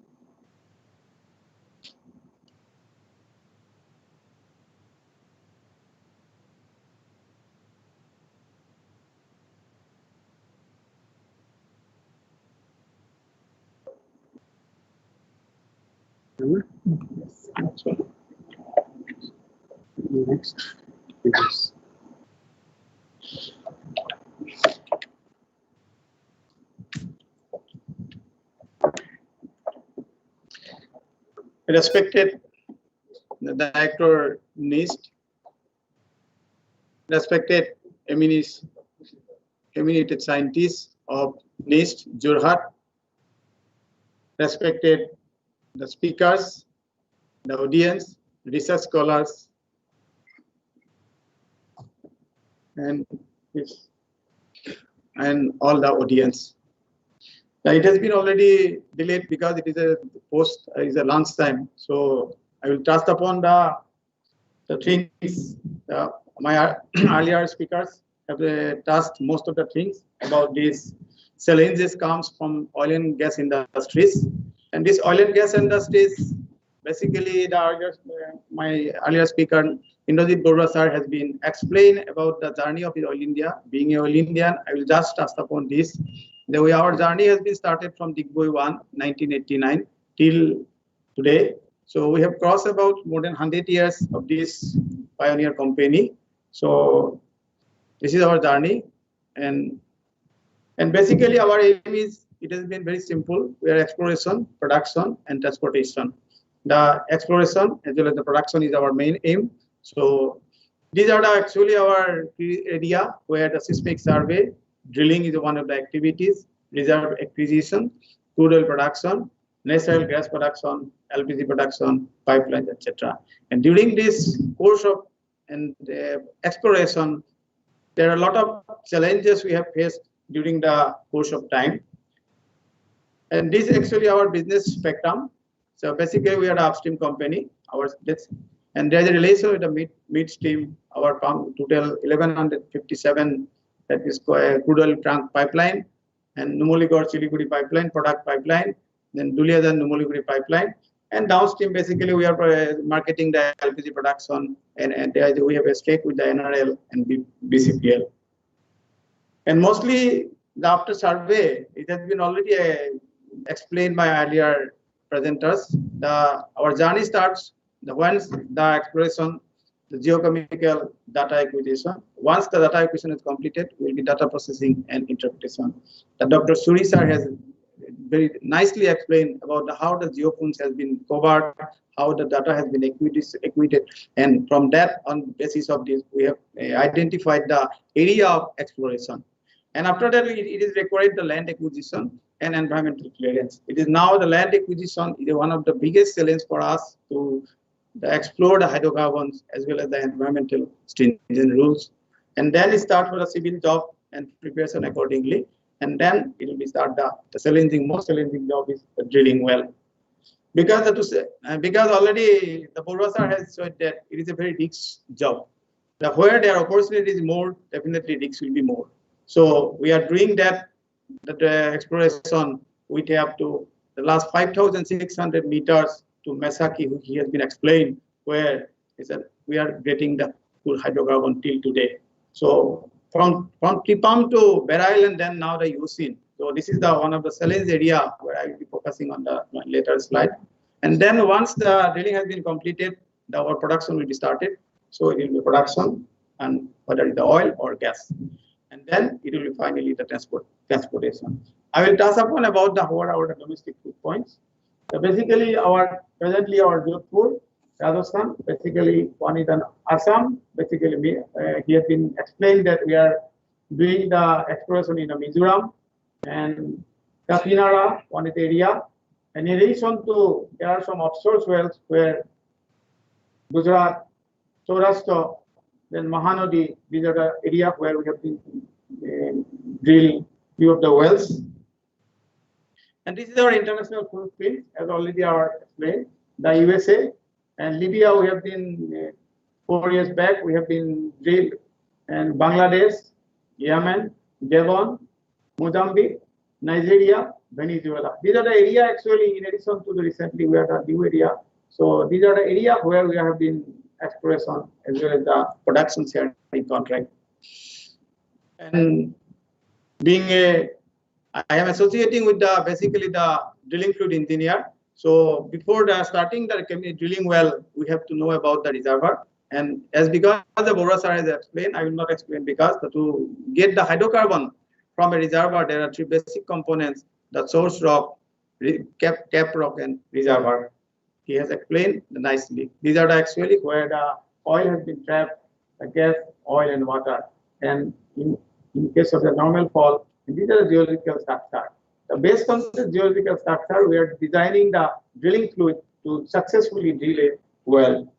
Yes. That's all. Next. Yes. Respected Director NIST, respected eminent scientists of NIST, Jorhat, respected the speakers, the audience, research scholars, and all the audience. It has been already delayed because it is a lunch time. So I will touch upon the things. My earlier speakers have touched most of the things about these challenges comes from oil and gas industries. And this oil and gas industries, basically my earlier speaker, Indrajit Barua sir, has been explained about the journey of Oil India. Being a Oil Indian, I will just touch upon this. The way our journey has been started from Digboi 1, 1989 till today. So we have crossed about more than 100 years of this pioneer company. So this is our journey, and basically our aim is, it has been very simple. We are exploration, production, and transportation. The exploration as well as the production is our main aim. So These are actually our area where the seismic survey, drilling is one of the activities, reserve acquisition, crude oil production, natural gas production, LPG production, pipelines, etc. And during this course of exploration, there are a lot of challenges we have faced during the course of time. And this is actually our business spectrum. So basically, we are an upstream company. And there's a relation with the midstream. Our total 1157 that is crude oil trunk pipeline, and Numaligarh Siliguri pipeline, product pipeline, then Duliajan Numaligarh pipeline. And downstream, basically, we are marketing the LPG production, and we have a stake with the NRL and BCPL. And mostly, after survey, it has been already explained by earlier presenters. Our journey starts once the exploration, the geochemical data acquisition. Once the data acquisition is completed, will be data processing and interpretation. Dr. Suri sir has very nicely explained about how the geophones has been covered, how the data has been acquitted, and from that, on basis of this, we have identified the area of exploration. And after that, it is required the land acquisition and environmental clearance. It is now the land acquisition is one of the biggest challenges for us to explore the hydrocarbons as well as the environmental stringent rules. And then it starts with a civil job and preparation accordingly. And then it will be start the most challenging job is the drilling well. Because already the Purva sir has said that it is a very risk job. Where there are opportunities more, definitely risks will be more. So we are doing that exploration. We have to the last 5,600 meters to Mesaki, he has been explained, where we are getting the full hydrocarbon till today. So from Tripam to Beryl and then now the Yusin. So this is one of the challenge area where I will be focusing on the later slide. And then once the drilling has been completed, our production will be started. So it will be production, and whether it's the oil or gas. And then it will be finally the transportation. I will touch upon about what our domestic food points. So basically, presently our Jodhpur, Rajasthan, basically one is an Assam. Basically, he has been explained that we are doing the exploration in Mizoram and Kakinara, one is the area. And in addition to, there are some offshore wells where Gujarat, Saurashtra, then Mahanadi, these are the area where we have been drilling few of the wells. And this is our international footprint, as already explained. The USA and Libya, we have been 4 years back, we have been drilled, and Bangladesh, Yemen, Devon, Mozambique, Nigeria, Venezuela. These are the area actually, in addition to the recently we are the new area. So these are the area where we have been exploration as well as the production sharing contract. And I am associating with basically the drilling fluid engineer. So before starting the drilling well, we have to know about the reservoir. And because the Bora sir has explained, I will not explain because to get the hydrocarbon from a reservoir, there are three basic components: the source rock, cap rock, and reservoir. He has explained nicely. These are actually where the oil has been trapped, the gas, oil, and water. And in case of the normal fall, these are the geological structure. The based on this geological structure, we are designing the drilling fluid to successfully drill a well.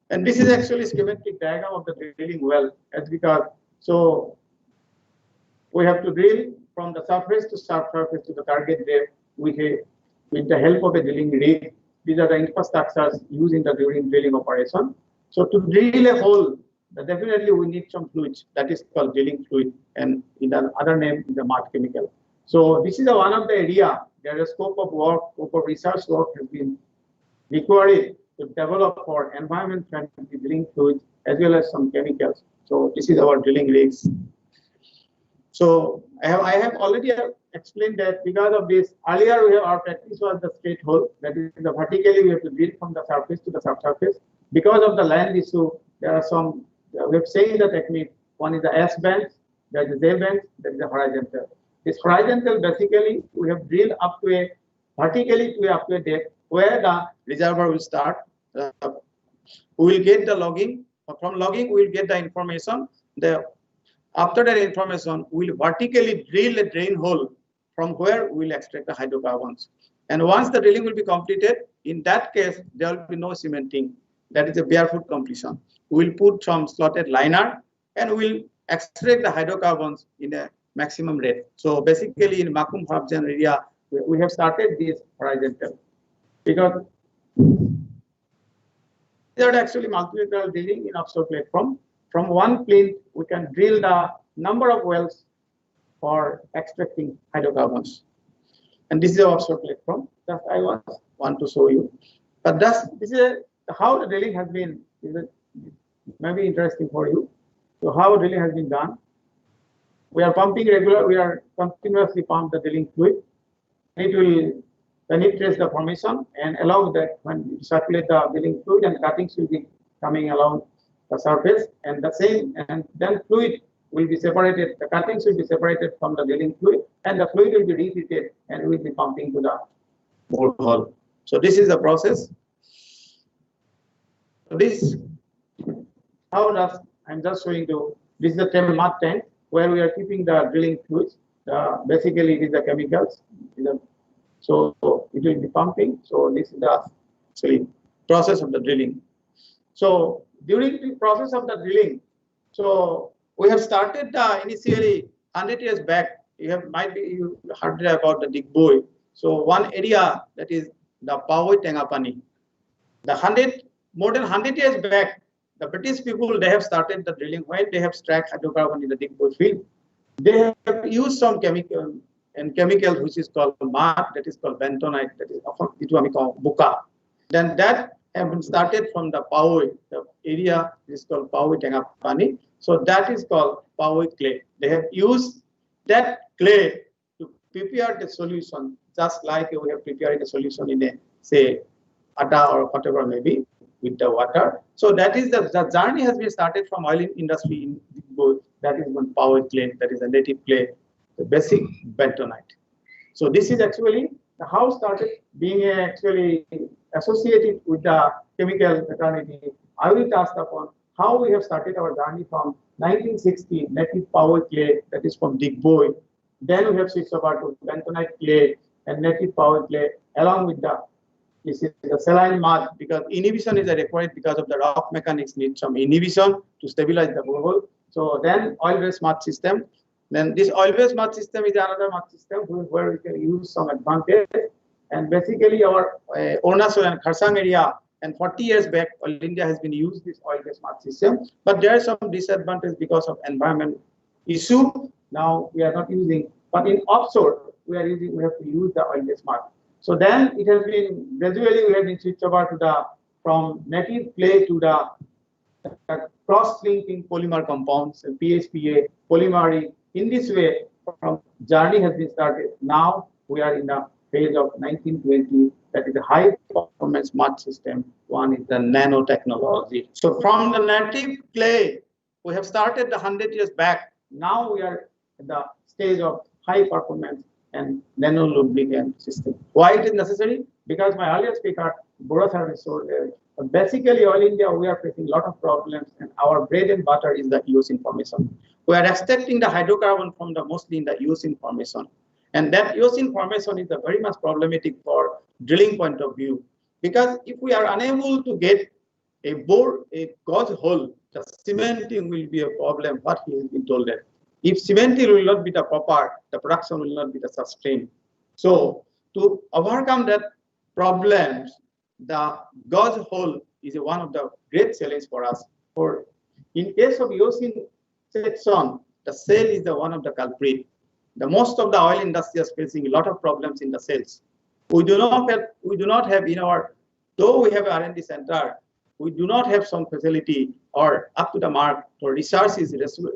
And this is actually schematic diagram of the drilling well, as because so we have to drill from the surface to subsurface to the target depth with the help of a drilling rig. These are the infrastructures used in the drilling operation. So to drill a hole, definitely we need some fluids that is called drilling fluid, and in the other name is the mud chemical. So this is one of the area where the scope of work, scope of research work has been required to develop for environment-friendly drilling fluids as well as some chemicals. So this is our drilling rigs. So I have already explained that because of this, earlier our practice was the straight hole, that is the vertically we have to drill from the surface to the subsurface. Because of the land issue, there are some, we have seen the technique. One is the S bands, there is the J bands, there is the horizontal. This horizontal basically we have drilled up to a vertically to up to a depth where the reservoir will start. We will get the logging From logging, we will get the information. After that information, we will vertically drill a drain hole from where we will extract the hydrocarbons. And once the drilling will be completed, in that case, there will be no cementing. That is a barefoot completion. We will put some slotted liner and we will extract the hydrocarbons in a maximum rate. So basically in Makum Horizon area, we have started this horizontal because these are actually multilateral drilling in offshore platform. From one plinth, we can drill the number of wells for extracting hydrocarbons. And this is our offshore platform that I want to show you. But this is how the drilling has been. Maybe interesting for you. So how drilling has been done. We are pumping regular. We are continuously pump the drilling fluid. It will penetrate the formation and allow that when you circulate the drilling fluid and cuttings will be coming along the surface and the same, and then fluid will be separated. The cuttings will be separated from the drilling fluid, and the fluid will be reheated and will be pumping to the borehole. So this is the process. This how does I'm just showing you. This is the mud tank where we are keeping the drilling fluids. Basically, it is the chemicals. So it will be pumping. So this is the actually process of the drilling. So during the process of the drilling, so we have started initially 100 years back. You heard about the Digboi. So one area that is the Pawoi Tengapani. More than 100 years back, the British people, they have started the drilling when they have struck hydrocarbon in the Digboi field. They have used some chemicals which is called mud, that is called bentonite, that is often called buka. Then that have been started from the Pawoi, the area is called Pawoi Tengapani. So that is called Pawoi clay. They have used that clay to prepare the solution, just like we have prepared a solution in a, say, atta or whatever maybe with the water. So that is the journey has been started from oil industry in Digboi. That is one Pawoi clay, that is a native clay, the basic bentonite. So this is actually the house started being actually associated with the chemical fraternity. I will touch upon how we have started our journey from 1960 native Pawoi clay, that is from Digboi. Then we have switched over to bentonite clay and native Pawoi clay along with this is the saline mud, because inhibition is required because of the rock mechanics need some inhibition to stabilize the borehole. So then oil-based mud system. Then this oil-based mud system is another mud system where we can use some advantage. And basically our Arunachal and Kharsang area, and 40 years back, Oil India has been used this oil-based mud system. But there are some disadvantages because of environment issue. Now we are not using, but in offshore we have to use the oil-based mud. So then it has been gradually we have been switched over to from native clay to the cross-linking polymer compounds and PHPA, polymery. In this way, from journey has been started. Now we are in the phase of 1920, that is a high performance mud system. One is the nanotechnology. So from the native clay, we have started 100 years back. Now we are at the stage of high performance and nano lubricant system. Why it is necessary? Because my earlier speaker, Borat has showed there. Basically, Oil India, we are facing a lot of problems, and our bread and butter is the eosine formation. We are extracting the hydrocarbon from mostly in the eosine formation. And that eosine formation is very much problematic for drilling point of view. Because if we are unable to get a gauge hole, the cementing will be a problem, what he has been told that. If cementing will not be the proper, the production will not be the sustained. So to overcome that problems, the gauge hole is one of the great challenges for us. For in case of eosine section, the cell is one of the culprit. The most of the oil industry is facing a lot of problems in the cells. We do not have in our, though we have an R&D center, we do not have some facility or up to the mark for research is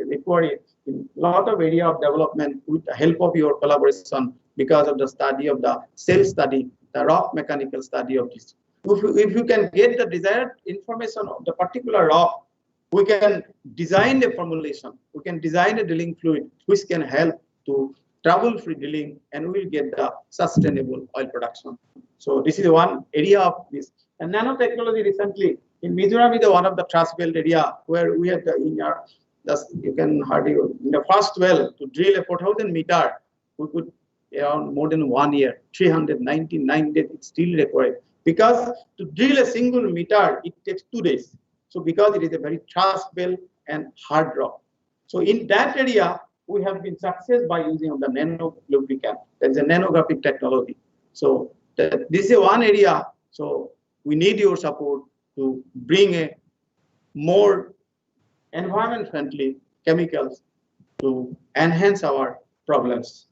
required in a lot of area of development with the help of your collaboration because of the study of the cell study, the rock mechanical study of this. If you can get the desired information of the particular rock, we can design a formulation, we can design a drilling fluid which can help to trouble-free drilling, and we will get the sustainable oil production. So this is one area of this And nanotechnology recently in Mizoram is one of the trust belt area where we have you can hardly in the first well to drill a 4,000 meter, we could around more than 1 year, 399 days it's still required. Because to drill a single meter, it takes 2 days. So because it is a very trust belt and hard rock. So in that area, we have been success by using of the nano lubricant. That is a nanographic technology. So this is one area. So we need your support to bring a more environment-friendly chemicals to enhance our problems.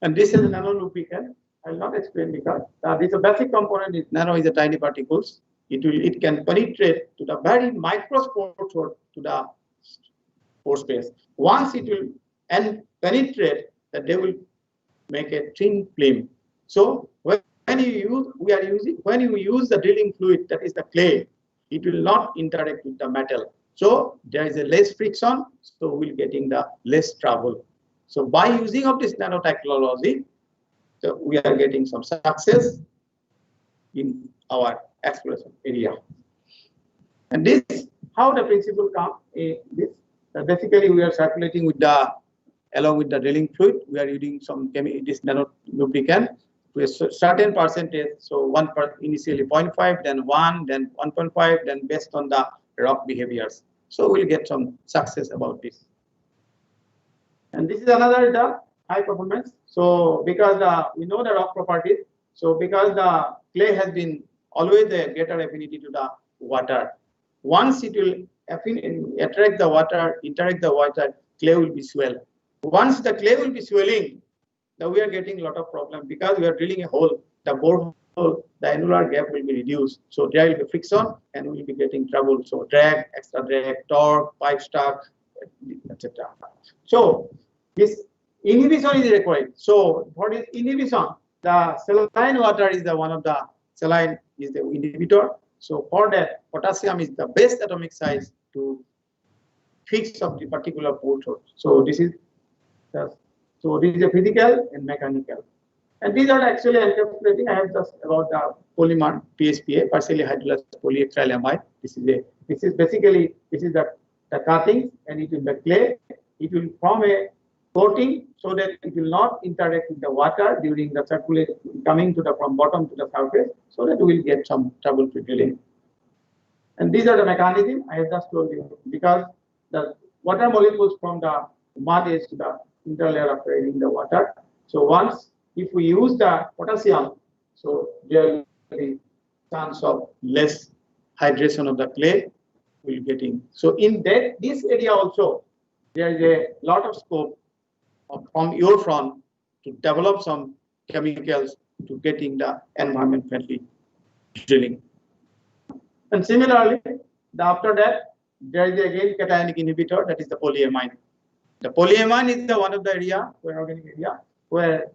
And this is a nano lubricant. I will not explain because this is a basic component. Nano is a tiny particles. It can penetrate to the very microscope to the pore space. Once it will penetrate, that they will make a thin film. So when you use the drilling fluid, that is the clay, it will not interact with the metal. So there is a less friction, so we're getting the less trouble. So by using of this nanotechnology, so we are getting some success in our exploration area. And this, how the principle comes, basically we are circulating with along with the drilling fluid, we are using this nano lubricant to a certain percentage. So initially 0.5, then 1, then 1.5, then based on the rock behaviors. So we'll get some success about this. And this is another the high performance. So because we know the rock properties, so because the clay has been always a greater affinity to the water. Once it will interact the water, clay will be swell. Once the clay will be swelling, now we are getting a lot of problem because we are drilling a hole, the borehole, the annular gap will be reduced. So there will be friction and we will be getting trouble. So drag, extra drag, torque, pipe stuck, etc. So this inhibition is required. So what is inhibition? The saline water is one of the saline is the inhibitor. So for that, potassium is the best atomic size to fix of the particular pore source. So this is a physical and mechanical. And these are actually encapsulating. I have just about the polymer PSPA, partially hydrolyzed polyacrylamide. This is basically the cutting, and it is the clay. It will form a coating so that it will not interact with the water during the circulation coming to from bottom to the surface, so that we will get some trouble-free drilling. And these are the mechanism I have just told you, because the water molecules from the mud is to the interlayer after adding the water. So once if we use the potassium, so there will be chance of less hydration of the clay will getting. So in this area also there is a lot of scope from your front to develop some chemicals to getting the environment friendly drilling. And similarly, after that, there is again cationic inhibitor, that is the polyamine. The polyamine is one of the organic area where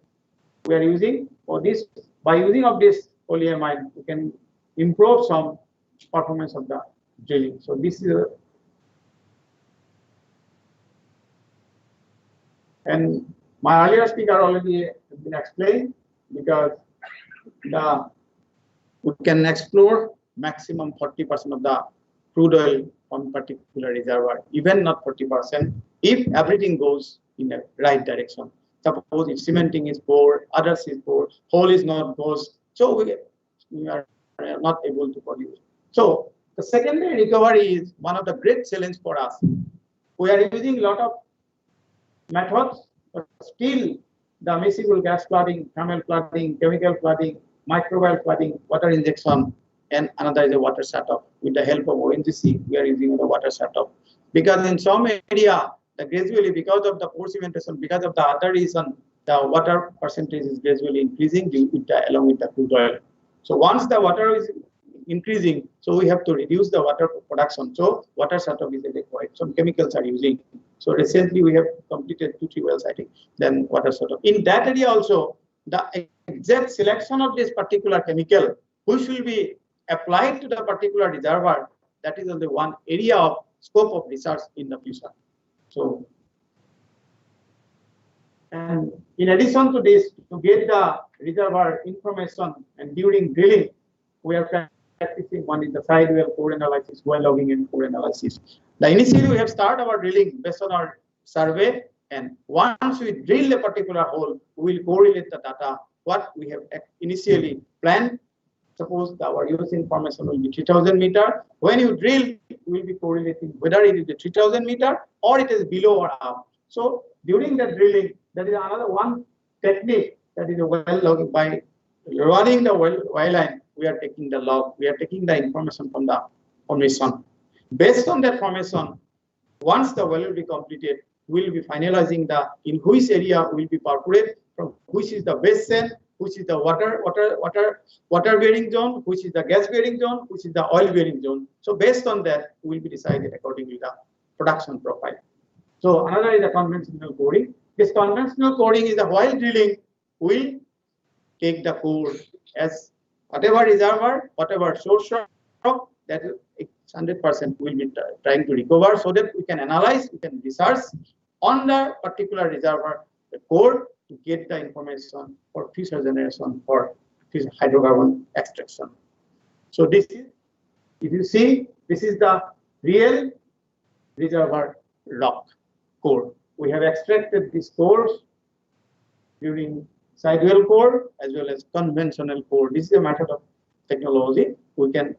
we are using for this. By using of this polyamine, we can improve some performance of the drilling. So this is and my earlier speaker already been explained, because we can explore maximum 40% of the crude oil from particular reservoir, even not 40%, if everything goes in the right direction. Suppose if cementing is poor, others is poor, hole is not goes, so we are not able to produce. So the secondary recovery is one of the great challenge for us. We are using a lot of methods, but still the miscible gas flooding, thermal flooding, chemical flooding, microbial flooding, water injection, and another is a water shut-off. With the help of ONGC, we are using the water shut-off. Because in some area, gradually because of the pore cementation, because of the other reason, the water percentage is gradually increasing along with the crude oil. So once the water is increasing, so we have to reduce the water production. So water shut-off is required. Some chemicals are using. So recently we have completed 2-3 wells, I think, then water shut-off. In that area also, the exact selection of this particular chemical, which will be applied to the particular reservoir, that is only one area of scope of research in the future. So, and in addition to this, to get the reservoir information and during drilling, we are practicing. One is the side well core analysis, well logging and core analysis. Initially we have started our drilling based on our survey, and once we drill a particular hole, we will correlate the data what we have initially planned. Suppose our use information will be 3000 meter. When you drill, we will be correlating whether it is the 3000 meter or it is below or up. So during the drilling, that is another one technique, that is a well logging. By running the well line, we are taking the log, we are taking the information from the formation. Based on that formation, once the well will be completed, we will be finalizing the in which area will be perforated, from which is the basin, which is the water bearing zone, which is the gas bearing zone, which is the oil bearing zone. So based on that, will be decided accordingly the production profile. So another is the conventional coring. This conventional coring is the while drilling, we take the core as whatever reservoir, whatever source rock, that 100% will be trying to recover, so that we can analyze, we can research on the particular reservoir, the core, to get the information for future generation for future hydrocarbon extraction. So this is, if you see, this is the real reservoir rock core. We have extracted these cores during sidewell core as well as conventional core. This is a method of technology. We can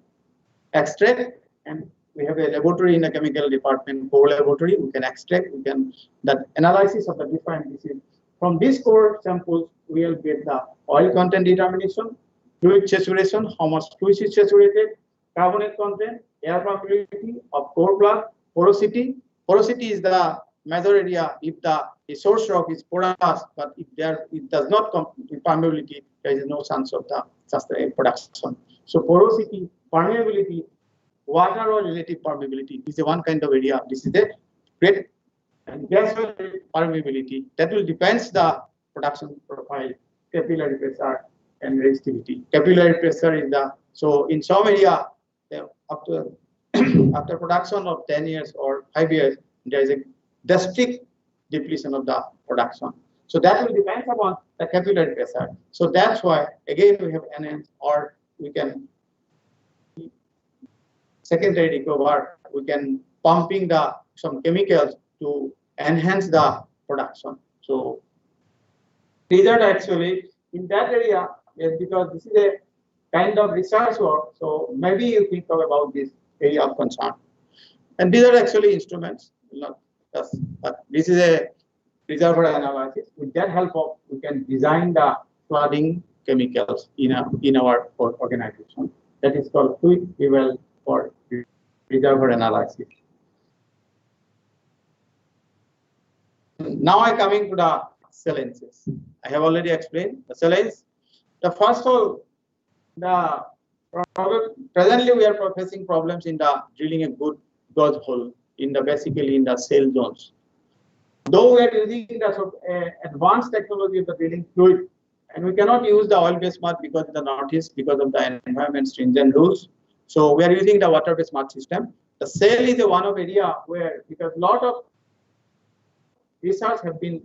extract, and we have a laboratory in the chemical department, core laboratory. We can extract, we can that analysis of the different diseases. From these core samples, we will get the oil content determination, fluid saturation, how much fluid is saturated, carbonate content, air permeability of core plug, porosity. Porosity is the major area if the source rock is porous, but if it does not come to permeability, there is no chance of the sustained production. So porosity, permeability, water or relative permeability is one kind of area. This is the great, and gas permeability, that will depends the production profile, capillary pressure and resistivity. Capillary pressure is the, so in some area after production of 10 years or 5 years, there is a drastic depletion of the production. So that will depend upon the capillary pressure. So that's why again we have enhanced, or we can secondary recover, we can pumping the some chemicals to enhance the production. So these are actually in that area, yes, because this is a kind of research work. So maybe you think about this area of concern. And these are actually instruments, not just, but this is a reservoir analysis. With that help of, we can design the flooding chemicals in our organization. That is called fluid level for reservoir analysis. Now I coming to the salineness. I have already explained the salines. The first of all, presently we are facing problems in the drilling a good gauge hole in the basically in the shale zones. Though we are using the advanced technology of the drilling fluid, and we cannot use the oil-based mud because of the Northeast, because of the environment stringent rules. So we are using the water-based mud system. The shale is one of area where, because a lot of research have been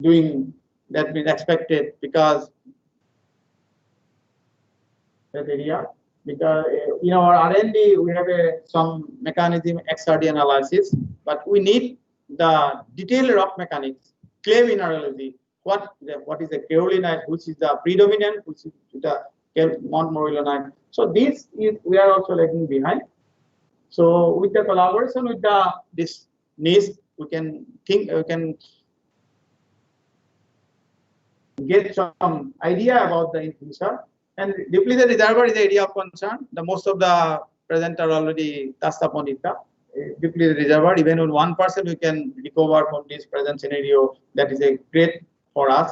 doing that been expected, because that area, because in our R&D we have some mechanism XRD analysis, but we need the detailed rock mechanics, clay mineralogy, what is the kaolinite, which is the predominant, which is the Mount Morillonite. So this is, we are also lagging behind. So with the collaboration with this niche, we can think, we can get some idea about the future. And depleted reservoir is the area of concern. The most of the presenter already touched upon it. Depleted reservoir, even with 1% we can recover from this present scenario. That is a great for us.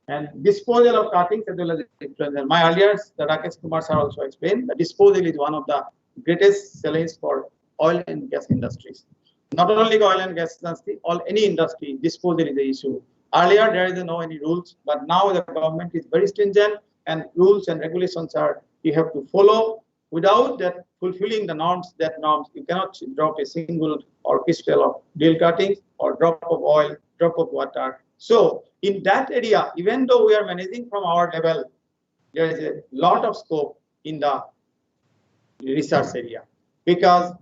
And disposal of cuttings as well as influenza. My earlier, the Rakesh Kumar sir also explained, the disposal is one of the greatest challenges for oil and gas industries. Not only oil and gas industry, any industry, disposal is the issue. Earlier there is no any rules, but now the government is very stringent, and rules and regulations are you have to follow. Without that fulfilling the norms, you cannot drop a single or crystal of drill cuttings or drop of oil, drop of water. So in that area, even though we are managing from our level, there is a lot of scope in the research area, because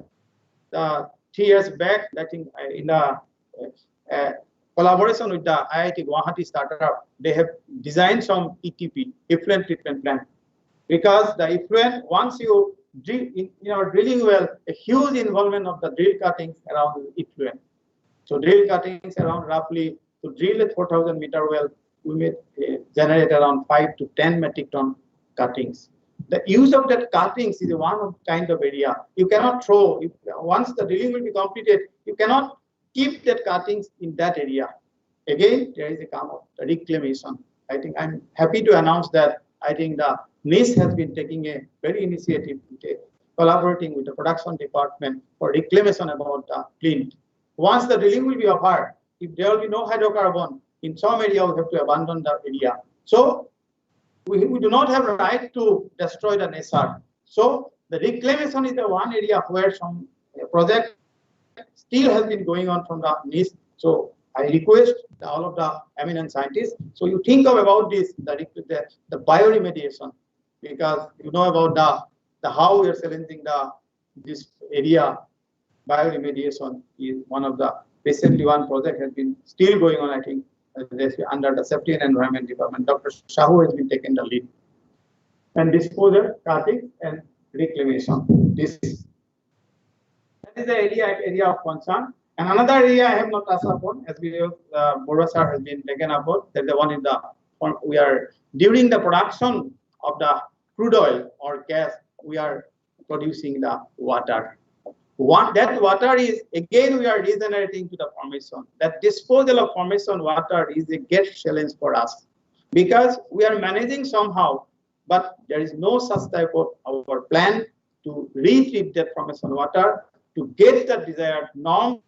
3 years back, I think in the collaboration with the IIT Guwahati startup, they have designed some ETP, effluent treatment plant, because the effluent, once you drilling well, a huge involvement of the drill cuttings around effluent. So drill cuttings around roughly, to drill a 4,000 meter well, we may generate around 5 to 10 metric ton cuttings. The use of that cuttings is one kind of area. You cannot throw, once the drilling will be completed, you cannot keep that cuttings in that area. Again, there is a kind of reclamation. I think I'm happy to announce that I think the NIST has been taking a very initiative, collaborating with the production department for reclamation about the plinth. Once the drilling will be over, if there will be no hydrocarbon, in some area we have to abandon the area. So we do not have a right to destroy the nature. So the reclamation is the one area where some project still has been going on from the NIST. So I request all of the eminent scientists, so you think about this, the bioremediation, because you know about the how we are challenging this area. Bioremediation is one of the recently one project has been still going on, I think, under the Safety and Environment Department. Dr. Shahu has been taking the lead. And disposal, cutting, and reclamation. That is the area of concern. And another area I have not touched upon, as we have, Borwa sir has been taken about, that the one in the, we are, during the production of the crude oil or gas, we are producing the water. That water is, again, we are regenerating to the formation. That disposal of formation water is a great challenge for us, because we are managing somehow, but there is no such type of our plan to retreat that formation water to get the desired norms,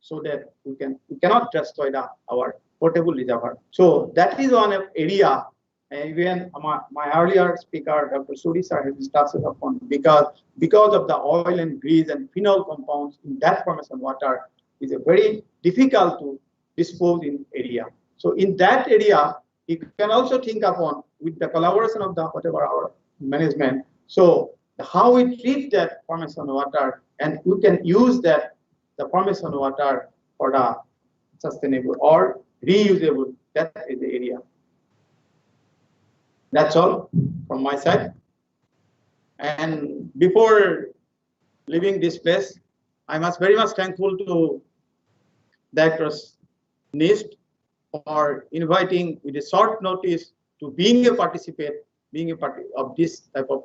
so that we cannot destroy our potable reservoir. So that is one area. Even my earlier speaker, Dr. Suri sir, has touched upon, because of the oil and grease and phenol compounds in that formation water is a very difficult to dispose in area. So in that area, you can also think upon with the collaboration of the whatever our management. So how we treat that formation water, and we can use the formation water for the sustainable or reusable. That is the area. That's all from my side. And before leaving this place, I must very much thankful to Director NIST for inviting with a short notice to being a part of this type of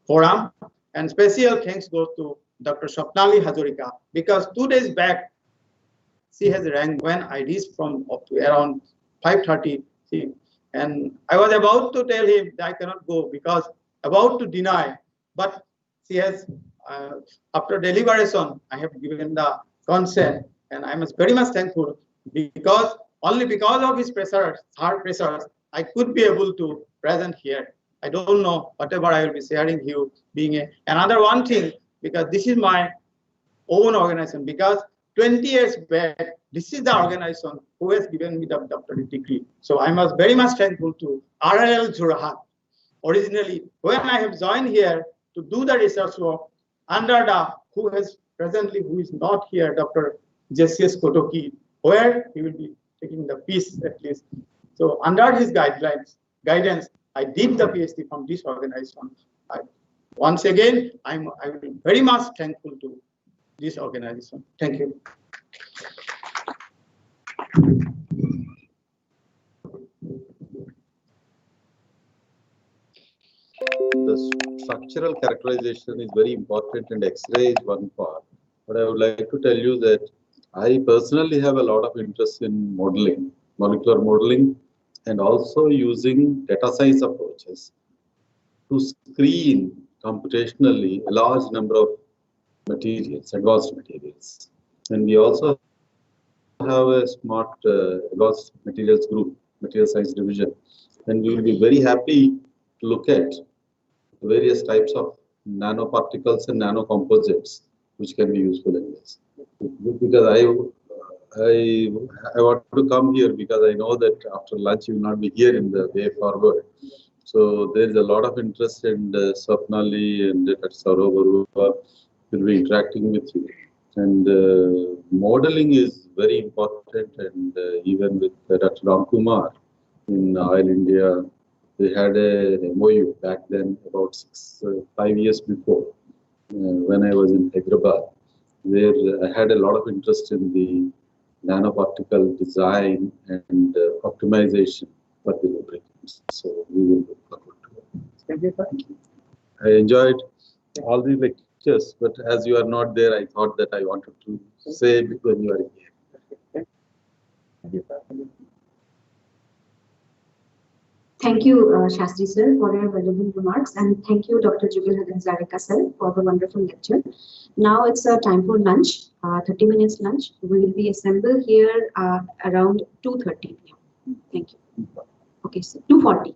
forum. And special thanks goes to Dr. Swapnali Hazarika, because 2 days back, she has rang when I reached from up to around 5:30. And I was about to tell him that I cannot go, because about to deny, but she has, after deliberation, I have given the consent, and I am very much thankful, because only because of his pressures, hard pressures, I could be able to present here. I don't know whatever I will be sharing you being another one thing, because this is my own organization, because 20 years back, this is the organization who has given me the doctorate degree. So I must very much thankful to RRL Jorhat. Originally, when I have joined here to do the research work under the, who is not here, Dr. JCS Kotoki, where he will be taking the peace at least. So under his guidance, I did the PhD from this organization. Once again, I will be very much thankful to this organization. Thank you. The structural characterization is very important, and X-ray is one part. But I would like to tell you that I personally have a lot of interest in modeling, molecular modeling, and also using data science approaches to screen computationally a large number of materials, advanced materials. And we also have a smart advanced materials group, material science division, and we will be very happy to look at various types of nanoparticles and nanocomposites which can be useful in this. Because I want to come here because I know that after lunch you will not be here in the way forward. So there is a lot of interest, and Swapnali and Dr. Saurav Barua will be interacting with you. And modeling is very important, and even with Dr. Ramkumar in Oil India, we had a MOU back then about 5 years before when I was in Hyderabad, where I had a lot of interest in the nanoparticle design and optimization for the lubricants. So we will look forward to it. Thank you, sir. I enjoyed all the lectures, but as you are not there, I thought that I wanted to say when you are here. Thank you, sir. Thank you, Shastri sir, for your valuable remarks, and thank you, Dr. Jubil Zarika sir, for the wonderful lecture. Now it's time for lunch, 30 minutes lunch. We will be assembled here around 2:30 p.m. Thank you. Okay, so 2:40.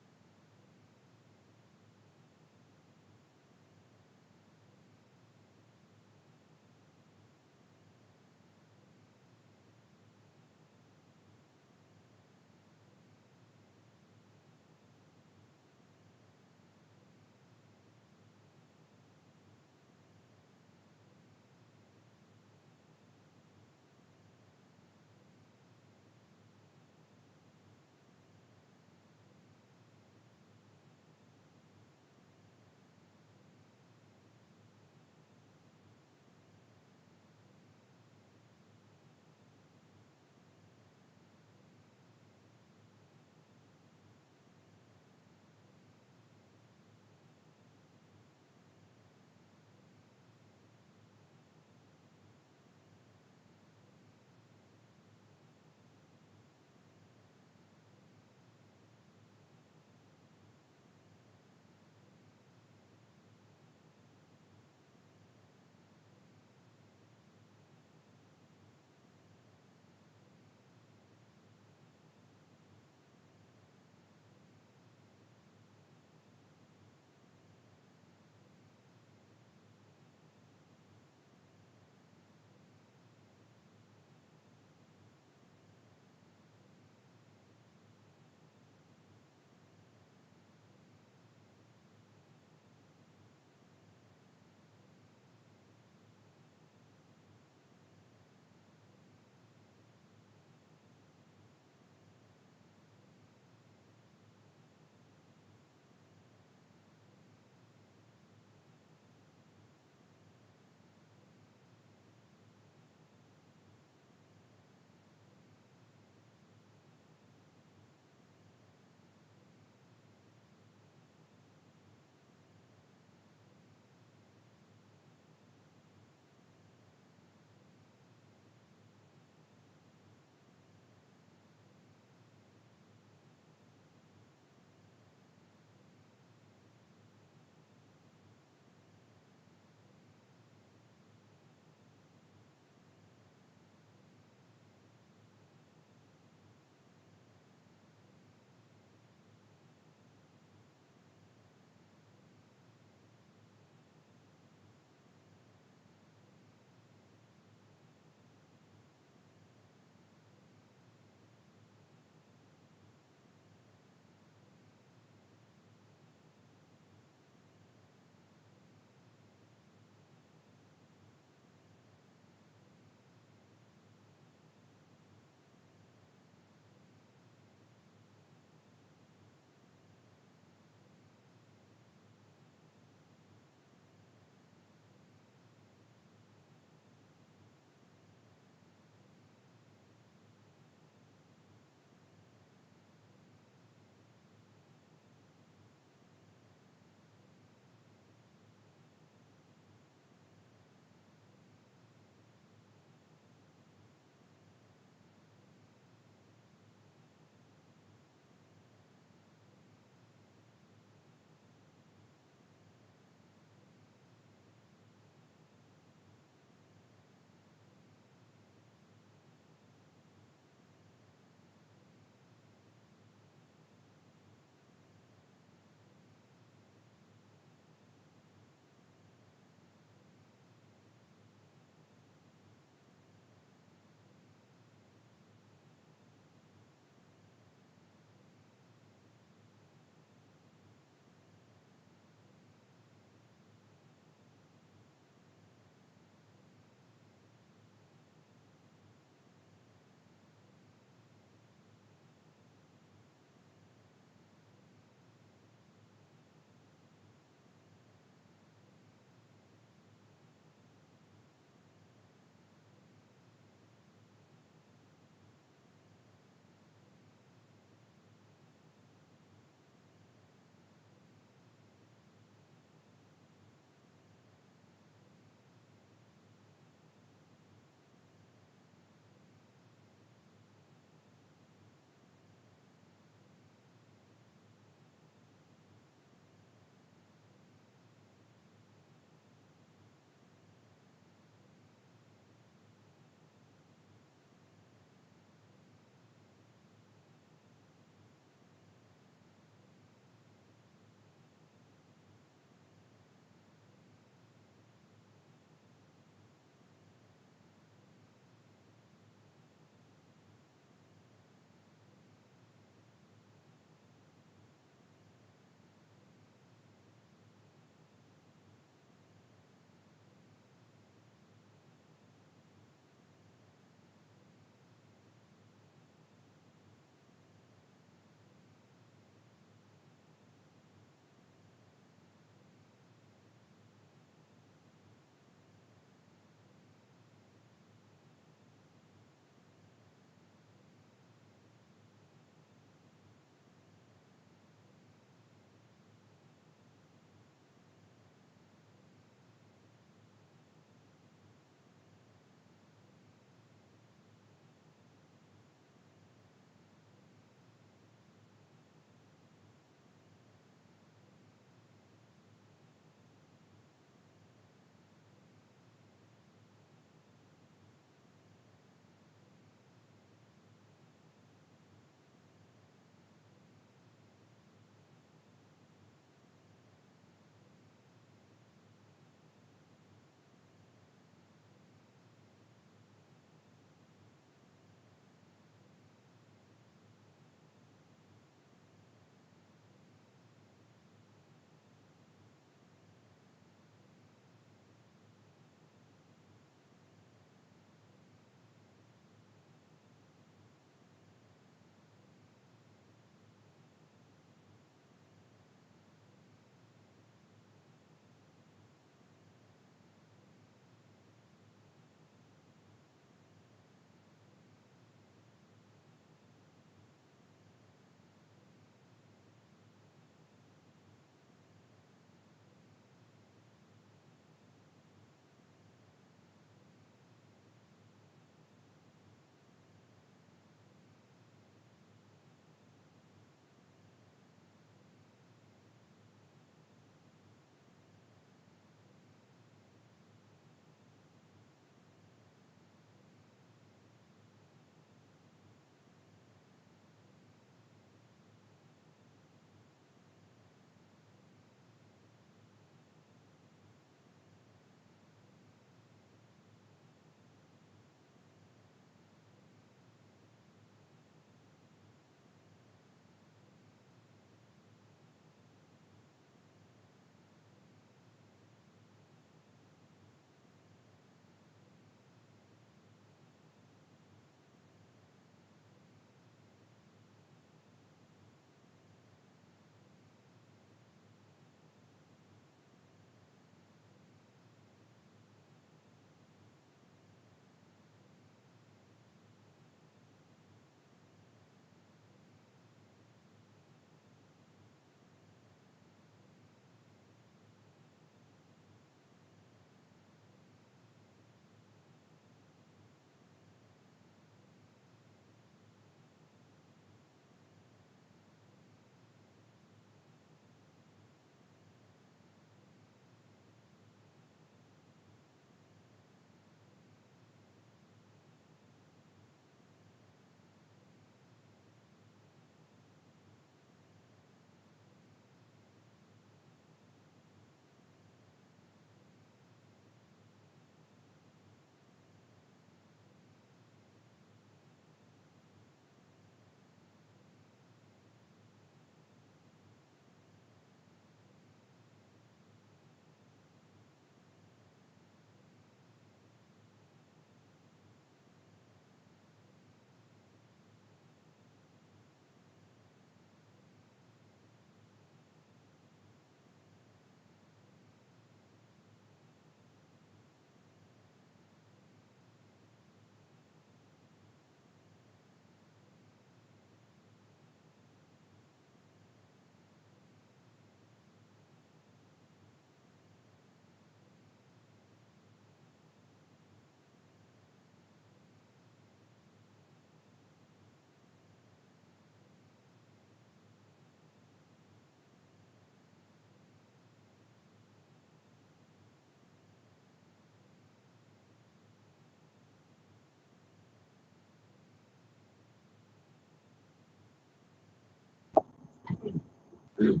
Good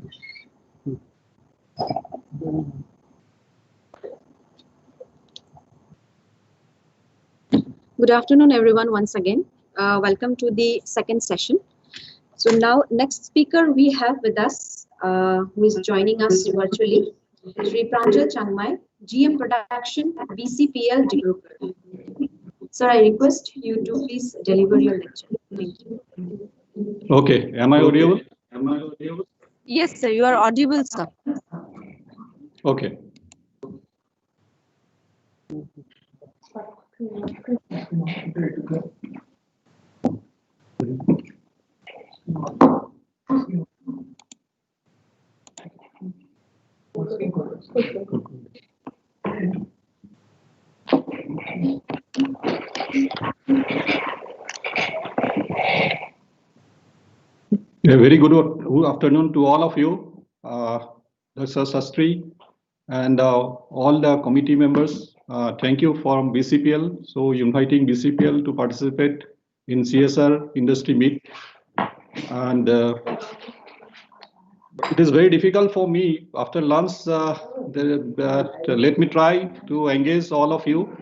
afternoon, everyone, once again. Welcome to the second session. So now, next speaker we have with us, who is joining us virtually, Sri Pranjal Changmai, GM Production, BCPL Developer. Sir, I request you to please deliver your lecture. Thank you. Okay, am I audible? Yes, sir, you are audible, sir. Okay. A very good afternoon to all of you, Dr. Sastry, and all the committee members. Thank you from BCPL. So inviting BCPL to participate in CSR industry meet. And it is very difficult for me after lunch. Let me try to engage all of you.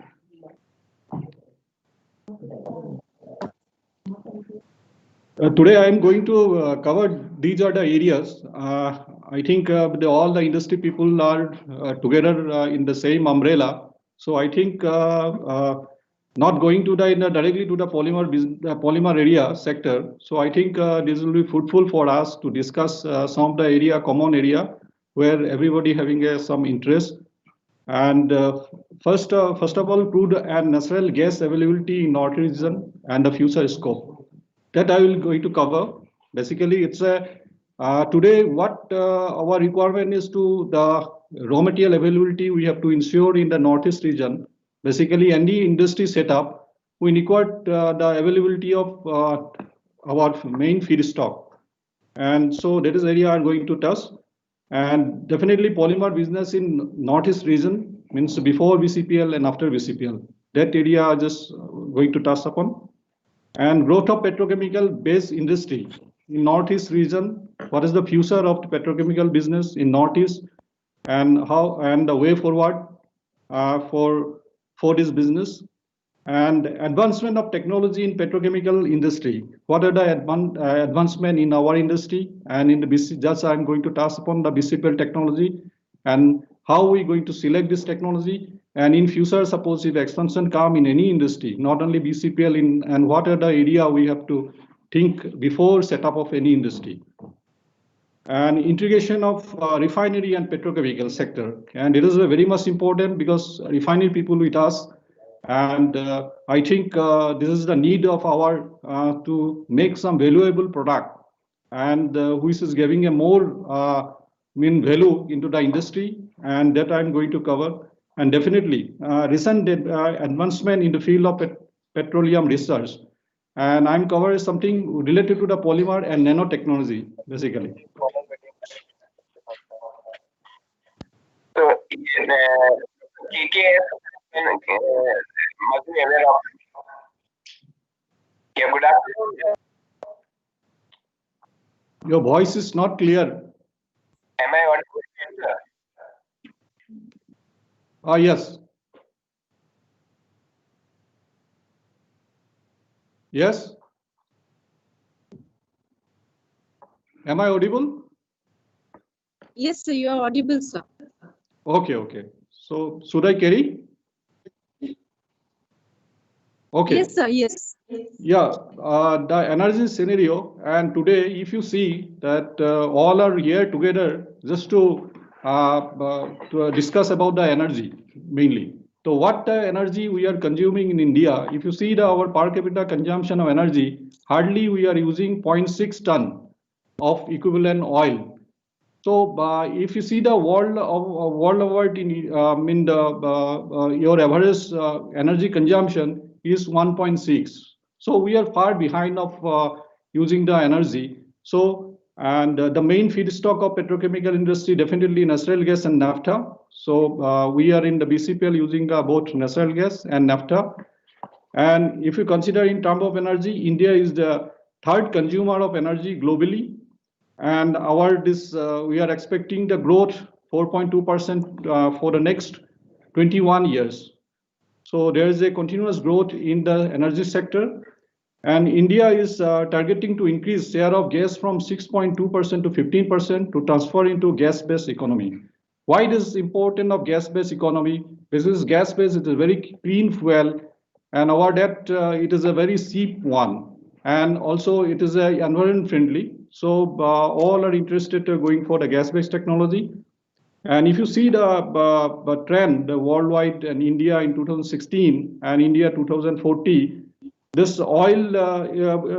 Today I am going to cover these are the areas. I think all the industry people are together in the same umbrella. So I think not going to directly to the polymer area sector. So I think this will be fruitful for us to discuss some of the common area where everybody having some interest. And first of all, crude and natural gas availability in North region and the future scope. That I will going to cover. Basically, it's today what our requirement is to the raw material availability we have to ensure in the Northeast region. Basically, any industry setup, we require the availability of our main feedstock. And so that is area I'm going to touch. And definitely polymer business in Northeast region means before BCPL and after BCPL. That area I just going to touch upon. And growth of petrochemical based industry in Northeast region. What is the future of the petrochemical business in Northeast, and how and the way forward for this business, and advancement of technology in petrochemical industry. What are the advancement in our industry and in the BC? Just I'm going to touch upon the BCPL technology and how we going to select this technology. And in future, suppose if expansion come in any industry, not only BCPL and what are the area we have to think before setup of any industry. And integration of refinery and petrochemical sector. And it is very much important because refinery people with us. And I think this is the need of our to make some valuable product and which is giving a more value into the industry, and that I'm going to cover. And definitely recent advancement in the field of petroleum research, and I'm covering something related to the polymer and nanotechnology basically. So, Your voice is not clear. Am I audible? Yes. Yes. Am I audible? Yes, sir, you are audible, sir. Okay. So should I carry? Okay. Yes, sir, yes. Yeah, the energy scenario, and today if you see that all are here together just to discuss about the energy mainly. So what energy we are consuming in India, if you see our per capita consumption of energy, hardly we are using 0.6 ton of equivalent oil. So if you see the world over your average energy consumption is 1.6. So we are far behind of using the energy. So and the main feedstock of petrochemical industry definitely natural gas and naphtha. So we are in the BCPL using both natural gas and naphtha. And if you consider in terms of energy, India is the third consumer of energy globally. and we are expecting the growth 4.2% for the next 21 years. So there is a continuous growth in the energy sector, and India is targeting to increase share of gas from 6.2% to 15% to transfer into gas-based economy. Why it is important of gas-based economy? Because gas-based is a very clean fuel, and our that it is a very cheap one, and also it is a environment friendly. So all are interested going for the gas-based technology. And if you see the trend worldwide and India in 2016 and India 2040, this oil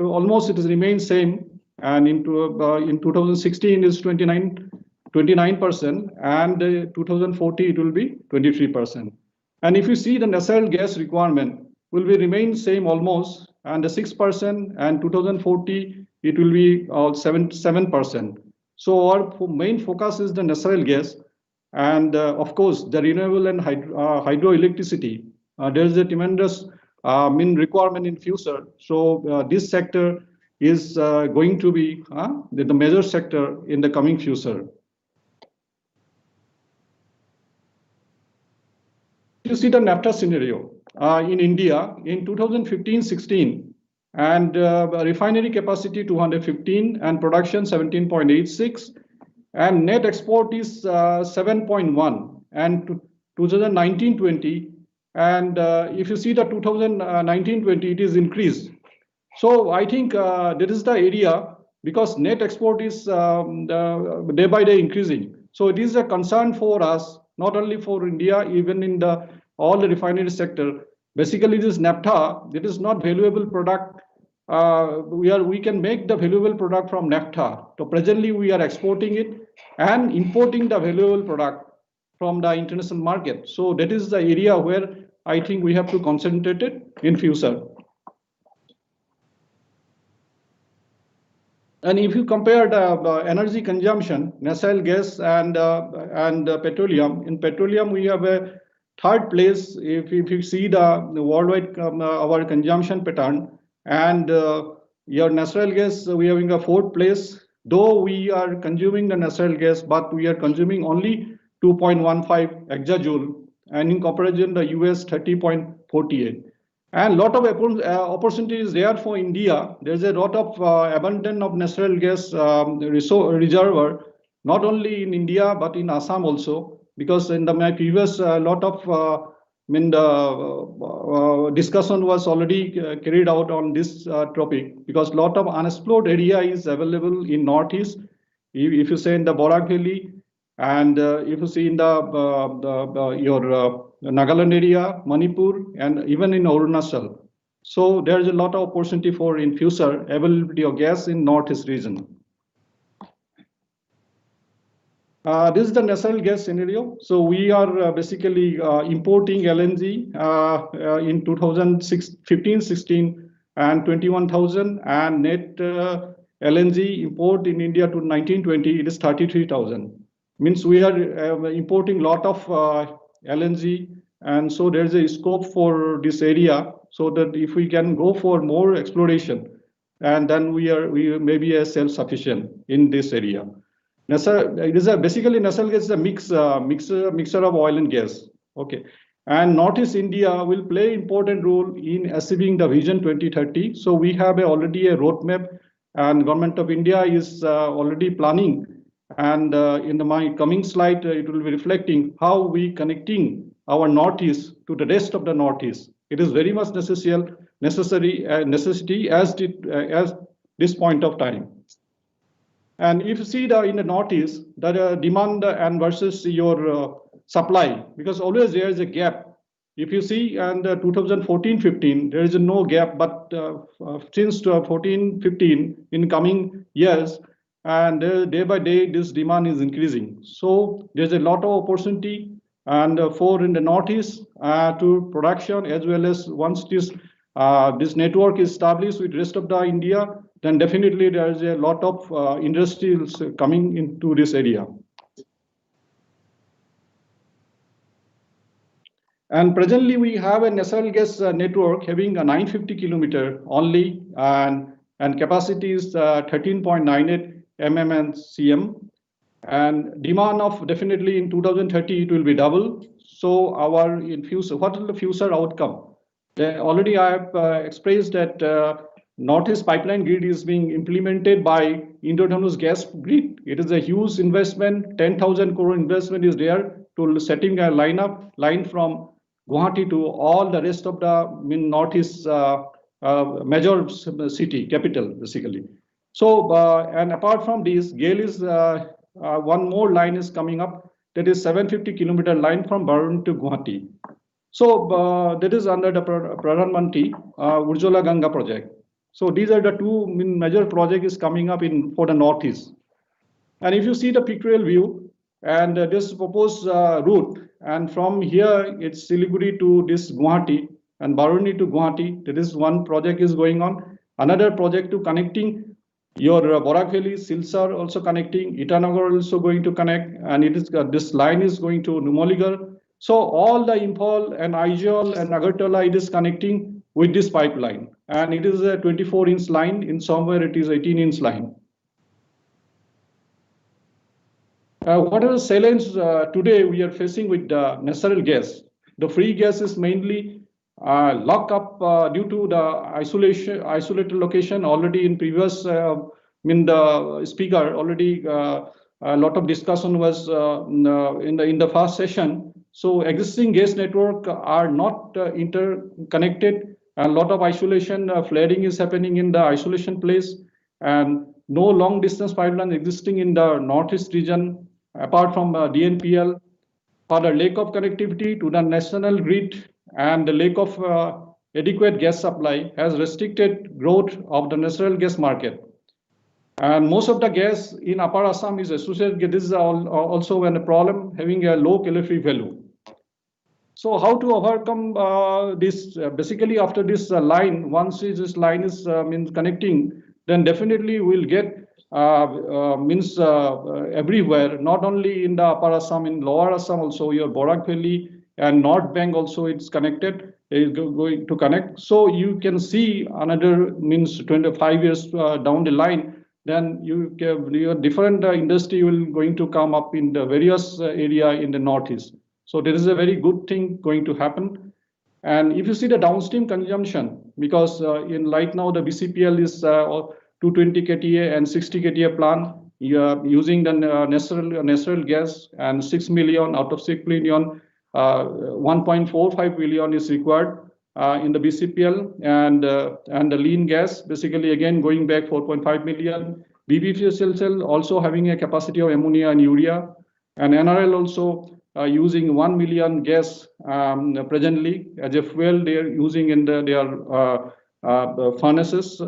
almost it has remained same, and in 2016 is 29%, and 2040 it will be 23%. And if you see the natural gas requirement will be remain same almost, and the 6%, and 2040 it will be 7%. So our main focus is the natural gas, and of course the renewable and hydroelectricity. There is a tremendous requirement in future. So this sector is going to be the major sector in the coming future. You see the NAFTA scenario in India in 2015-16, and refinery capacity 215 and production 17.86, and net export is 7.1, and 2019-20, and if you see the 2019-20, it is increased. So I think that is the area, because net export is day by day increasing. So it is a concern for us, not only for India, even in all the refinery sector. Basically, this naphtha, it is not valuable product. We can make the valuable product from naphtha. So presently we are exporting it and importing the valuable product from the international market. So that is the area where I think we have to concentrate it in future. And if you compare the energy consumption, natural gas and petroleum, in petroleum we have a third place. If you see the worldwide our consumption pattern, and your natural gas, we are in a fourth place. Though we are consuming the natural gas, but we are consuming only 2.15 exajoule, and in comparison the US 30.48. And lot of opportunities there for India. There's a lot of abundance of natural gas reservoir, not only in India but in Assam also. Because in my previous lot of discussion was already carried out on this topic, because lot of unexplored area is available in Northeast. If you say in the Borak Valley, and if you see in your Nagaland area, Manipur, and even in Arunachal. So there is a lot of opportunity for in future availability of gas in Northeast region. This is the natural gas scenario. So we are basically importing LNG in 2015-16 and 21,000, and net LNG import in India to 1920, it is 33,000. Means we are importing lot of LNG, and so there is a scope for this area, so that if we can go for more exploration, and then we may be self-sufficient in this area. It is basically natural gas is a mixture of oil and gas. Okay, and Northeast India will play important role in achieving the Vision 2030. So we have already a roadmap, and Government of India is already planning. And in my coming slide, it will be reflecting how we connecting our Northeast to the rest of the Northeast. It is very much necessity as this point of time. And if you see in the Northeast, the demand and versus your supply, because always there is a gap. If you see and 2014-15, there is no gap, but since 14-15 in coming years, and day by day this demand is increasing. So there's a lot of opportunity, and for in the Northeast to production, as well as once this network is established with rest of the India, then definitely there is a lot of industries coming into this area. And presently we have a natural gas network having a 950 kilometer only, and capacity is 13.98 mm and cm, and demand of definitely in 2030 it will be double. So our in future, what is the future outcome? Already I have expressed that Northeast Pipeline Grid is being implemented by Indradhanush Gas Grid. It is a huge investment, 10,000 crore investment is there to setting a line from Guwahati to all the rest of the Northeast major city, capital basically. So, and apart from this, GAIL is one more line is coming up, that is 750-kilometer line from Barun to Guwahati. So that is under the Pradhan Mantri Urjala Ganga project. So these are the two major project is coming up in for the Northeast. And if you see the pictorial view and this proposed route, and from here it's Siliguri to this Guwahati and Baruni to Guwahati, that is one project is going on. Another project to connecting your Borak Valley, Silsar also connecting, Itanagar also going to connect, and it is this line is going to Numaligarh. So all the Imphal and Aizawl and Agartala it is connecting with this pipeline, and it is a 24-inch line. In somewhere it is 18-inch line. What are the challenges today we are facing with natural gas? The free gas is mainly locked up due to the isolated location. Already in previous, the speaker already a lot of discussion was in the first session. So existing gas network are not interconnected. A lot of isolation, flaring is happening in the isolation place, and no long distance pipeline existing in the Northeast region apart from DNPL, for the lack of connectivity to the national grid and the lack of adequate gas supply has restricted growth of the natural gas market. And most of the gas in Upper Assam is associated, this is also a problem, having a low calorific value. So how to overcome this? Basically, after this line, once this line is connecting, then definitely we'll get everywhere, not only in the Upper Assam, in Lower Assam also, your Borak Valley and North Bank also it's connected, is going to connect. So you can see another 25 years down the line, then your different industry will going to come up in the various area in the Northeast. So there is a very good thing going to happen. And if you see the downstream consumption, because in right now the BCPL is 220 KTA and 60 KTA plant, you are using the natural gas, and 6 million out of 6 million, 1.45 billion is required in the BCPL, and the lean gas basically again going back 4.5 million. BPCL also having a capacity of ammonia and urea, and NRL also using 1 million gas presently as a fuel they are using in their furnaces.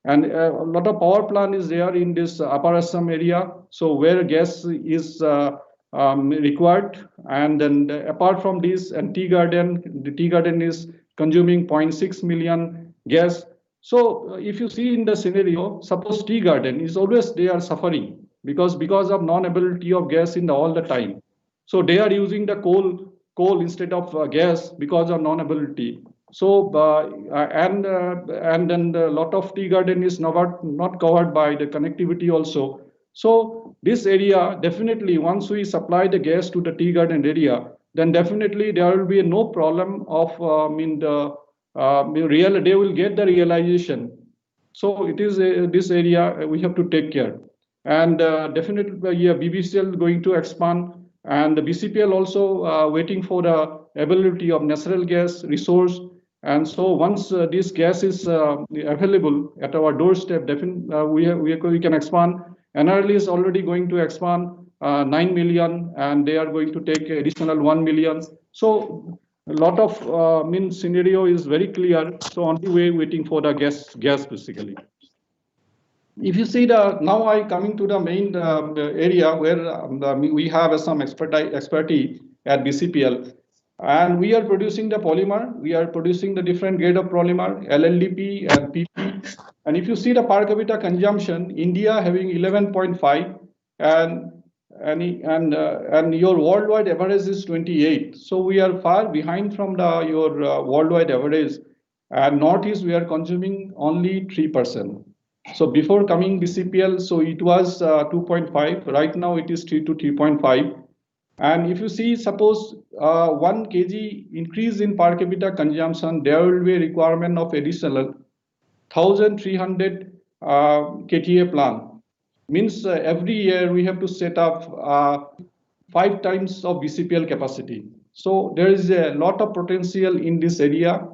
And a lot of power plant is there in this Upper Assam area, so where gas is required. And then apart from this, and the tea garden is consuming 0.6 million gas. So if you see in the scenario, suppose tea garden is always they are suffering because of non-availability of gas in all the time. So they are using the coal instead of gas because of non-availability. So and then a lot of tea garden is not covered by the connectivity also. So this area definitely, once we supply the gas to the tea garden area, then definitely there will be no problem of they will get the realization. So it is this area we have to take care. And definitely, yeah, BBCL going to expand, and the BCPL also waiting for the availability of natural gas resource. And so once this gas is available at our doorstep, definitely we can expand. NRL is already going to expand 9 million, and they are going to take additional 1 million. So a lot of scenario is very clear. So only way waiting for the gas basically. If you see now I coming to the main area where we have some expertise at BCPL, and we are producing the polymer. We are producing the different grade of polymer, LLDP and PP. And if you see the per capita consumption, India having 11.5, and your worldwide average is 28. So we are far behind from your worldwide average. And Northeast we are consuming only 3%. So before coming BCPL, so it was 2.5. Right now it is 3 to 3.5. And if you see, suppose 1 kg increase in per capita consumption, there will be a requirement of additional 1,300 KTA plant. Means every year we have to set up 5 times of BCPL capacity. So there is a lot of potential in this area.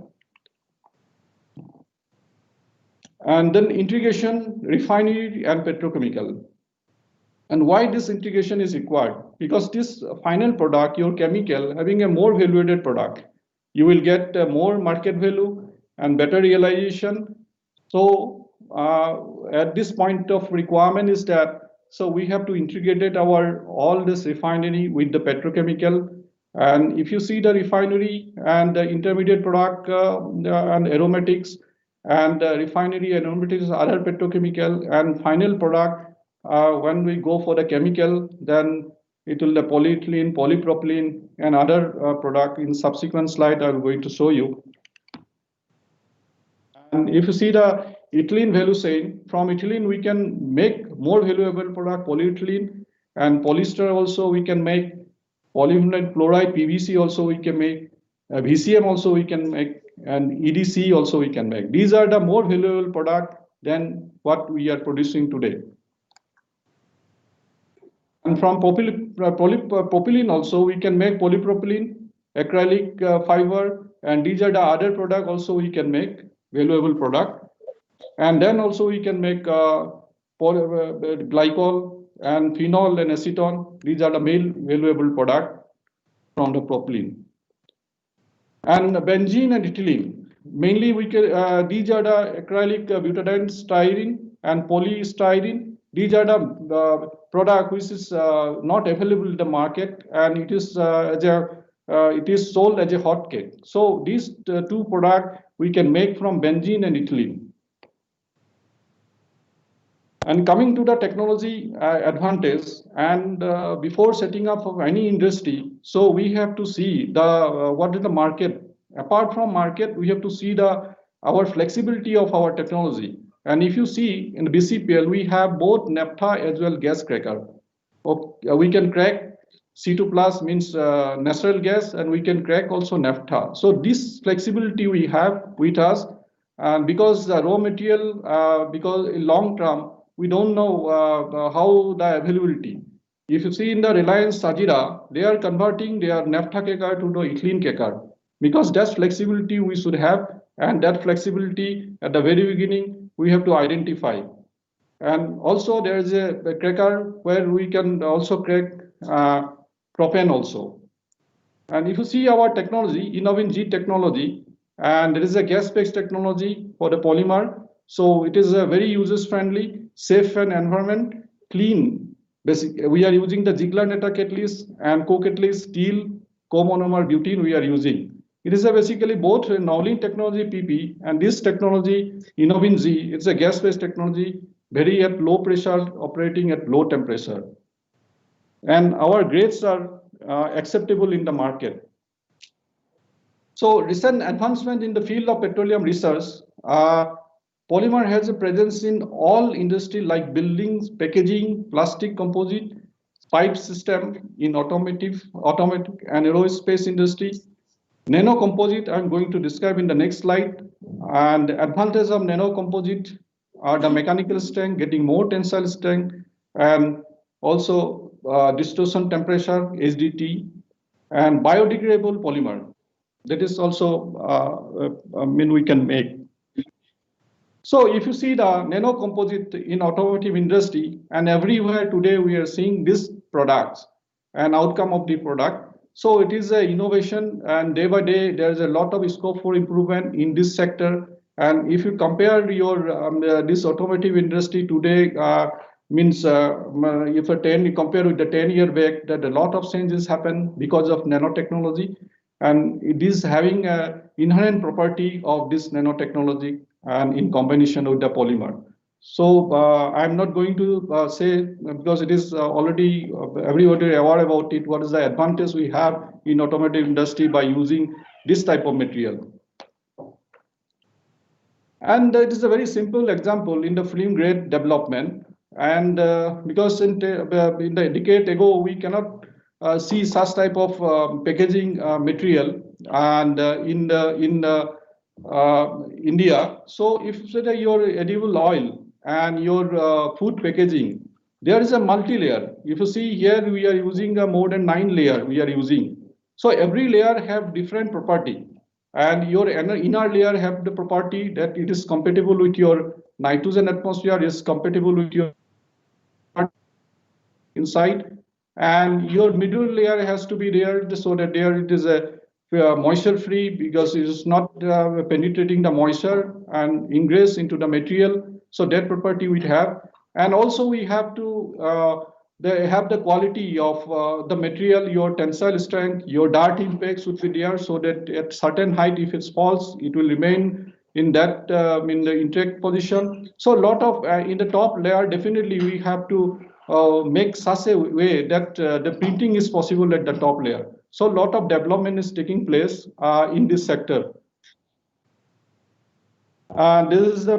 And then integration, refinery and petrochemical. And why this integration is required? Because this final product, your chemical, having a more value-added product, you will get more market value and better realization. So at this point of requirement is that, so we have to integrate our all this refinery with the petrochemical. And if you see the refinery and the intermediate product and aromatics and refinery and aromatics, other petrochemical and final product, when we go for the chemical, then it will the polyethylene, polypropylene, and other product. In subsequent slide, I'm going to show you. And if you see the ethylene value chain, from ethylene we can make more valuable product, polyethylene, and polyester also we can make, polyvinyl chloride, PVC also we can make, VCM also we can make, and EDC also we can make. These are the more valuable product than what we are producing today. And from propylene also we can make polypropylene, acrylic fiber, and these are the other product also we can make valuable product. And then also we can make glycol and phenol and acetone. These are the main valuable product from the propylene. And benzene and ethylene, mainly we can, these are the acrylic butadiene styrene and polystyrene. These are the product which is not available in the market, and it is it is sold as a hot cake. So these two products we can make from benzene and ethylene. And coming to the technology advantage, and before setting up of any industry, so we have to see the what is the market. Apart from market, we have to see the our flexibility of our technology. And if you see in the BCPL, we have both naphtha as well gas cracker. We can crack C2 plus means natural gas, and we can crack also naphtha. So this flexibility we have with us, and because the raw material, because in long term, we don't know how the availability. If you see in the Reliance Sajira, they are converting their naphtha kekar to the ethylene kekar, because that's flexibility we should have, and that flexibility at the very beginning we have to identify. And also there is a cracker where we can also crack propane also. And if you see our technology, InnovinG technology, and there is a gas-based technology for the polymer. So it is a very user-friendly, safe and environment clean. Basically, we are using the Ziegler-Natta catalyst and co-catalyst steel co-monomer butene we are using. It is a basically both Nowlin technology PP and this technology InnovinG. It's a gas-based technology, very at low pressure, operating at low temperature. And our grades are acceptable in the market. So recent advancement in the field of petroleum research, polymer has a presence in all industry like buildings, packaging, plastic composite, pipe system in automotive and aerospace industry. Nano composite I'm going to describe in the next slide. And the advantage of nano composite are the mechanical strength, getting more tensile strength, and also distortion temperature, HDT, and biodegradable polymer. That is also, we can make. So if you see the nano composite in automotive industry, and everywhere today we are seeing these products and outcome of the product. So it is an innovation, and day by day there is a lot of scope for improvement in this sector. And if you compare your this automotive industry today, means if you compare with the 10-year back, that a lot of changes happen because of nanotechnology, and it is having an inherent property of this nanotechnology and in combination with the polymer. So I'm not going to say, because it is already everybody aware about it, what is the advantage we have in automotive industry by using this type of material. And it is a very simple example in the film grade development. And because in the decade ago, we cannot see such type of packaging material and India. So if say your edible oil and your food packaging, there is a multi-layer. If you see here, we are using a more than 9 layer we are using. So every layer have different property, and your inner layer have the property that it is compatible with your nitrogen atmosphere, is compatible with your inside, and your middle layer has to be there so that there it is a moisture free, because it is not penetrating the moisture and ingress into the material. So that property we have. And also we have to they have the quality of the material, your tensile strength, your dart impacts would be there, so that at certain height, if it falls, it will remain in that in the intake position. So a lot of in the top layer, definitely we have to make such a way that the printing is possible at the top layer. So a lot of development is taking place in this sector. This is the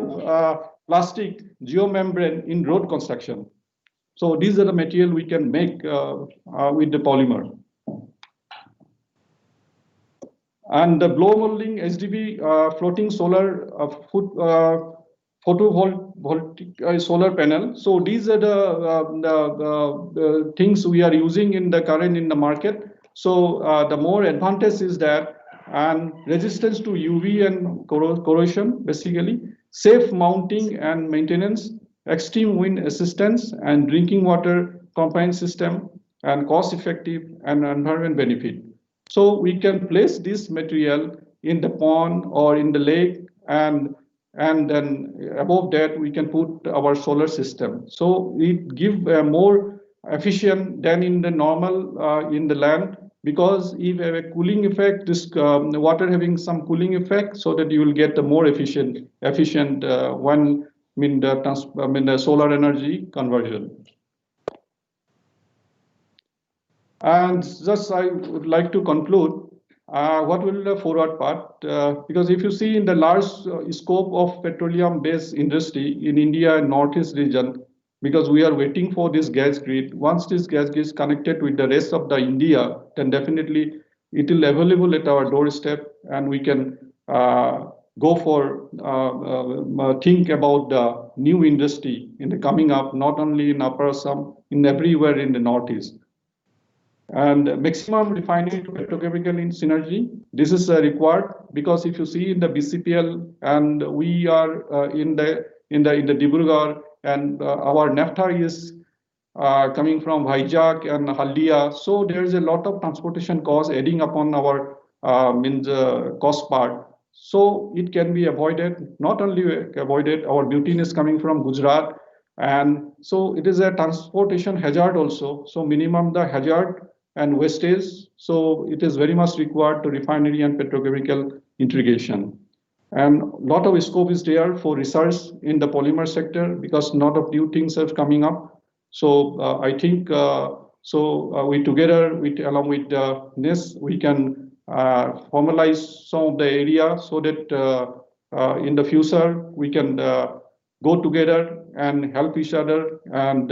plastic geomembrane in road construction. So these are the material we can make with the polymer. And the blow molding HDB floating solar photovoltaic solar panel. So these are the things we are using in the current in the market. So the more advantage is that, and resistance to UV and corrosion, basically safe mounting and maintenance, extreme wind assistance, and drinking water combined system, and cost effective and environment benefit. So we can place this material in the pond or in the lake, and then above that we can put our solar system. So it give more efficient than in the normal in the land, because if you have a cooling effect, this water having some cooling effect, so that you will get the more efficient one the solar energy conversion. And just I would like to conclude what will be the forward part, because if you see in the large scope of petroleum-based industry in India and Northeast region, because we are waiting for this gas grid. Once this gas grid is connected with the rest of the India, then definitely it will available at our doorstep, and we can go for think about the new industry in the coming up, not only in Upper Assam, in everywhere in the Northeast. And maximum refinery to petrochemical in synergy. This is required, because if you see in the BCPL, and we are in the Dibrugarh, and our naphtha is coming from Vizag and Haldia. So there is a lot of transportation cost adding upon our cost part. So it can be avoided. Not only avoided, our butane is coming from Gujarat, and so it is a transportation hazard also. So minimum the hazard and wastage. So it is very much required to refinery and petrochemical integration. And a lot of scope is there for research in the polymer sector, because a lot of new things are coming up. So I think we together along with NIS, we can formalize some of the area, so that in the future we can go together and help each other, and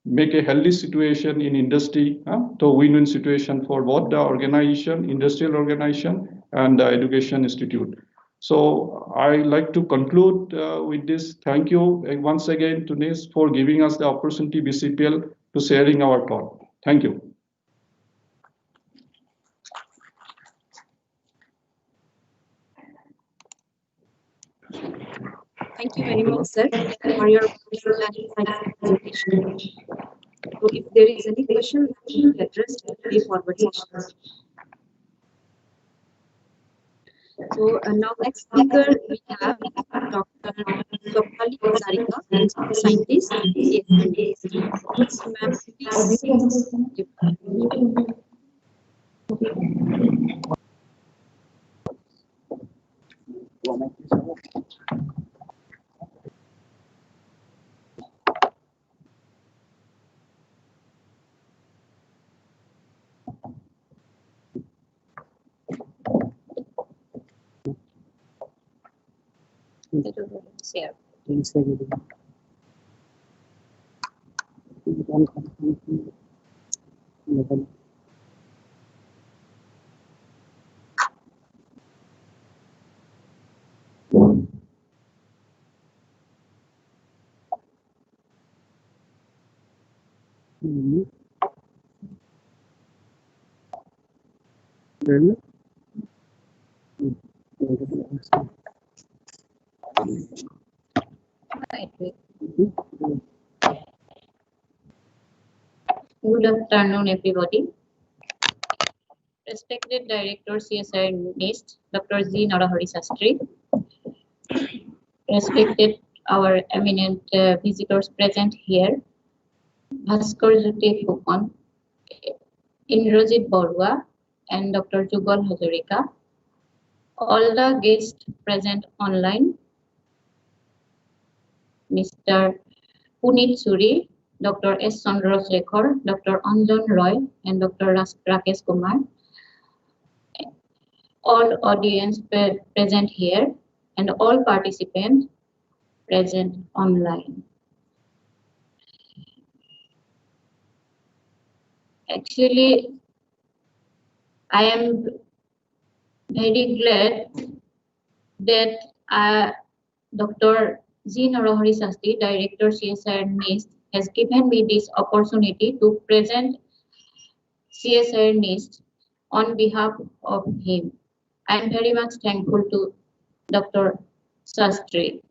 make a healthy situation in industry, to win-win situation for both the organization, industrial organization, and the education institute. So I like to conclude with this. Thank you once again to NIS for giving us the opportunity, BCPL, to sharing our thought. Thank you. Thank you very much, sir, for your wonderful and insightful presentation. So if there is any question that should be addressed in the forward session. So now next speaker we have Dr. Swapnali Hazarika, scientist, CSMA. Yes, ma'am, please. Share. Good afternoon, everybody. Respected Director CSR NIST, Dr. Z. Narahari Sastry. Respected our eminent visitors present here, Bhaskar Jyoti Phupon, Indrajit Barua, and Dr. Jugal Hazarika. All the guests present online, Mr. Punit Suri, Dr. S. Chandra Shekhar, Dr. Anjan Roy, and Dr. Rakesh Kumar. All audience present here and all participants present online. Actually, I am very glad that Dr. Z. Narahari Sastry, Director CSR NIST, has given me this opportunity to present CSR NIST on behalf of him. I am very much thankful to Dr. Sastry.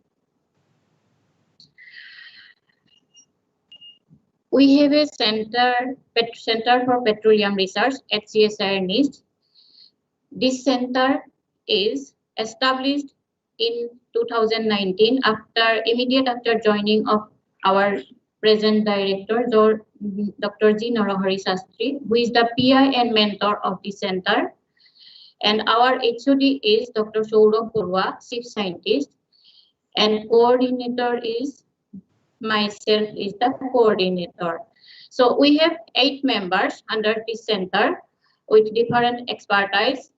We have a center for petroleum research at CSR NIST. This center is established in 2019 immediate after joining of our present director, Dr. G. Narahari Sastry, who is the PI and mentor of the center. And our HOD is Dr. Saurabh Barua, Chief Scientist, and coordinator is myself is the coordinator. So we have 8 members under this center with different expertise.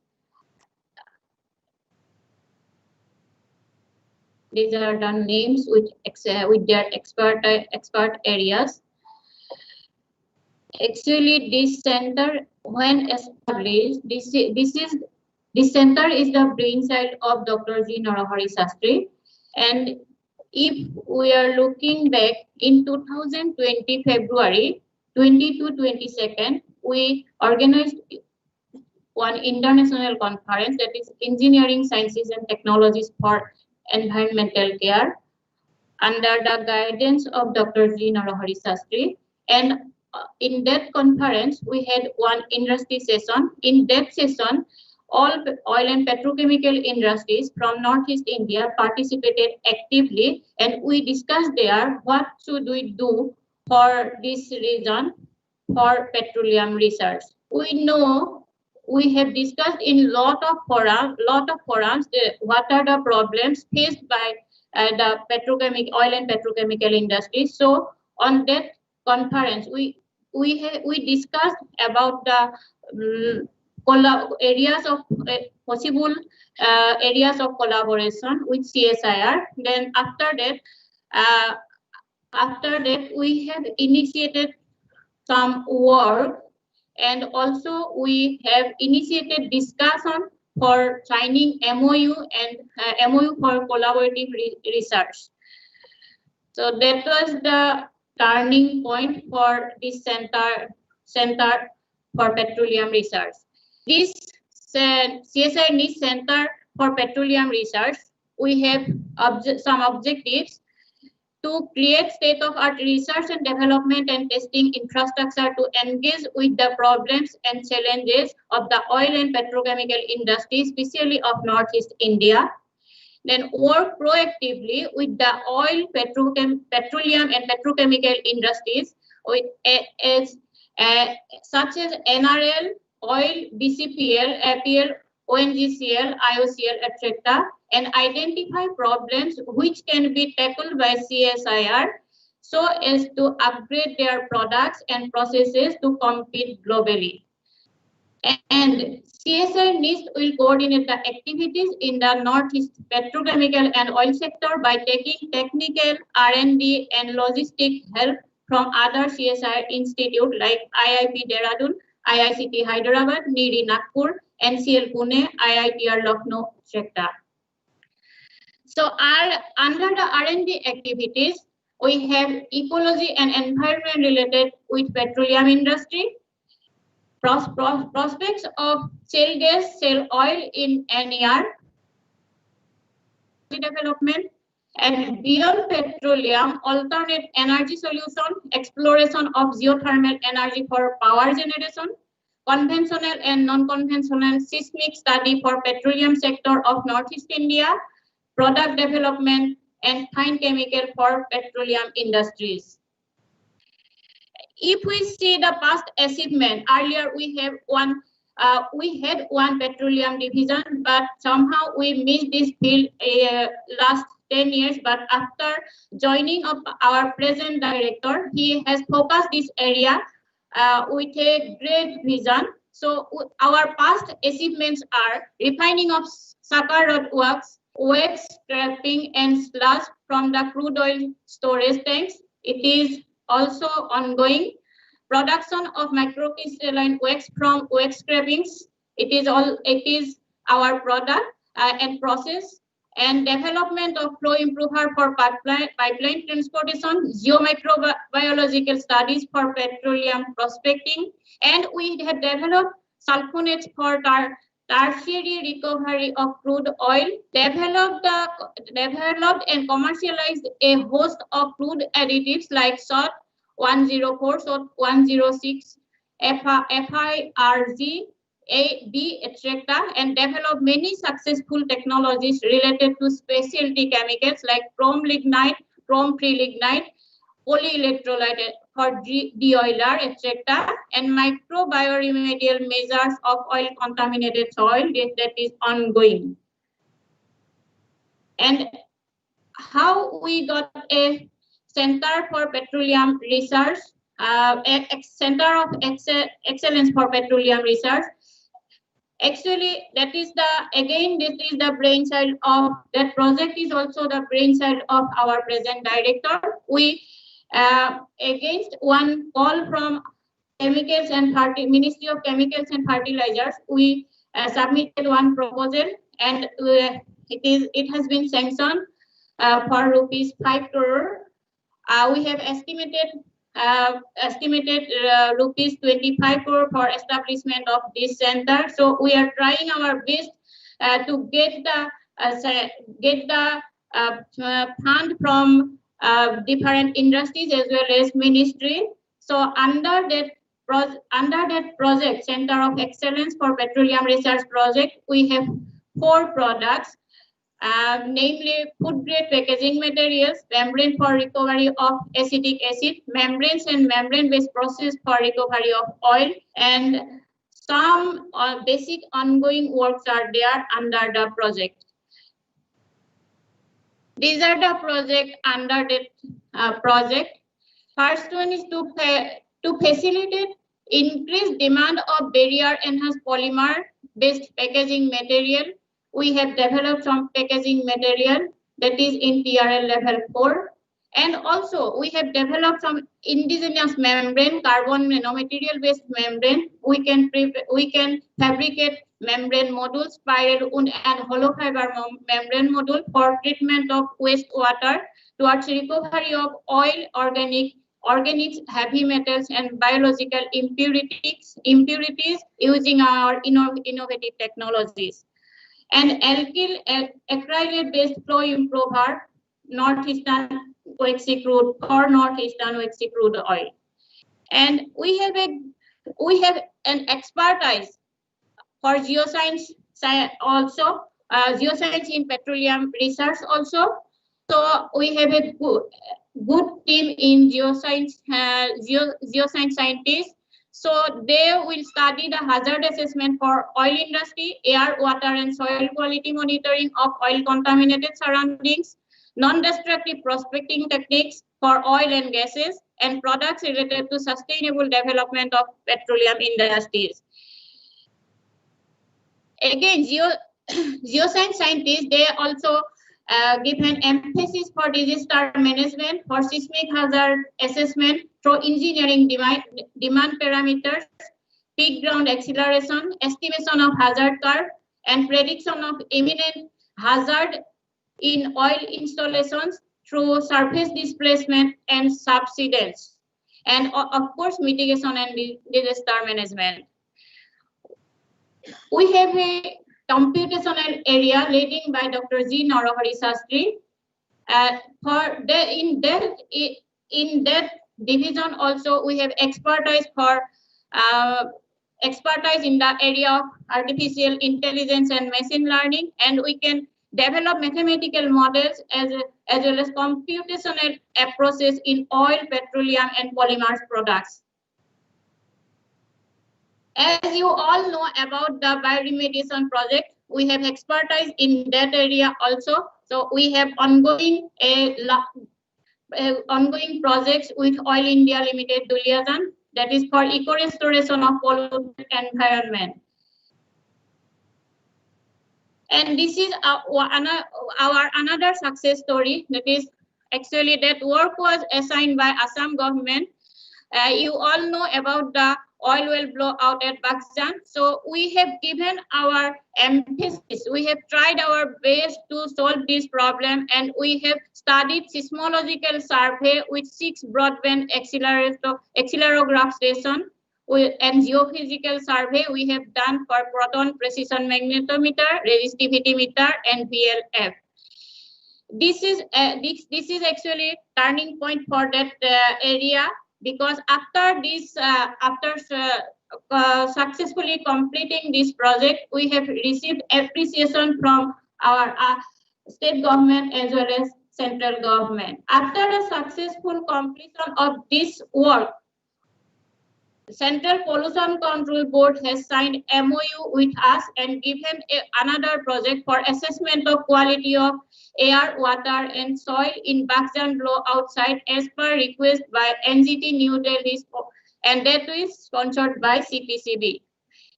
These are the names with their expert areas. Actually, this center, when established, this center is the brainchild of Dr. G. Narahari Sastry. And if we are looking back in 2020 February 20 to 22nd, we organized one international conference, that is Engineering Sciences and Technologies for Environmental Care, under the guidance of Dr. G. Narahari Sastry. And in that conference, we had one industry session. In that session, all oil and petrochemical industries from Northeast India participated actively, and we discussed there what should we do for this region for petroleum research. We know we have discussed in lot of forums what are the problems faced by the oil and petrochemical industry. So on that conference, we discussed about the areas of possible areas of collaboration with CSIR. Then after that, we have initiated some work, and also we have initiated discussion for signing MOU and MOU for collaborative research. So that was the turning point for this center for petroleum research. This CSI NIST Center for Petroleum Research, we have some objectives to create state-of-art research and development and testing infrastructure to engage with the problems and challenges of the oil and petrochemical industry, especially of Northeast India. Then work proactively with the oil, petroleum and petrochemical industries with such as NRL, oil, BCPL, APL, ONGCL, IOCL, etc., and identify problems which can be tackled by CSIR so as to upgrade their products and processes to compete globally. And CSR NIST will coordinate the activities in the Northeast petrochemical and oil sector by taking technical R&D and logistic help from other CSR institutes like IIP Dehradun, IICT Hyderabad, NIRI Nagpur, NCL Pune, IITR Lucknow sector. So under the R&D activities, we have ecology and environment related with petroleum industry, prospects of shale gas, shale oil in NER, development, and beyond petroleum, alternate energy solution, exploration of geothermal energy for power generation, conventional and non-conventional seismic study for petroleum sector of Northeast India, product development, and fine chemical for petroleum industries. If we see the past achievement, earlier we had one petroleum division, but somehow we missed this field last 10 years. But after joining of our present director, he has focused this area with a great vision. So our past achievements are refining of sucker rod works, wax scraping and sludge from the crude oil storage tanks. It is also ongoing. Production of microcrystalline wax from wax scrapings. It is our product and process, and development of flow improver for pipeline transportation, geomicrobiological studies for petroleum prospecting, and we have developed sulfonates for tertiary recovery of crude oil, developed and commercialized a host of crude additives like SOT 104, SOT 106, FIRG, AB, etc., and developed many successful technologies related to specialty chemicals like chrome lignite, chrome-free lignite, polyelectrolyte for de-oiler, etc., and microbioremedial measures of oil-contaminated soil that is ongoing. And how we got a Center for Petroleum Research, Center of Excellence for Petroleum Research. Actually, that is this is the brainchild of that project. Is also the brainchild of our present director. We against one call from Chemicals and Ministry of Chemicals and Fertilizers, we submitted one proposal, and it has been sanctioned for rupees 5 crore. We have estimated rupees 25 crore for establishment of this center. So we are trying our best to get the fund from different industries as well as ministry. So under that project, Center of Excellence for Petroleum Research project, we have 4 products. Namely food-grade packaging materials, membrane for recovery of acetic acid, membranes and membrane-based process for recovery of oil, and some basic ongoing works are there under the project. These are the project under the project. First one is to facilitate increased demand of barrier-enhanced polymer-based packaging material. We have developed some packaging material that is in TRL level 4. And also we have developed some indigenous membrane, carbon nanomaterial based membrane. We can fabricate membrane modules, spiral wound and hollow fiber membrane module for treatment of wastewater towards recovery of oil, organics, heavy metals and biological impurities using our innovative technologies. And alkyl acrylate-based flow improver, northeastern waxy crude or northeastern waxy crude oil. And we have an expertise for geoscience also, geoscience in petroleum research also. So we have a good team in geoscience, geoscience scientists. So they will study the hazard assessment for oil industry, air, water, and soil quality monitoring of oil contaminated surroundings, non-destructive prospecting techniques for oil and gases, and products related to sustainable development of petroleum industries. Again, geoscience scientists, they also give an emphasis for disaster management, for seismic hazard assessment through engineering demand parameters, peak ground acceleration, estimation of hazard curve, and prediction of imminent hazard in oil installations through surface displacement and subsidence, and of course mitigation and disaster management. We have a computational area leading by Dr. G. Narahari Sastry. In that division also we have expertise in the area of artificial intelligence and machine learning, and we can develop mathematical models as well as computational approaches in oil, petroleum, and polymers products. As you all know about the bioremediation project, we have expertise in that area also. So we have ongoing projects with Oil India Limited Duliajan, that is for eco-restoration of polluted environment. And this is our another success story. That is actually that work was assigned by Assam government. You all know about the oil well blowout at Baksan. So we have given our emphasis. We have tried our best to solve this problem, and we have studied seismological survey with 6 broadband accelerograph stations, and geophysical survey we have done for proton precision magnetometer, resistivity meter, and VLF. This is actually turning point for that area, because after this, successfully completing this project, we have received appreciation from our state government as well as central government. After the successful completion of this work, Central Pollution Control Board has signed MOU with us and given another project for assessment of quality of air, water, and soil in Baksan blowout site as per request by NGT New Delhi, and that is sponsored by CPCB.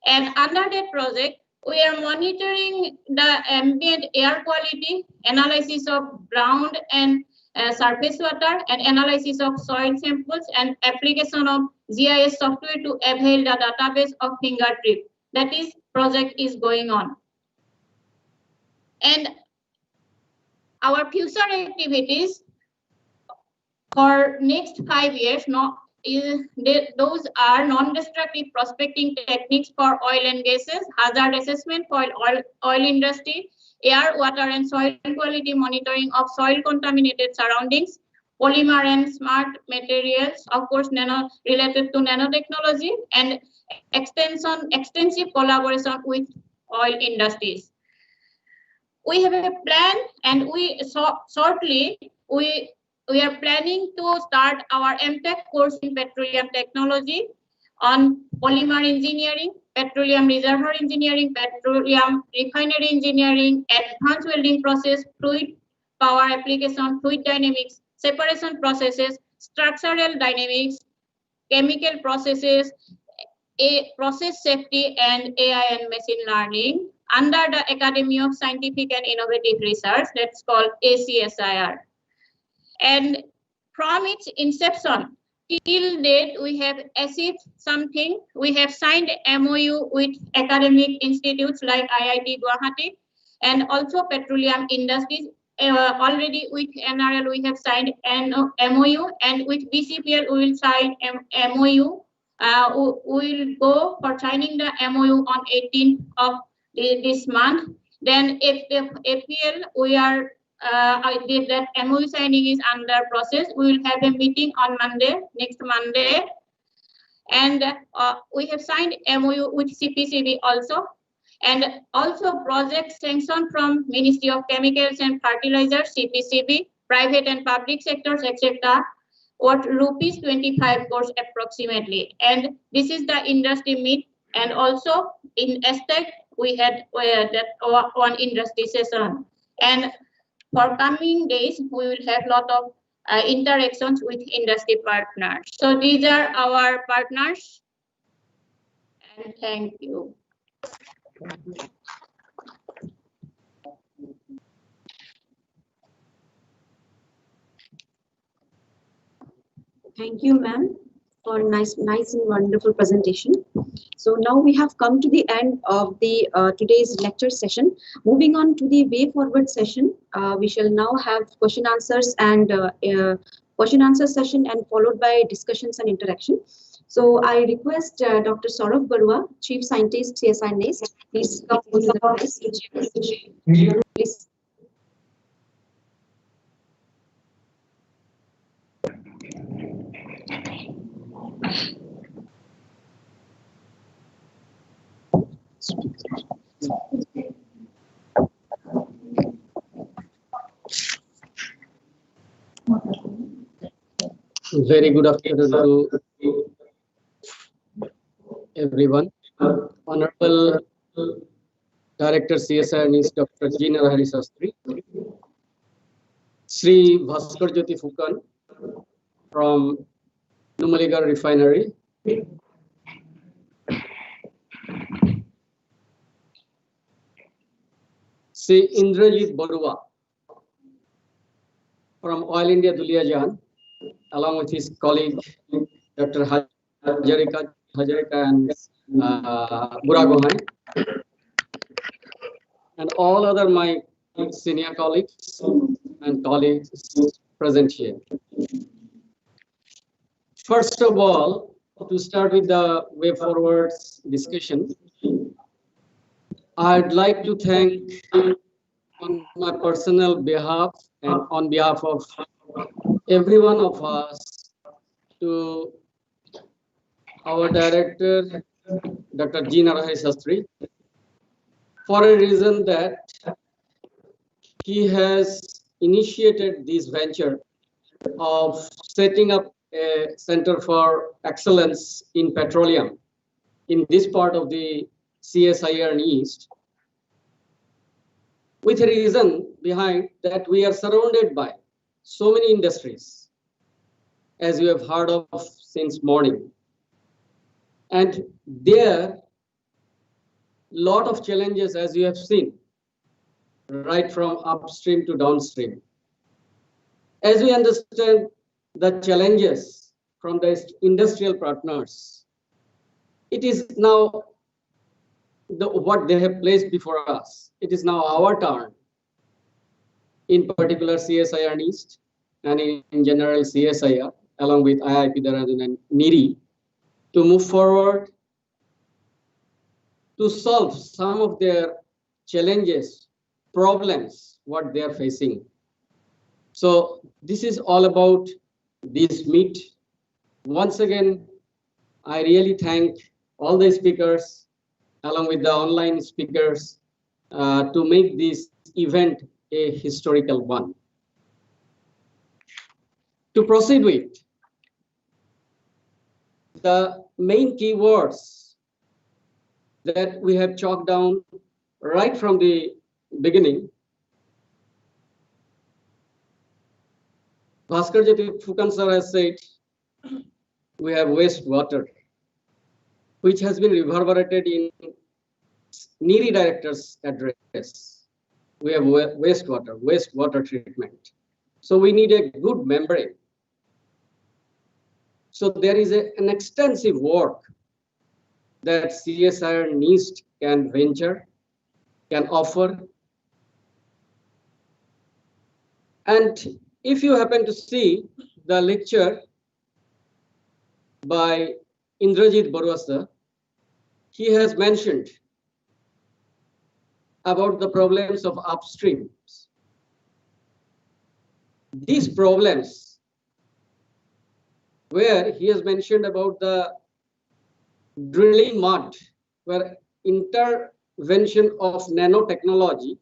And under that project, we are monitoring the ambient air quality, analysis of ground and surface water, and analysis of soil samples, and application of GIS software to avail the database of fingerprint. That is project is going on. And our future activities for next 5 years, those are non-destructive prospecting techniques for oil and gases, hazard assessment for oil industry, air, water, and soil quality monitoring of soil contaminated surroundings, polymer and smart materials, of course, related to nanotechnology, and extensive collaboration with oil industries. We have a plan, and shortly we are planning to start our MTech course in petroleum technology on polymer engineering, petroleum reservoir engineering, petroleum refinery engineering, advanced welding process, fluid power application, fluid dynamics, separation processes, structural dynamics, chemical processes, process safety, and AI and machine learning under the Academy of Scientific and Innovative Research, that's called ACSIR. And from its inception till date, we have achieved something. We have signed MOU with academic institutes like IIT Guwahati and also petroleum industries. Already with NRL we have signed an MOU, and with BCPL we will sign MOU. We will go for signing the MOU on 18th of this month. Then APL, we are that MOU signing is under process. We will have a meeting on next Monday. And we have signed MOU with CPCB also. And also project sanctioned from Ministry of Chemicals and Fertilizers, CPCB, private and public sectors, etc. What rupees 25 crores approximately. And this is the industry meet. And also in ESTEC, we had that one industry session. And for coming days, we will have a lot of interactions with industry partners. So these are our partners. And thank you. Thank you, ma'am, for nice and wonderful presentation. So now we have come to the end of the today's lecture session. Moving on to the way forward session, we shall now have question answers and question answer session, and followed by discussions and interaction. So I request Dr. Saurav Barua, Chief Scientist, CSI NEST, please come to the desk to chair the session. Please. Very good afternoon to everyone. Honorable Director CSI NEST Dr. G. Narahari Sastry, Sri Bhaskar Jyoti Fukan from Numaligarh Refinery, Sri Indrajit Barua from Oil India Duliajan, along with his colleague Dr. Hajarika and Buragohai, and all other my senior colleagues and colleagues present here. First of all, to start with the way forwards discussion, I'd like to thank on my personal behalf and on behalf of every one of us to our director, Dr. G. Narahari Sastry, for a reason that he has initiated this venture of setting up a Center for Excellence in Petroleum in this part of the CSIR East, with a reason behind that we are surrounded by so many industries, as you have heard of since morning. And there, lot of challenges, as you have seen, right from upstream to downstream. As we understand the challenges from the industrial partners, it is now what they have placed before us. It is now our turn, in particular CSIR East and in general CSIR, along with IIP Dehradun and NIRI, to move forward to solve some of their challenges, problems, what they are facing. So this is all about this meet. Once again, I really thank all the speakers, along with the online speakers, to make this event a historical one. To proceed with, the main keywords that we have chalked down right from the beginning. Bhaskar Jyoti Fukan sir has said, we have wastewater, which has been reverberated in NIRI director's address. We have wastewater treatment. So we need a good membrane. So there is an extensive work that CSIR NEST can venture, can offer. And if you happen to see the lecture by Indrajit Barua sir, he has mentioned about the problems of upstreams. These problems, where he has mentioned about the drilling mud, where intervention of nanotechnology,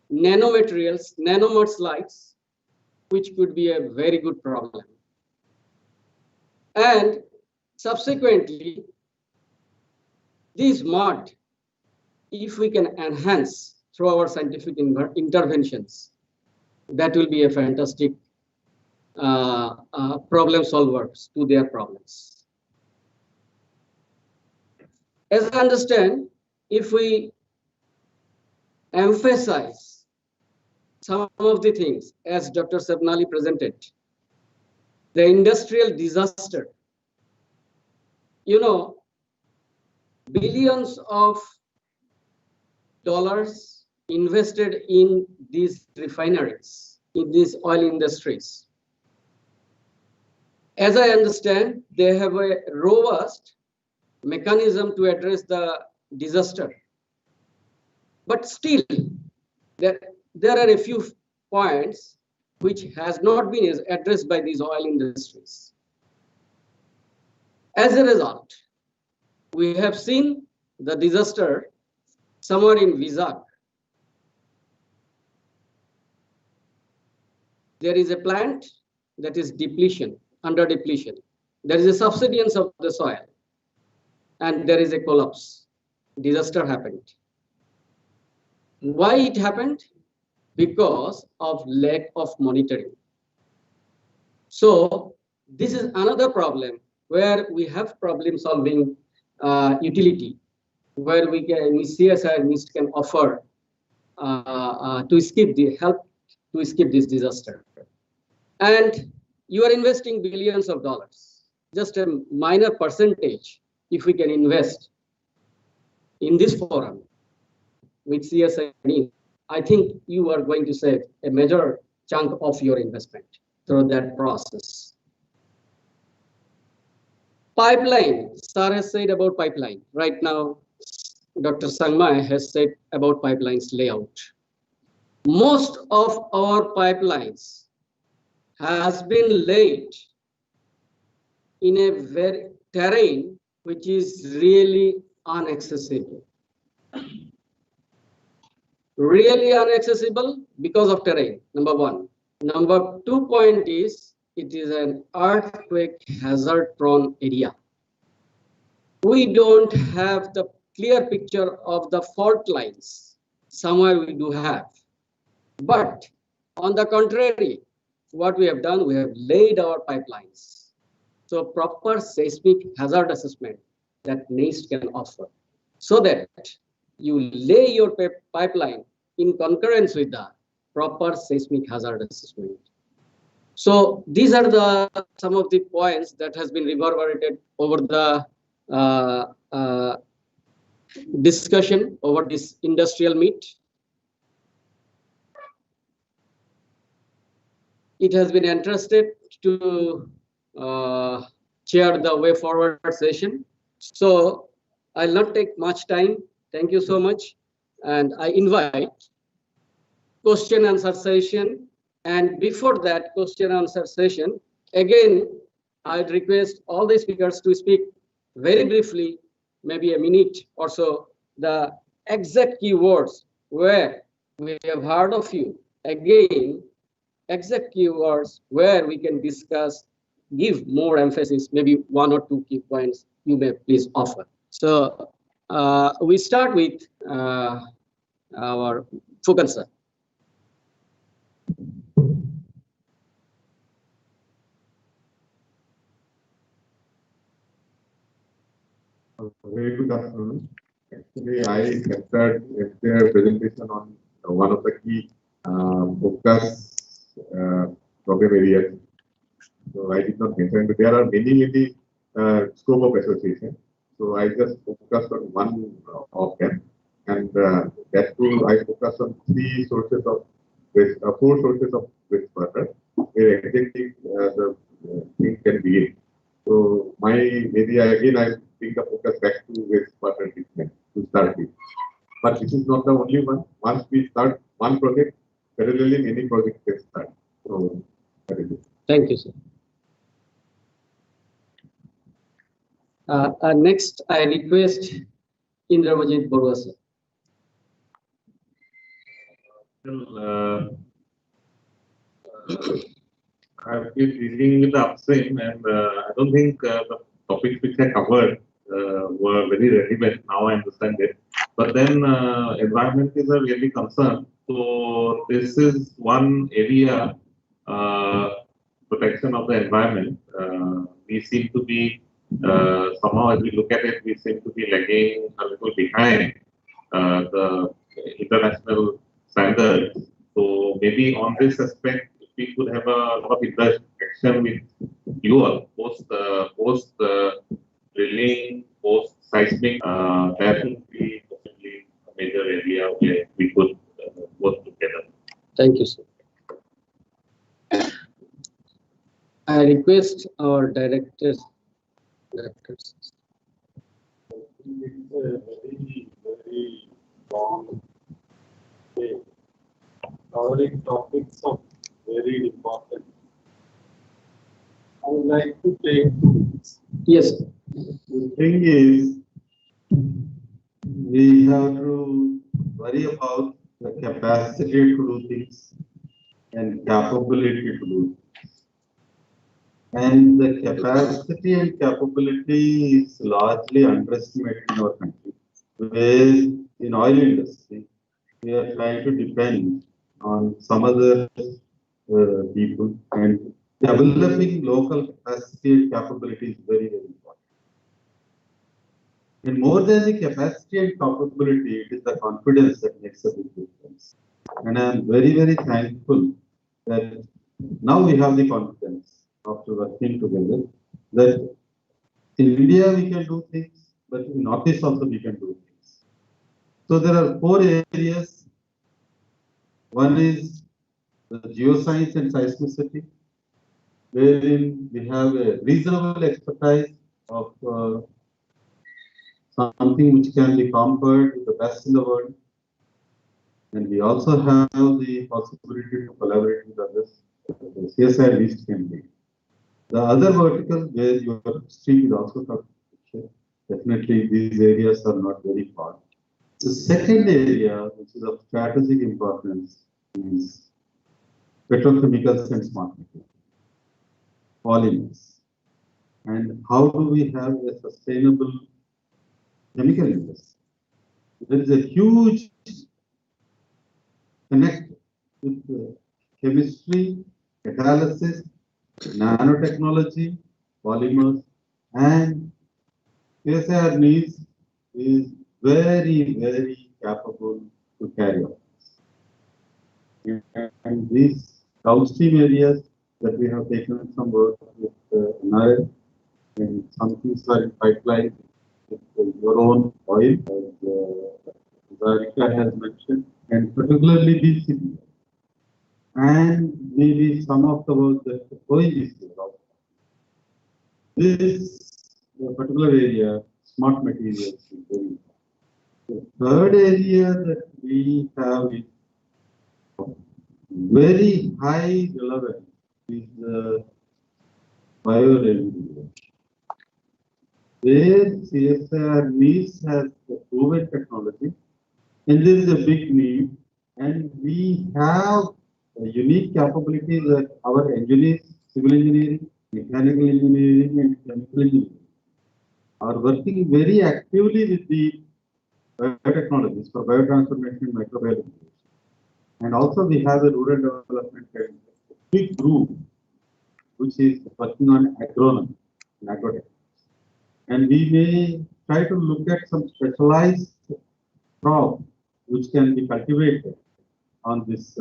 nanomaterials, nanomudslides, which could be a very good problem. And subsequently, this mud, if we can enhance through our scientific interventions, that will be a fantastic problem solvers to their problems. As I understand, if we emphasize some of the things as Dr. Sabnali presented, the industrial disaster, you know, billions of dollars invested in these refineries, in these oil industries. As I understand, they have a robust mechanism to address the disaster. But still, there are a few points which has not been addressed by these oil industries. As a result, we have seen the disaster somewhere in Vizag. There is a plant that is depletion, under depletion. There is a subsidence of the soil, and there is a collapse. Disaster happened. Why it happened? Because of lack of monitoring. So this is another problem where we have problem solving utility, where CSI NIST can offer to skip the help to skip this disaster. And you are investing billions of dollars. Just a minor percentage, if we can invest in this forum with CSI NIST, I think you are going to save a major chunk of your investment through that process. Pipeline, Sir has said about pipeline. Right now, Dr. Sangmai has said about pipelines layout. Most of our pipelines has been laid in a very terrain which is really inaccessible. Really inaccessible because of terrain, number one. Number 2 point is, it is an earthquake hazard prone area. We don't have the clear picture of the fault lines. Somewhere we do have. But on the contrary, what we have done, we have laid our pipelines. So proper seismic hazard assessment that NIST can offer, so that you lay your pipeline in concurrence with the proper seismic hazard assessment. So these are some of the points that has been reverberated over the discussion over this industrial meet. It has been interested to chair the way forward session. So I'll not take much time. Thank you so much. And I invite question answer session. And before that question answer session, again, I'd request all the speakers to speak very briefly, maybe a minute or so, the exact keywords where we have heard of you. Again, exact keywords where we can discuss, give more emphasis, maybe 1 or 2 key points you may please offer. So we start with our Fukan sir. Very good afternoon. Actually, I captured their presentation on one of the key focus program areas. So I did not mention, but there are many scope of association. So I just focused on one of them, and that too I focused on 4 sources of wastewater, where exactly the thing can be in. So my area again, I bring the focus back to wastewater treatment to start with. But this is not the only one. Once we start one project, parallelly many projects can start. So that is it. Thank you, sir. Next, I request Indrajit Barua sir. I've been dealing with the upstream, and I don't think the topics which I covered were very relevant. Now I understand it. But then environment is a really concern. So this is one area, protection of the environment. We seem to be somehow as we look at it, we seem to be lagging a little behind the international standards. So maybe on this aspect, if we could have a lot of interaction with you all post drilling, post seismic, that would be possibly a major area where we could work together. Thank you, sir. I request our directors. It's a very long day, covering topics of very important. I would like to take 2 minutes. Yes. The thing is, we have to worry about the capacity to do things and capability to do things. And the capacity and capability is largely underestimated in our country. Where in oil industry, we are trying to depend on some other people, and developing local capacity and capability is very, very important. And more than the capacity and capability, it is the confidence that makes a big difference. And I am very, very thankful that now we have the confidence after working together that in India we can do things, but in Northeast also we can do things. So there are 4 areas. One is the geoscience and seismicity, wherein we have a reasonable expertise of something which can be compared with the best in the world. And we also have the possibility to collaborate with others. The CSI list can be. The other vertical where your stream is also covered, definitely these areas are not very far. The second area, which is of strategic importance, is petrochemicals and smart materials, polymers. And how do we have a sustainable chemical industry? There is a huge connect with chemistry, catalysis, nanotechnology, polymers, and CSIR needs is very, very capable to carry out. And these downstream areas that we have taken some work with NRL, and some things are in pipeline with your own oil, as Zarika has mentioned, and particularly BCP. And maybe some of the work that ONGC is also. This particular area, smart materials, is very important. The third area that we have is very high relevance is the bioremediation, where CSIR needs has a proven technology, and there is a big need, and we have a unique capability that our engineers, civil engineering, mechanical engineering, and chemical engineering are working very actively with the biotechnologies for biotransformation and microbiology. And also we have a rural development and big group which is working on agronomy and agrotech. And we may try to look at some specialized crop which can be cultivated on this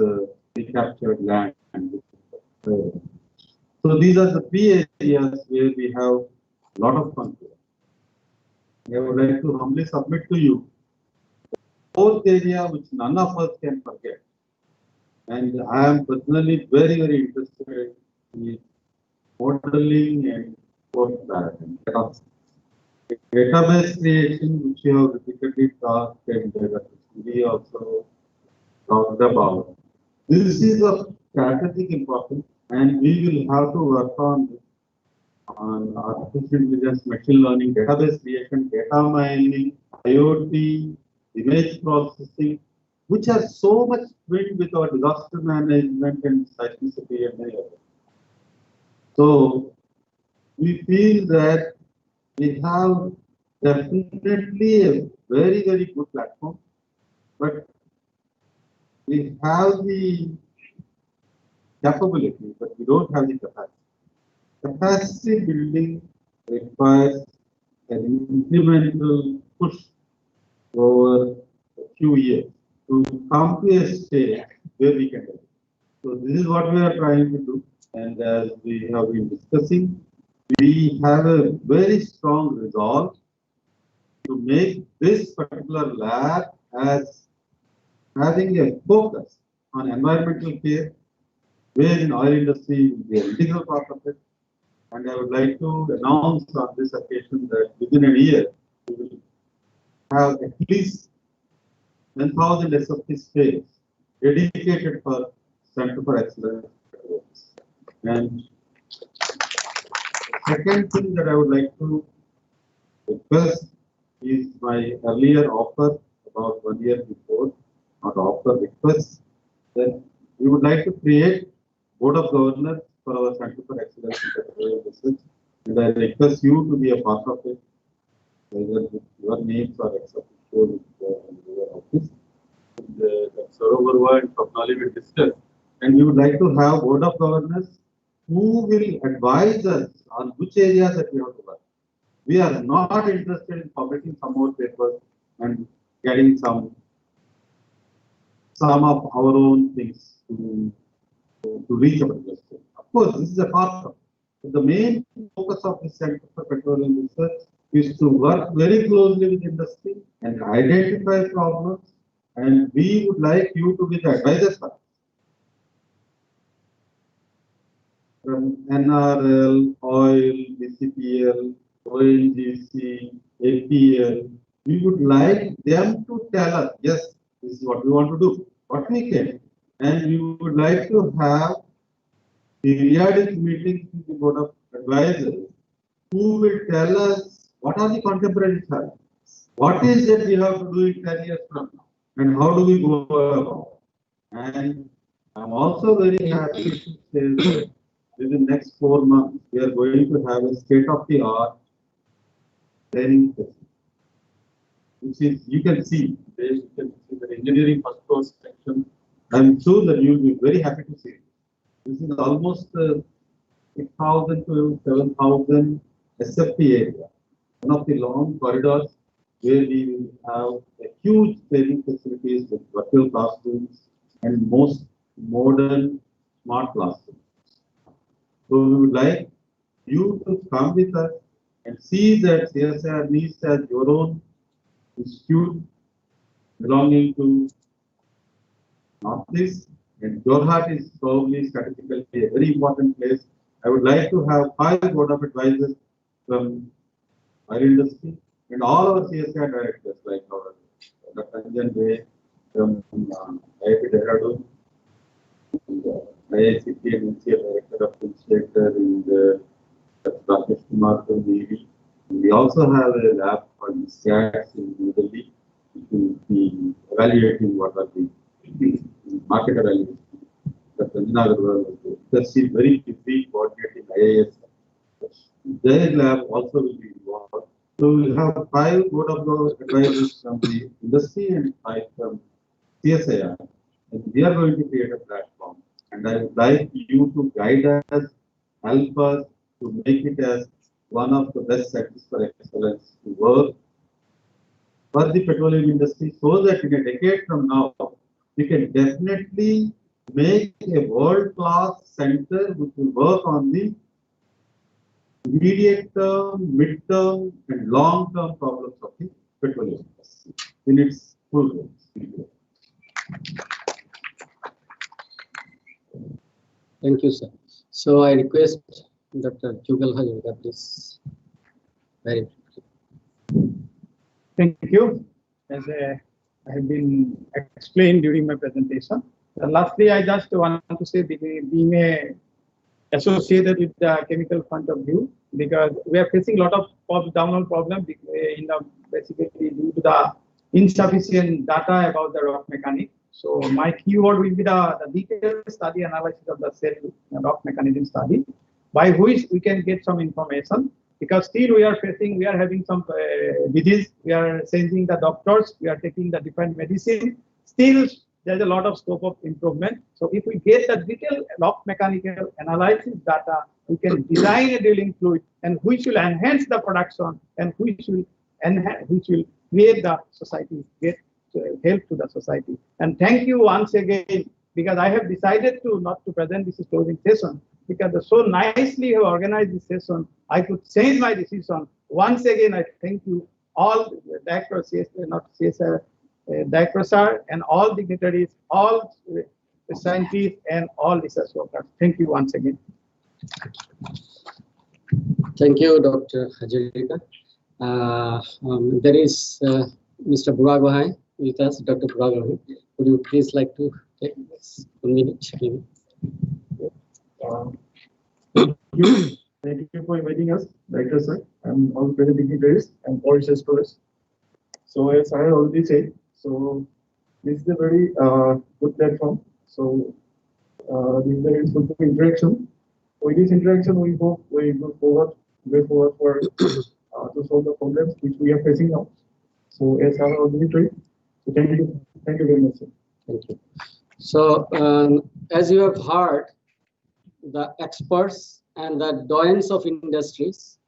recaptured land. So these are the 3 areas where we have a lot of confidence. I would like to humbly submit to you the 4th area which none of us can forget. And I am personally very, very interested in modeling and post-planning. Database creation, which you have repeatedly talked, and we also talked about. This is of strategic importance, and we will have to work on artificial intelligence, machine learning, database creation, data mining, IoT, image processing, which are so much twinned with our disaster management and seismicity and many others. So we feel that we have definitely a very, very good platform, but we have the capability, but we don't have the capacity. Capacity building requires an incremental push over a few years to come to a state where we can do it. So this is what we are trying to do. And as we have been discussing, we have a very strong resolve to make this particular lab as having a focus on environmental care, where in oil industry will be an integral part of it. And I would like to announce on this occasion that within a year, we will have at least 10,000 SFT space dedicated for Center for Excellence. And second thing that I would like to request is my earlier offer about 1 year before, not offer, request, that we would like to create Board of Governors for our Center for Excellence in Petroleum Research, and I request you to be a part of it, whether with your names or ex officio with your office. Saurav Barua and Swapnali will discuss, and we would like to have Board of Governors who will advise us on which areas that we have to work. We are not interested in publishing some more papers and getting some of our own things to reach a particular stage. Of course, this is a part of it. But the main focus of the Center for Petroleum Research is to work very closely with industry and identify problems, and we would like you to be the advisors for us. From NRL, oil, BCPL, ONGC, APL, we would like them to tell us, yes, this is what we want to do, what we can. And we would like to have periodic meetings with the Board of Advisors who will tell us what are the contemporary challenges, what is it we have to do in 10 years from now, and how do we go about. And I'm also very happy to say that within the next 4 months, we are going to have a state-of-the-art training session, which is, you can see the engineering first course section. I'm sure that you will be very happy to see it. This is almost 6,000 to 7,000 SFT area, one of the long corridors where we will have a huge training facilities with virtual classrooms and most modern smart classrooms. So we would like you to come with us and see that CSIR needs as your own institute belonging to Northeast, and Jorhat is probably strategically a very important place. I would like to have 5 board of advisors from our industry and all our CSIR directors, like our Dr. Anjan Ray from IIT Dehradun, IICT and NCL Director of Inspector, and Rakesh Kumar from Navy. We also have a lab called SCATS in New Delhi, which will be evaluating what are the market evaluation. Dr. Anjana Agarwal was very busy coordinating IAS. Their lab also will be involved. So we will have 5 board of advisors from the industry and 5 from CSIR. And we are going to create a platform. And I would like you to guide us, help us to make it as one of the best centers for excellence to work for the petroleum industry, so that in a decade from now, we can definitely make a world-class center which will work on the immediate term, mid-term, and long-term problems of the petroleum industry in its full range. Thank you, sir. So I request Dr. Jugal Hajoga, please. Very Thank you. As I have been explained during my presentation. Lastly, I just want to say, being associated with the chemical point of view, because we are facing a lot of downhole problems basically due to the insufficient data about the rock mechanics. So my keyword will be the detailed study analysis of the cell rock mechanism study, by which we can get some information. Because still we are having some disease, we are changing the doctors, we are taking the different medicine. Still, there's a lot of scope of improvement. So if we get the detailed rock mechanical analysis data, we can design a drilling fluid, and which will enhance the production, and which will create the society, get help to the society. And thank you once again, because I have decided to not to present this closing session, because so nicely you have organized this session, I could change my decision. Once again, I thank you all, Director Director Sir, and all dignitaries, all scientists, and all research workers. Thank you once again. Thank you, Dr. Hajarika. There is Mr. Buragohai with us, Dr. Buragohai. Would you please like to take this 1 minute? Thank you for inviting us, Director Sir, and all present dignitaries and all research scholars. So as I already said, so this is a very good platform. So this is a very good interaction. With this interaction, we hope we go forward for to solve the problems which we are facing now. So as I already said, so thank you very much, sir. Thank you. So as you have heard, the experts and the doyens of industries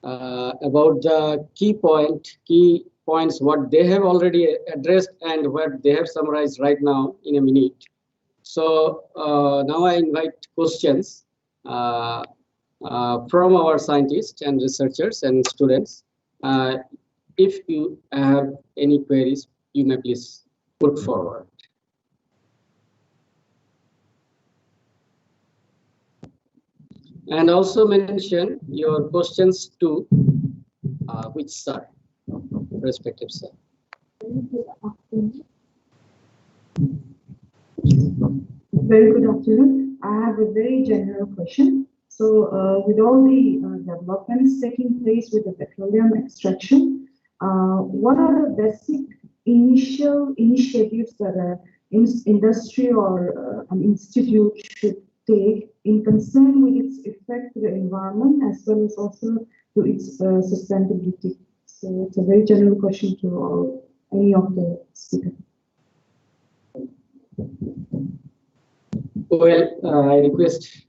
about the key points what they have already addressed and what they have summarized right now in a minute. So now I invite questions from our scientists and researchers and students. If you have any queries, you may please put forward. And also mention your questions to which sir, respective sir. Very good afternoon. I have a very general question. So with all the developments taking place with the petroleum extraction, what are the basic initial initiatives that an industry or an institute should take in concern with its effect to the environment as well as also to its sustainability? So it's a very general question to any of the speakers. Well, I request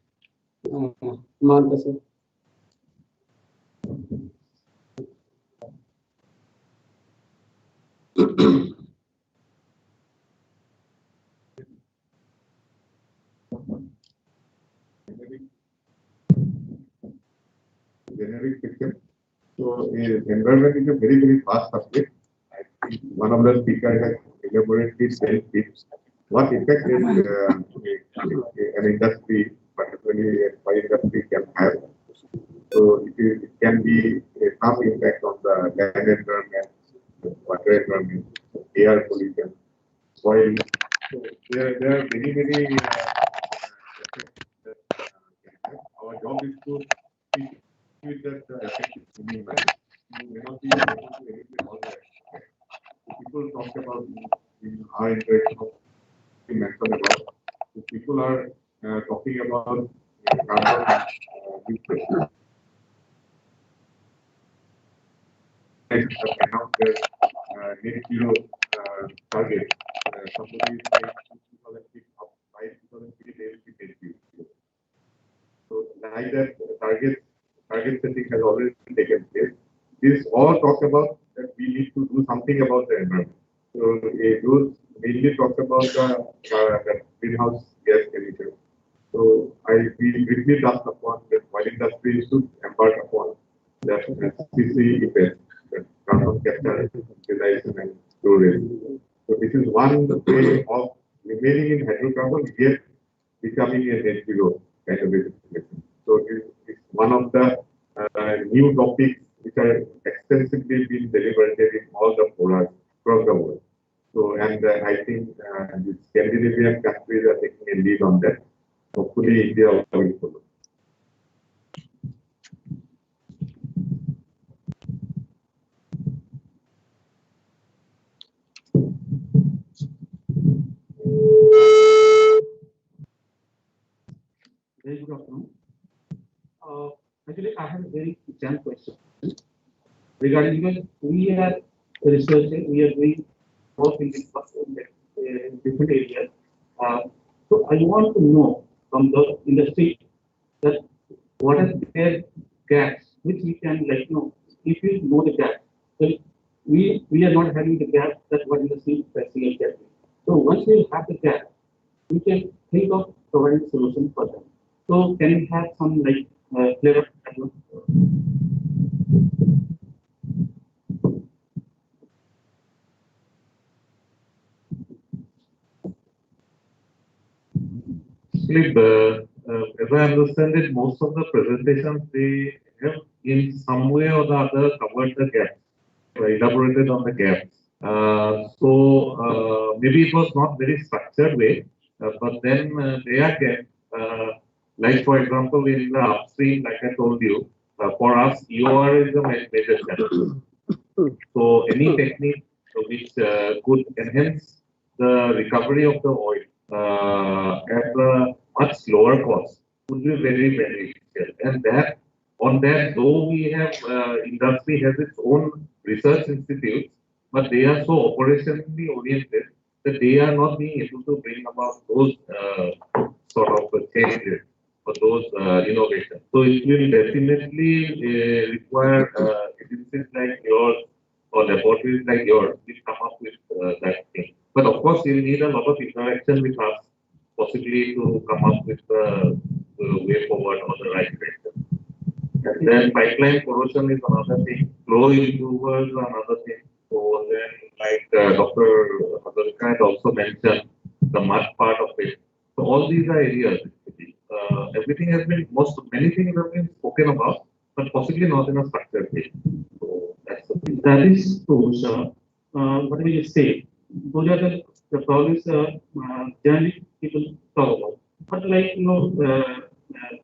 Manta sir. Generic picture. So, environment is a very vast subject. I think one of the speakers has elaborately said what effect is an industry, particularly a oil industry, can have. So, it can be some impact on the land environment, water environment, air pollution, soil. So, there are many our job is to with that effective minimum. You may not be able to eliminate all that. People talk about our interaction of mentioned about. So people are talking about carbon neutral. Announced their net zero target. Somebody is saying 2006 up by 2003 they will be net zero. So like that target setting has already taken place. This all talk about that we need to do something about the environment. So those mainly talk about the greenhouse gas emissions. So I will briefly touch upon that oil industry should embark upon that CC event, that carbon capture, utilization and storage. So this is one way of remaining in hydrocarbon yet becoming a net zero kind of a situation. So it's one of the new topics which are extensively being deliberated in all the forums across the world. So, and I think the Scandinavian countries are taking a lead on that. Hopefully, India also will follow. Very good afternoon. Actually, I have a very general question regarding we are researching, we are doing work in different areas. So I want to know from the industry that what are their gaps, which we can if we know the gaps, then we are not having the gaps that what industry is facing exactly. So once we have the gap, we can think of providing solutions for them. So can we have some flavor? Actually, as I understand it, most of the presentations they have in some way or the other covered the gaps, elaborated on the gaps. Maybe it was not very structured way, but then they are gaps. Like for example, in the upstream, like I told you, for us, EOR is a major challenge. So any technique which could enhance the recovery of the oil at a much lower cost would be very beneficial. And that on that, though we have industry has its own research institutes, but they are so operationally oriented that they are not being able to bring about those sort of changes or those innovations. So it will definitely require agencies like yours or laboratories like yours will come up with that thing. But of course, you need a lot of interaction with us, possibly to come up with the way forward or the right direction. And then pipeline corrosion is another thing. Flow improvers are another thing. So then, like Dr. Hadalka had also mentioned, the mud part of it. So all these are areas. Everything has been, many things have been spoken about, but possibly not in a structured way. So that's the thing. That is true, sir. What will you say? Those are the problems generally people talk about. But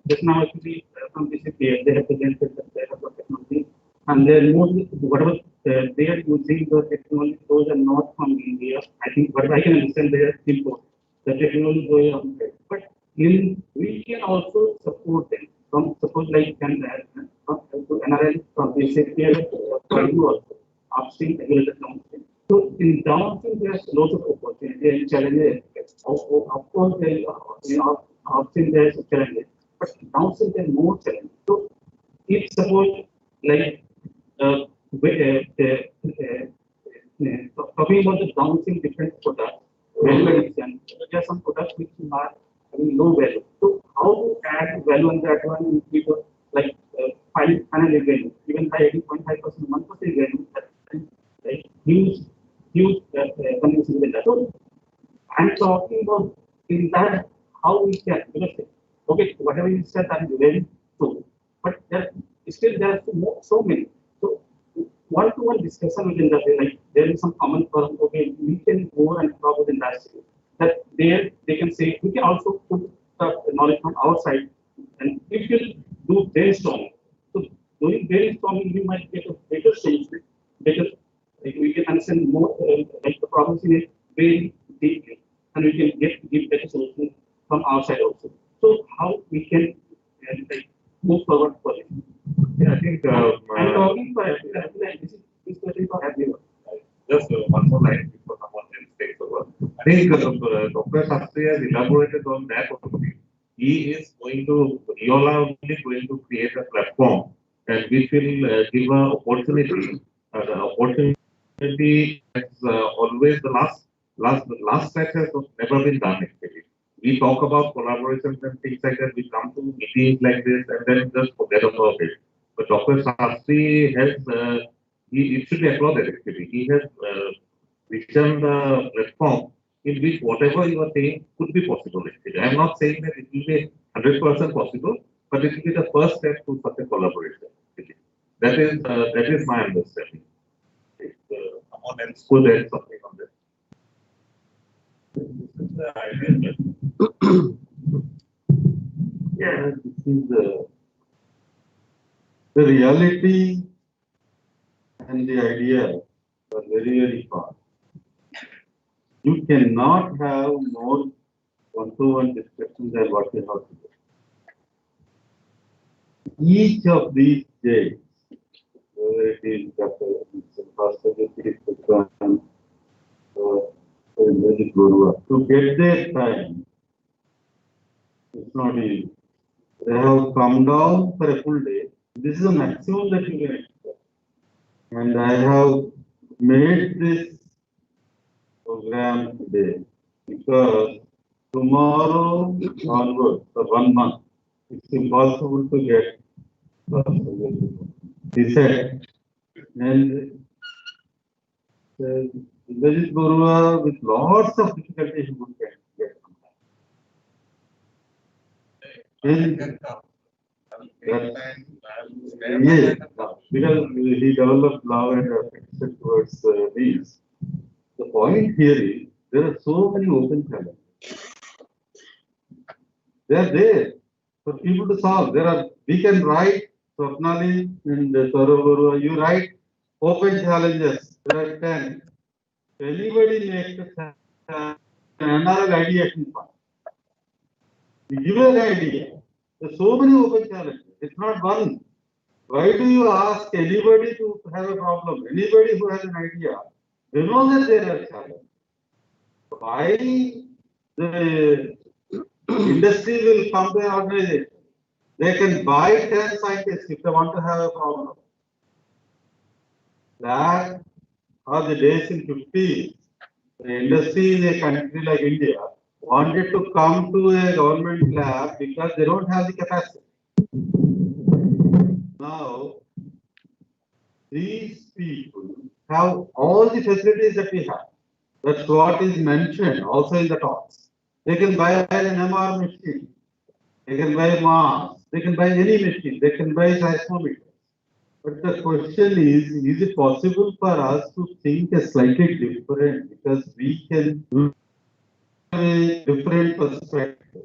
just now actually from this year, they have presented that they have technology, and they're mostly whatever they are using the technology, those are not from India. I think, but I can understand they are import. The technology going on, but we can also support them. From suppose like can analyze from the safety also upstream regulated downstream. So in downstream there's lots of opportunity and challenges. Of course there upstream there's challenges, but downstream there's more challenges. So if suppose like talking about the downstream different products, value addition, there are some products which are having low value. So how to add value on that one in people like final value, even by 80.5%, 1% value, like huge contribution in that. So I'm talking about in that how we can, because okay, whatever you said, I'm very true, but there are so many. So one-to-one discussion within that, like there is some common forum. Okay, we can go and talk with industry. That there they can say we can also put the knowledge from our side, and if you do brainstorming, so doing brainstorming, you might get a better solution, better. Like we can understand more like the problems in it very deeply, and we can give better solution from our side also. So how we can like move forward for it. Yeah, I think I'm talking for everyone. This question for everyone. Just one more line before someone else takes over. I think Dr. Sastry has elaborated on that already. He is going to, you all are only going to create a platform and which will give an opportunity. The opportunity is always the last step has never been done actually. We talk about collaborations and things like that. We come to meetings like this and then just forget about it. But Dr. Sastry has it should be applauded actually. He has visioned the platform in which whatever you are saying could be possible actually. I am not saying that it will be 100% possible, but it will be the first step to such a collaboration. Actually. That is my understanding. If someone else could add something on this. This is the idea. Yeah, this is the reality and the idea are very, very far. You cannot have more one-to-one discussions than what you have today. Each of these days, whether it is Dr. or to get their time, it's not easy. They have come down for a full day. This is the maximum that you can expect. And I have made this program today because tomorrow onwards, for 1 month, it's impossible to get reset. And Vijay Gurua, with lots of difficulties, would get. Yes, because he developed love and affection towards these. The point here is there are so many open challenges. They are there for people to solve. We can write, Swapnali and Saurabh, you write open challenges. There are 10. Anybody makes a challenge, another ideation fund. You give an idea. There are so many open challenges. It's not one. Why do you ask anybody to have a problem? Anybody who has an idea, they know that there are challenges. Why the industry will come to an organization? They can buy 10 scientists if they want to have a problem. That are the days in 50s. The industry in a country like India wanted to come to a government lab because they don't have the capacity. Now, these people have all the facilities that we have. That's what is mentioned also in the talks. They can buy an MR machine. They can buy Mars. They can buy any machine. They can buy seismometer. But the question is it possible for us to think a slightly different because we can do a different perspective?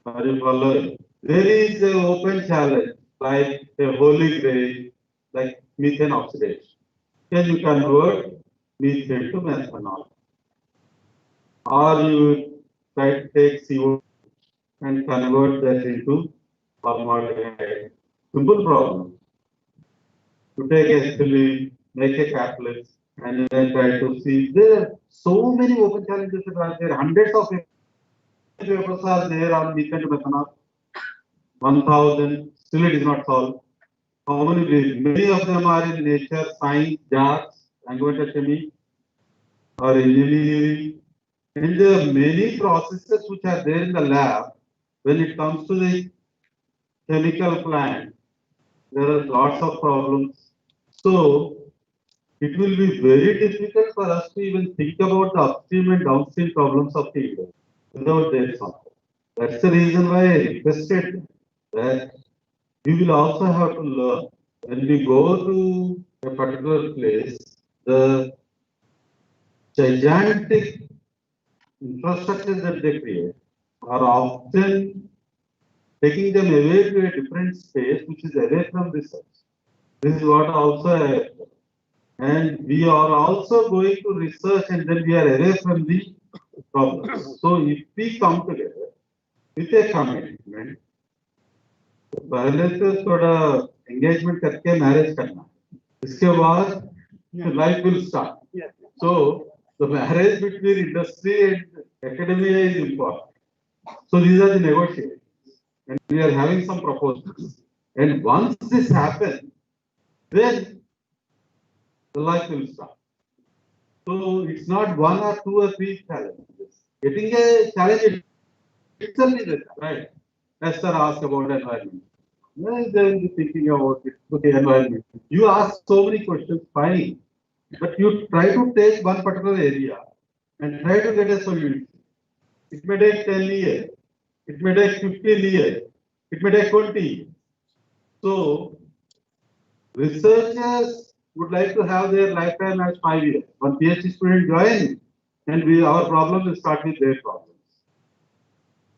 There is an open challenge like a holy grail, like methane oxidation. Can you convert methane to methanol? Or you try to take CO and convert that into formaldehyde. Simple problem. To take acetylene, make a catalyst, and then try to see. There are so many open challenges that are there. Hundreds of papers are there on methane to methanol. 1,000. Still, it is not solved. How many? Many of them are in nature, science, jobs, language chemistry, or engineering. And there are many processes which are there in the lab. When it comes to the chemical plant, there are lots of problems. So it will be very difficult for us to even think about the upstream and downstream problems of the industry without their support. That's the reason why I requested that we will also have to learn. When we go to a particular place, the gigantic infrastructures that they create are often taking them away to a different space which is away from research. This is what also I have. And we are also going to research and then we are away from the problems. So if we come together with a commitment, पहले तो थोड़ा engagement करके marriage करना, इसके बाद life will start. So the marriage between industry and academia is important. So these are the negotiations, and we are having some proposals. And once this happens, then the life will start. So it's not one or two or three challenges. Getting a challenge itself is a challenge, right? Esther asked about environment. Well, then thinking about it. Okay, environment. You ask so many questions, fine. But you try to take one particular area and try to get a solution. It may take 10 years. It may take 15 years. It may take 20 years. So researchers would like to have their lifetime as 5 years. One PhD student joins, and our problem will start with their problems.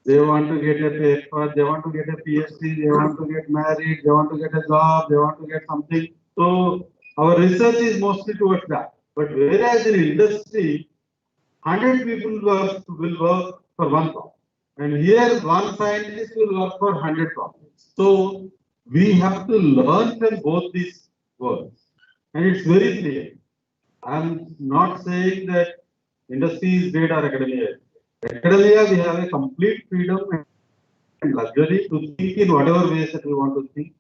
They want to get a paper, they want to get a PhD, they want to get married, they want to get a job, they want to get something. So our research is mostly towards that. But whereas in industry, 100 people will work for one problem. And here one scientist will work for 100 problems. So we have to learn from both these worlds. And it's very clear. I'm not saying that industry is great or academia is great. Academia, we have a complete freedom luxury to think in whatever ways that we want to think.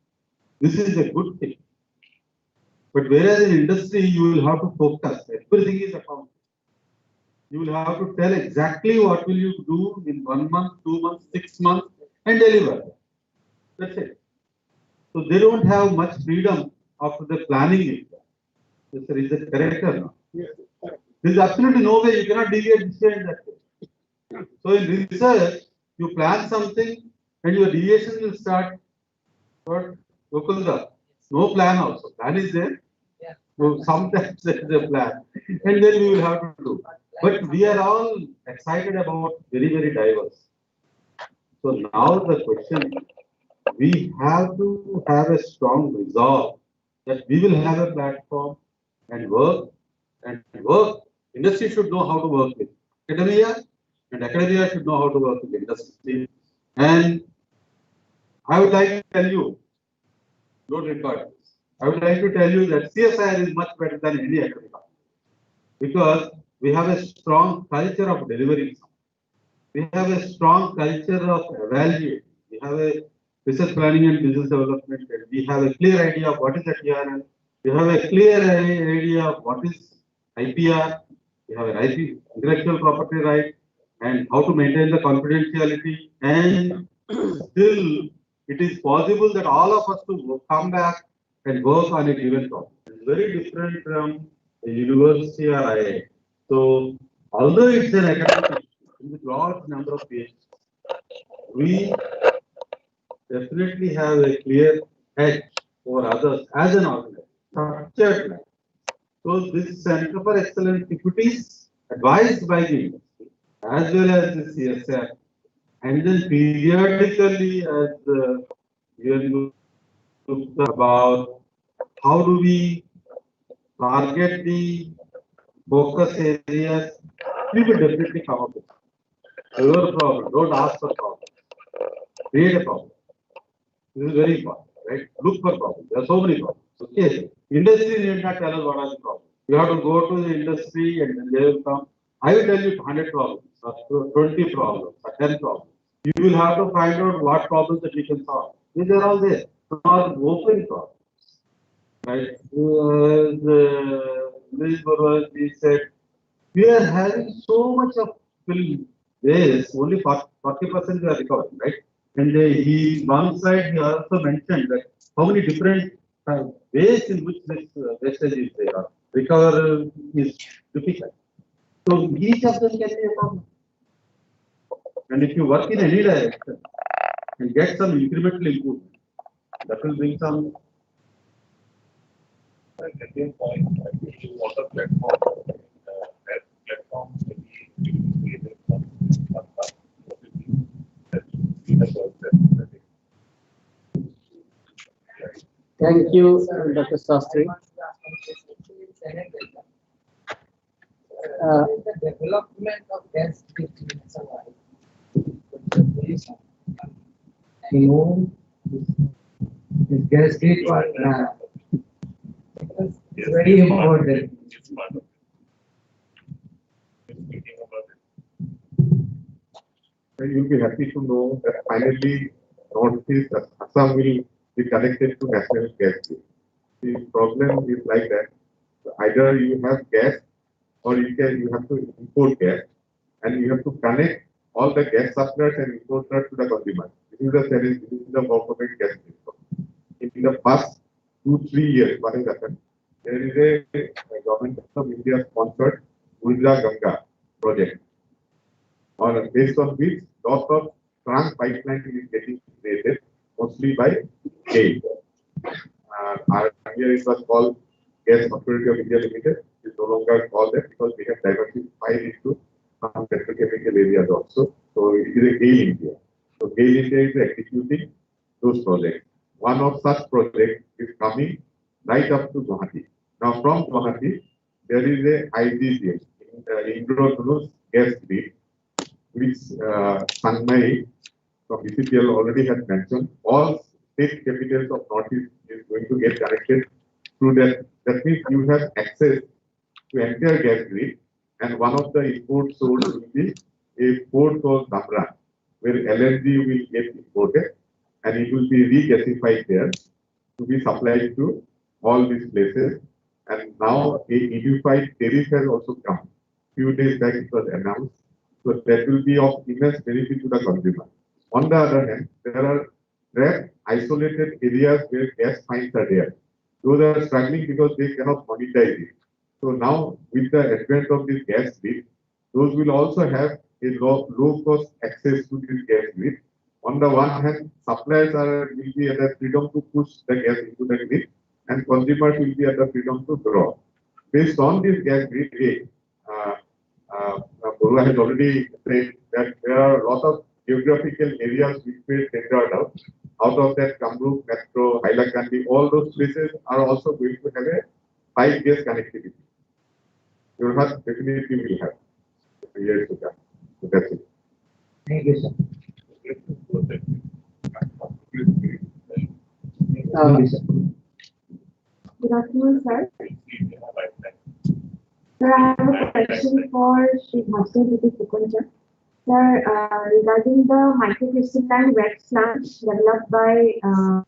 This is a good thing. But whereas in industry, you will have to focus. Everything is accounted. You will have to tell exactly what will you do in 1 month, 2 months, 6 months, and deliver. That's it. So they don't have much freedom after the planning it. Is it correct or not? There is absolutely no way you cannot deviate this way and that way. So in research, you plan something and your deviation will start. What? Gokulda. No plan also. Plan is there. So sometimes there is a plan. And then we will have to do. But we are all excited about very, very diverse. So now the question, we have to have a strong resolve that we will have a platform and work. Industry should know how to work with academia, and academia should know how to work with industry. And I would like to tell you, don't record this. I would like to tell you that CSIR is much better than any academic because we have a strong culture of delivering. We have a strong culture of evaluating. We have a research planning and business development. And we have a clear idea of what is a TRL. We have a clear idea of what is IPR. We have an IP, intellectual property right, and how to maintain the confidentiality. And still, it is possible that all of us to come back and work on a given problem. It's very different from a university or IA. So, although it's an academic with large number of PhDs, we definitely have a clear edge over others as an organization. Structured like. So this Center for Excellence Equities, advised by the industry, as well as the CSR, and then periodically as we look about how do we target the focus areas, we will definitely come up with your problem. Don't ask for problem. Create a problem. This is very important, right? Look for problems. There are so many problems. Okay. Industry need not tell us what are the problems. You have to go to the industry and then they will come. I will tell you 100 problems, or 20 problems, or 10 problems. You will have to find out what problems that we can solve. These are all there. Some are open problems. Right? Ms. Barwal said, we are having so much of film waste, only 40% we are recovering, right? And he, one side, he also mentioned that how many different ways in which this wastage is there. Recover is difficult. So each of them can be a problem. And if you work in any direction and get some incremental improvement, that will bring some. Second point, I think you want a platform. That platform can be created from Thank you, Dr. Sastry. The development of gas gas grid was very important. You'll be happy to know that finally Northeast Assam will be connected to national gas grid. The problem is like that. So either you have gas or you have to import gas and you have to connect all the gas suppliers and importers to the consumer. This is the challenge, this is the work of a gas grid. In the past 2-3 years, what has happened? There is a government of India sponsored Urja Ganga project, based on which lot of trunk pipeline is getting created, mostly by GAIL. Earlier it was called Gas Authority of India Limited. It is no longer called that because we have diversified into some petrochemical areas also. So it is a GAIL India. So GAIL India is executing those projects. One of such projects is coming right up to Guwahati. Now from Guwahati, there is a IGGL, Indro gas grid, which Sangmai from BCPL already had mentioned. All state capitals of Northeast is going to get connected through that. That means you have access to entire gas grid, and one of the import source will be a port called Damra. where LNG will get imported and it will be regasified there to be supplied to all these places. And now a unified tariff has also come. Few days back it was announced. So that will be of immense benefit to the consumer. On the other hand, there are rare isolated areas where gas finds are there. Those are struggling because they cannot monetize it. So now with the advent of this gas grid, those will also have a low cost access to this gas grid. On the one hand, suppliers will be at the freedom to push the gas into the grid, and consumers will be at the freedom to draw. Based on this gas grid, Borua has already said that there are a lot of geographical areas which were tendered out. Out of that, Kamrup, Metro, Hailakandi, all those places are also going to have a pipe gas connectivity. Jorhat definitely will have years to come. So that's it. Thank you, sir. Good afternoon, sir. Sir, I have a question for Sri Bhaskar Sukunja. Sir, regarding the microcrystalline wax plant developed by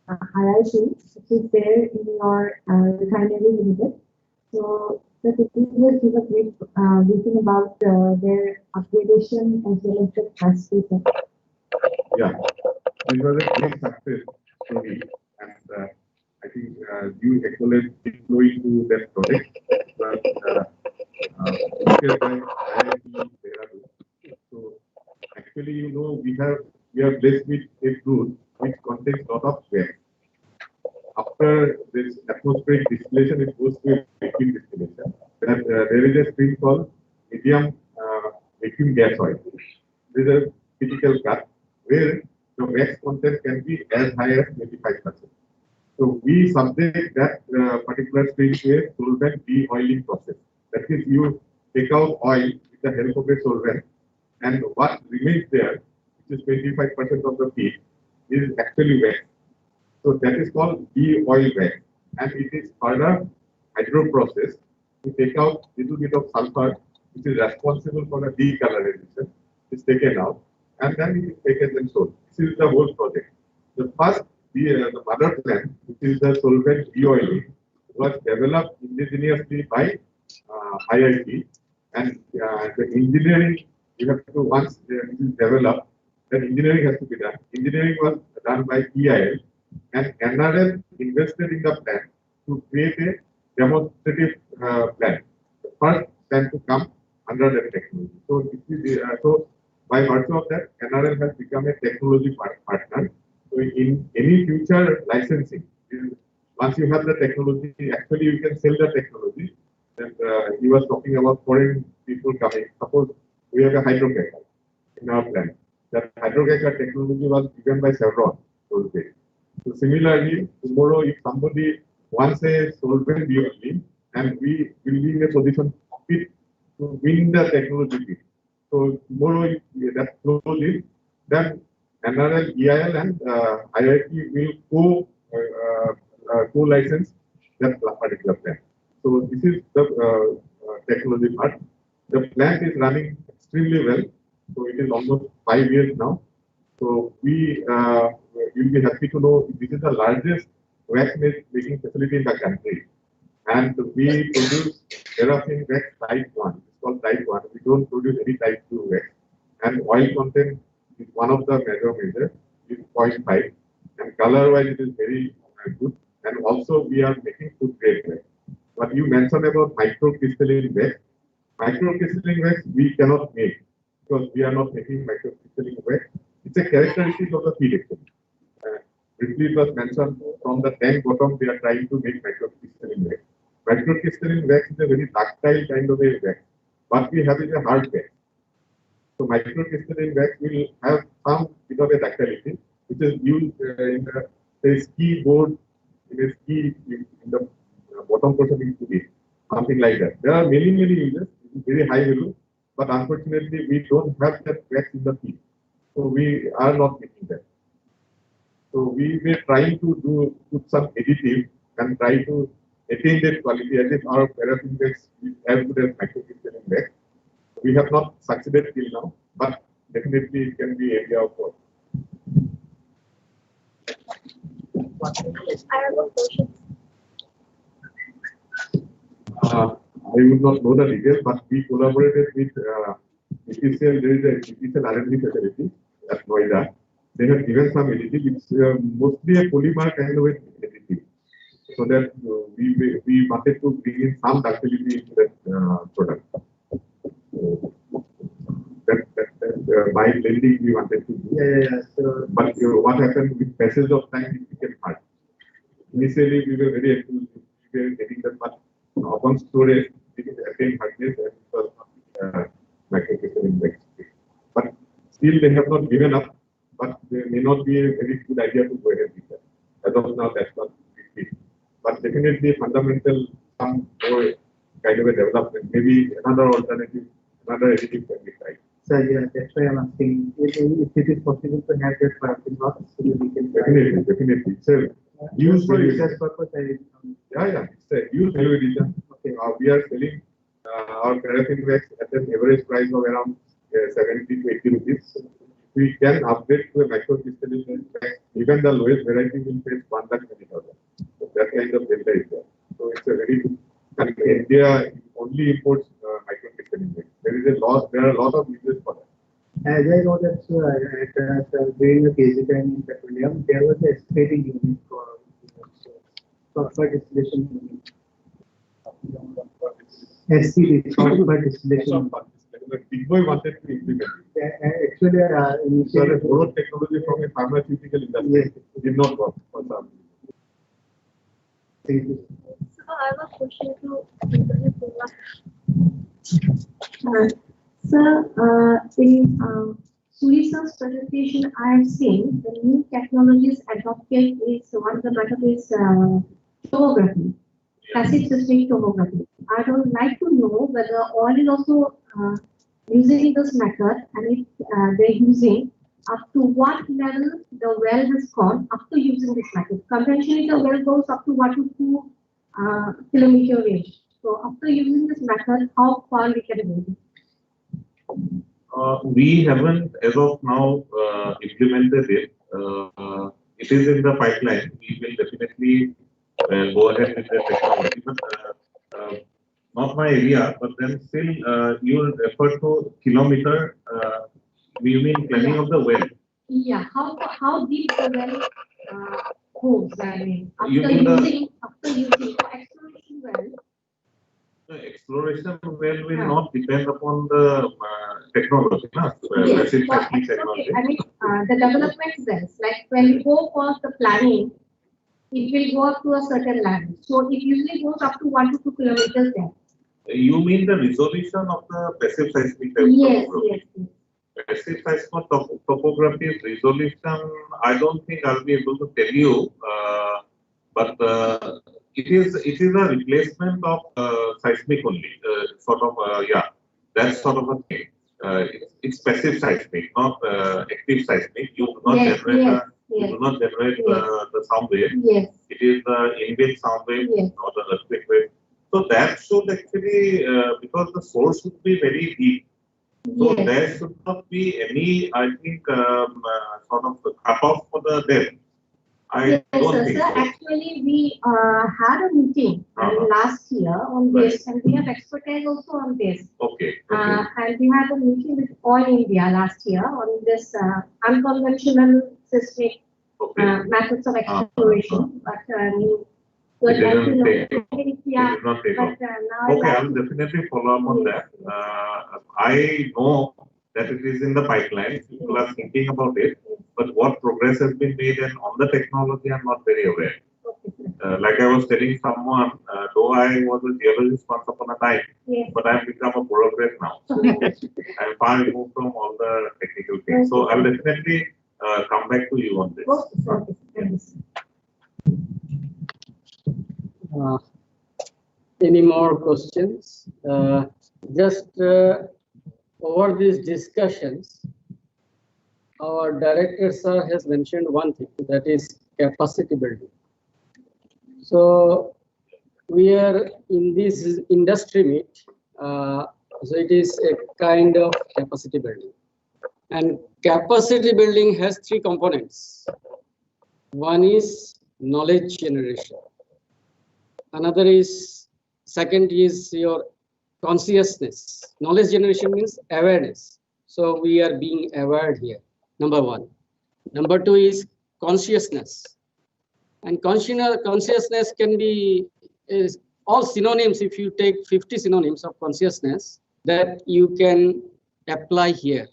IIT, which is there in your refinery limited. So, sir, could you just give a brief briefing about their upgradation as well as the capacity? Yeah, this was a great success story, and I think you acknowledge flowing to that project. But so actually, you know, we are blessed with a fruit which contains a lot of wax. After this atmospheric distillation, it goes to a vacuum distillation. There is a stream called medium vacuum gas oil. This is a critical cut where the wax content can be as high as 25%. So we subject that particular stream to a solvent de-oiling process. That is, you take out oil with the help of a solvent, and what remains there, which is 25% of the feed, is actually wax. So that is called de-oil wax, and it is further hydro process to take out a little bit of sulfur, which is responsible for the decolorization. It's taken out, and then it is taken and sold. This is the whole project. The first, the mother plant, which is the solvent de-oiling, was developed indigenously by IIT, and the engineering, you have to, once it is developed, then engineering has to be done. Engineering was done by EIL, and NRL invested in the plant to create a demonstrative plant. The first plant to come under that technology. So, so by virtue of that, NRL has become a technology partner. So in any future licensing, once you have the technology, actually you can sell the technology. And he was talking about foreign people coming. Suppose we have a hydrocracker in our plant. That hydrocracker technology was given by Chevron. So similarly, tomorrow if somebody wants a solvent only, and we will be in a position to win the technology bid. So tomorrow if that closes, then NRL, EIL, and IIT will co-license that particular plant. So this is the technology part. The plant is running extremely well. So it is almost 5 years now. So we will be happy to know this is the largest wax making facility in the country. And we produce paraffin wax type 1. It's called type 1. We don't produce any type 2 wax. And oil content is one of the measures, is 0.5. And color wise, it is very good. And also, we are making food grade wax. But you mentioned about microcrystalline wax. Microcrystalline wax we cannot make because we are not making microcrystalline wax. It's a characteristic of the feed actually. Briefly, it was mentioned from the tank bottom, we are trying to make microcrystalline wax. Microcrystalline wax is a very ductile kind of a wax. What we have is a hard wax. So microcrystalline wax will have some bit of a ductility, which is used in the ski board, in a ski in the bottom portion it could be something like that. There are many uses, very high value, but unfortunately we don't have that wax in the field. So we are not making that. So we were trying to put some additive and try to attain that quality as if our paraffin wax is as good as microcrystalline wax. We have not succeeded till now, but definitely it can be area of work. I have a question. I would not know the details, but we collaborated with EPCL. There is a EPCL R&D facility at Noida. They have given some additive. It's mostly a polymer kind of additive, so that we wanted to bring in some ductility into that product. By blending, we wanted to do. So, but what happened with passage of time, it became hard. Initially, we were very enthused. We were getting that, but upon storage, it attained hardness and it was not microcrystalline wax. But still, they have not given up. But there may not be a very good idea to go ahead with that. As of now, that's what we feel. But definitely, fundamental, some more kind of a development, maybe another alternative, another additive can be tried. So yeah, that's why I'm asking if it is possible to have that part in box, so we can Definitely. So use for value research purpose. Yeah. It's a use value addition. Okay. We are selling our paraffin wax at an average price of around 70 to 80 rupees. We can upgrade to a microcrystalline wax. Even the lowest variety will face 1,20,000. So that kind of delta is there. So it's a very good. And India only imports microcrystalline wax. There are a lot of uses for that. As I know that during the PhD time in Petroleum, there was a estimating unit for sulfur distillation unit. SCD, sulfur distillation. Big Boy wanted to implement it. Actually, So the borrowed technology from a pharmaceutical industry did not work for some. Thank you. So I have a question to Sir, in Sulisa's presentation, I have seen the new technologies adopted is one of the matter is tomography, passive seismic tomography. I would like to know whether oil is also using this method, and if they're using up to what level the well has gone after using this method. Conventionally, the well goes up to 1 to 2 kilometer range. So after using this method, how far we can go? We haven't, as of now, implemented it. It is in the pipeline. We will definitely go ahead with the technology, but not my area. But then still, you refer to kilometer. You mean planning of the well? Yeah, how deep the well goes? I mean, You after mean using for exploration well. The exploration well will not depend upon the technology, Yes, passive for seismic technology. I mean, the development wells, like when we go for the planning, it will go up to a certain level. So it usually goes up to 1 to 2 kilometers there. You mean the resolution of the passive seismic Yes, topography? yes. Passive seismic topography resolution, I don't think I'll be able to tell you, but it is a replacement of seismic only, that's sort of a thing. It's passive seismic, not active seismic. You do not generate the sound wave. Yes. It is the in-wave sound wave or the earthquake wave. So that should actually, because the source would be very deep. So there should not be any, I think, sort of cutoff for the depth. I don't think sir. so. Actually, we had a meeting last year on this, and we have expertise also on this. Okay. And we had a meeting with All India last year on this unconventional seismic methods of exploration. But It didn't take off. yeah, It did not take but off. now Okay, I will definitely follow up on that. I know that it is in the pipeline. People are thinking about it, but what progress has been made and on the technology, I'm not very aware. Like I was telling someone, though I was a geologist once upon a time, but I've become a bureaucrat now. So I'm far removed from all the technical things. So I'll definitely come back to you on this. Any more questions? Just over these discussions, our director sir has mentioned one thing, that is capacity building. So we are in this industry meet, so it is a kind of capacity building. And capacity building has three components. One is knowledge generation. Second is your consciousness. Knowledge generation means awareness. So we are being aware here, number one. Number two is consciousness. And consciousness can be all synonyms. If you take 50 synonyms of consciousness that you can apply here.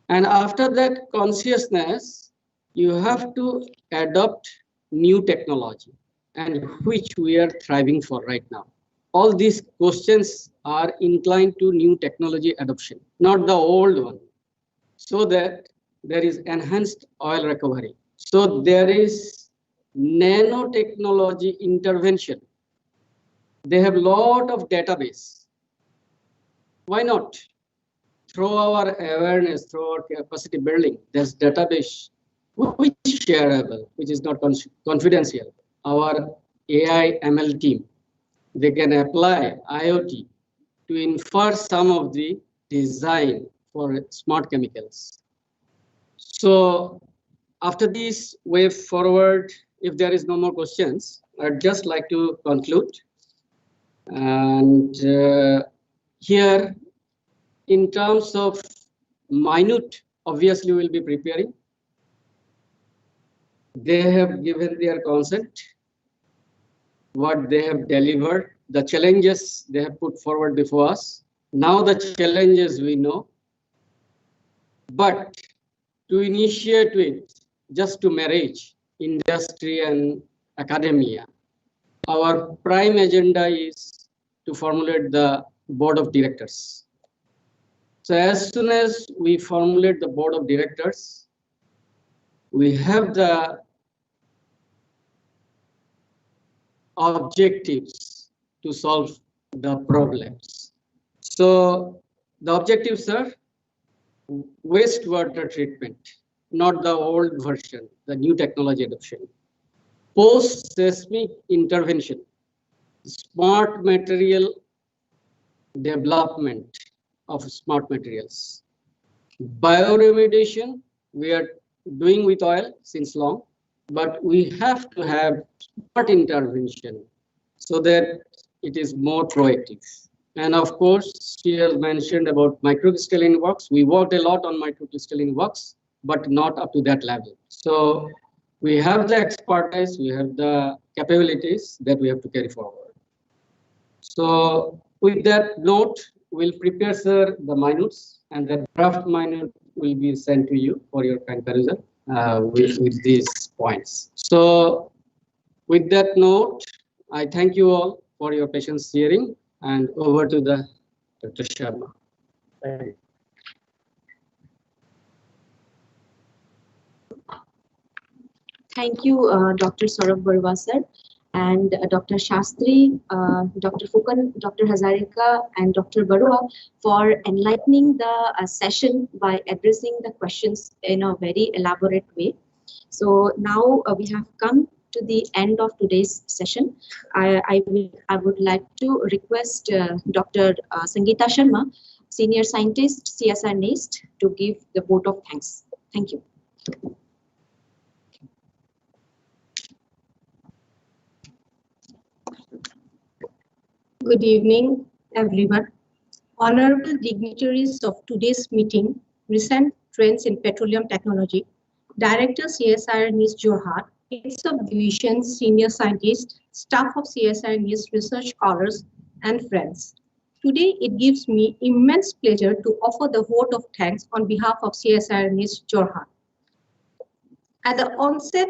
And after that consciousness, you have to adopt new technology, and which we are thriving for right now. All these questions are inclined to new technology adoption, not the old one, so that there is enhanced oil recovery. So there is nanotechnology intervention. They have a lot of database. Why not? Through our awareness, through our capacity building, there's database which is shareable, which is not confidential. Our AI ML team, they can apply IoT to infer some of the design for smart chemicals. So after this way forward, if there is no more questions, I'd just like to conclude. And here, in terms of minute, obviously we'll be preparing. They have given their consent, what they have delivered, the challenges they have put forward before us. Now the challenges we know, but to initiate it, just to marriage industry and academia, our prime agenda is to formulate the board of directors. So as soon as we formulate the board of directors, we have the objectives to solve the problems. So the objectives are wastewater treatment, not the old version, the new technology adoption. Post-seismic intervention, smart material development of smart materials. Bioremediation, we are doing with oil since long, but we have to have smart intervention so that it is more proactive. And of course, she has mentioned about microcrystalline works. We worked a lot on microcrystalline works, but not up to that level. So we have the expertise, we have the capabilities that we have to carry forward. So with that note, we'll prepare, sir, the minutes, and the draft minute will be sent to you for your comparison with these points. So with that note, I thank you all for your patience hearing, and over to the Dr. Sharma. Thank you, Dr. Saurabh Barua, sir, and Dr. Shastri, Dr. Fukan, Dr. Hazarika, and Dr. Barua for enlightening the session by addressing the questions in a very elaborate way. So now we have come to the end of today's session. I would like to request Dr. Sangeeta Sharma, Senior Scientist, CSR NIST, to give the vote of thanks. Thank you. Good evening, everyone. Honorable dignitaries of today's meeting, recent trends in petroleum technology, Director CSR NIST Jorhat, heads of division, senior scientists, staff of CSR NIST research scholars, and friends. Today, it gives me immense pleasure to offer the vote of thanks on behalf of CSR NIST Jorhat. At the onset,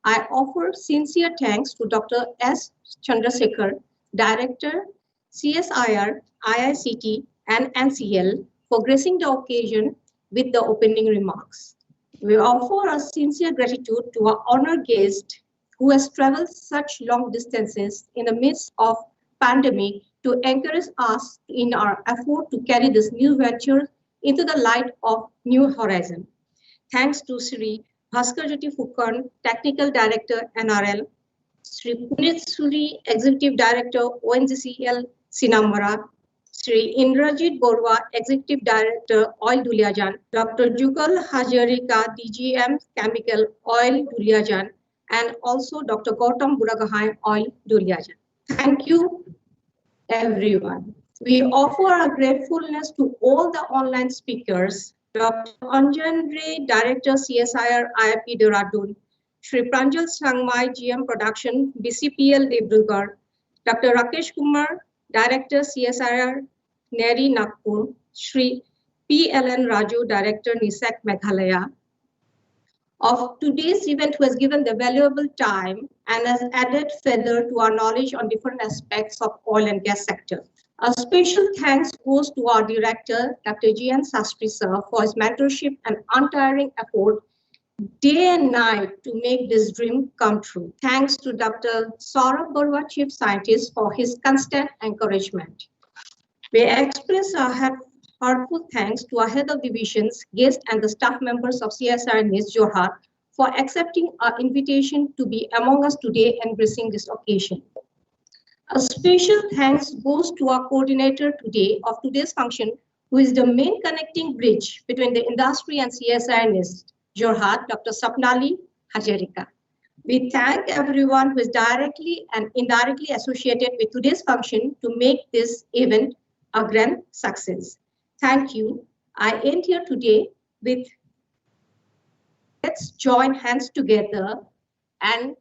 I offer sincere thanks to Dr. S. Chandrasekhar, Director, CSIR, IICT, and NCL for gracing the occasion with the opening remarks. We offer our sincere gratitude to our honored guest who has traveled such long distances in the midst of pandemic to encourage us in our effort to carry this new venture into the light of new horizon. Thanks to Sri Bhaskar Jyoti Fukan, Technical Director, NRL, Sri Puneet Suri, Executive Director, ONGCL, Sinamara, Sri Indrajit Borwa, Executive Director, Oil Duliajan, Dr. Jugal Hajarika, DGM Chemical, Oil Duliajan, and also Dr. Gautam Buragahai, Oil Duliajan. Thank you, everyone. We offer our gratefulness to all the online speakers, Dr. Anjan Ray, Director, CSIR, IIP Dehradun, Shri Pranjal Sangmai, GM Production, BCPL Dibrugarh, Dr. Rakesh Kumar, Director, CSIR, Neri Nagpur, Shri PLN Raju, Director, NISEC Meghalaya, of today's event who has given the valuable time and has added feather to our knowledge on different aspects of oil and gas sector. A special thanks goes to our director, Dr. G.N. Sastry sir, for his mentorship and untiring effort day and night to make this dream come true. Thanks to Dr. Saurabh Barua, Chief Scientist, for his constant encouragement. We express our heartfelt thanks to our head of divisions, guests, and the staff members of CSIR NIS Jorhat for accepting our invitation to be among us today and gracing this occasion. A special thanks goes to our coordinator of today's function, who is the main connecting bridge between the industry and CSIR NIS Jorhat, Dr. Sapnali Hajarika. We thank everyone who is directly and indirectly associated with today's function to make this event a grand success. Thank you. I end here today with let's join hands together and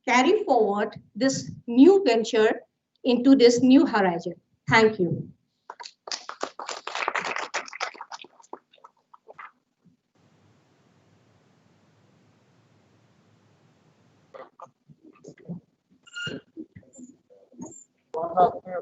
carry forward this new venture into this new horizon. Thank you. One after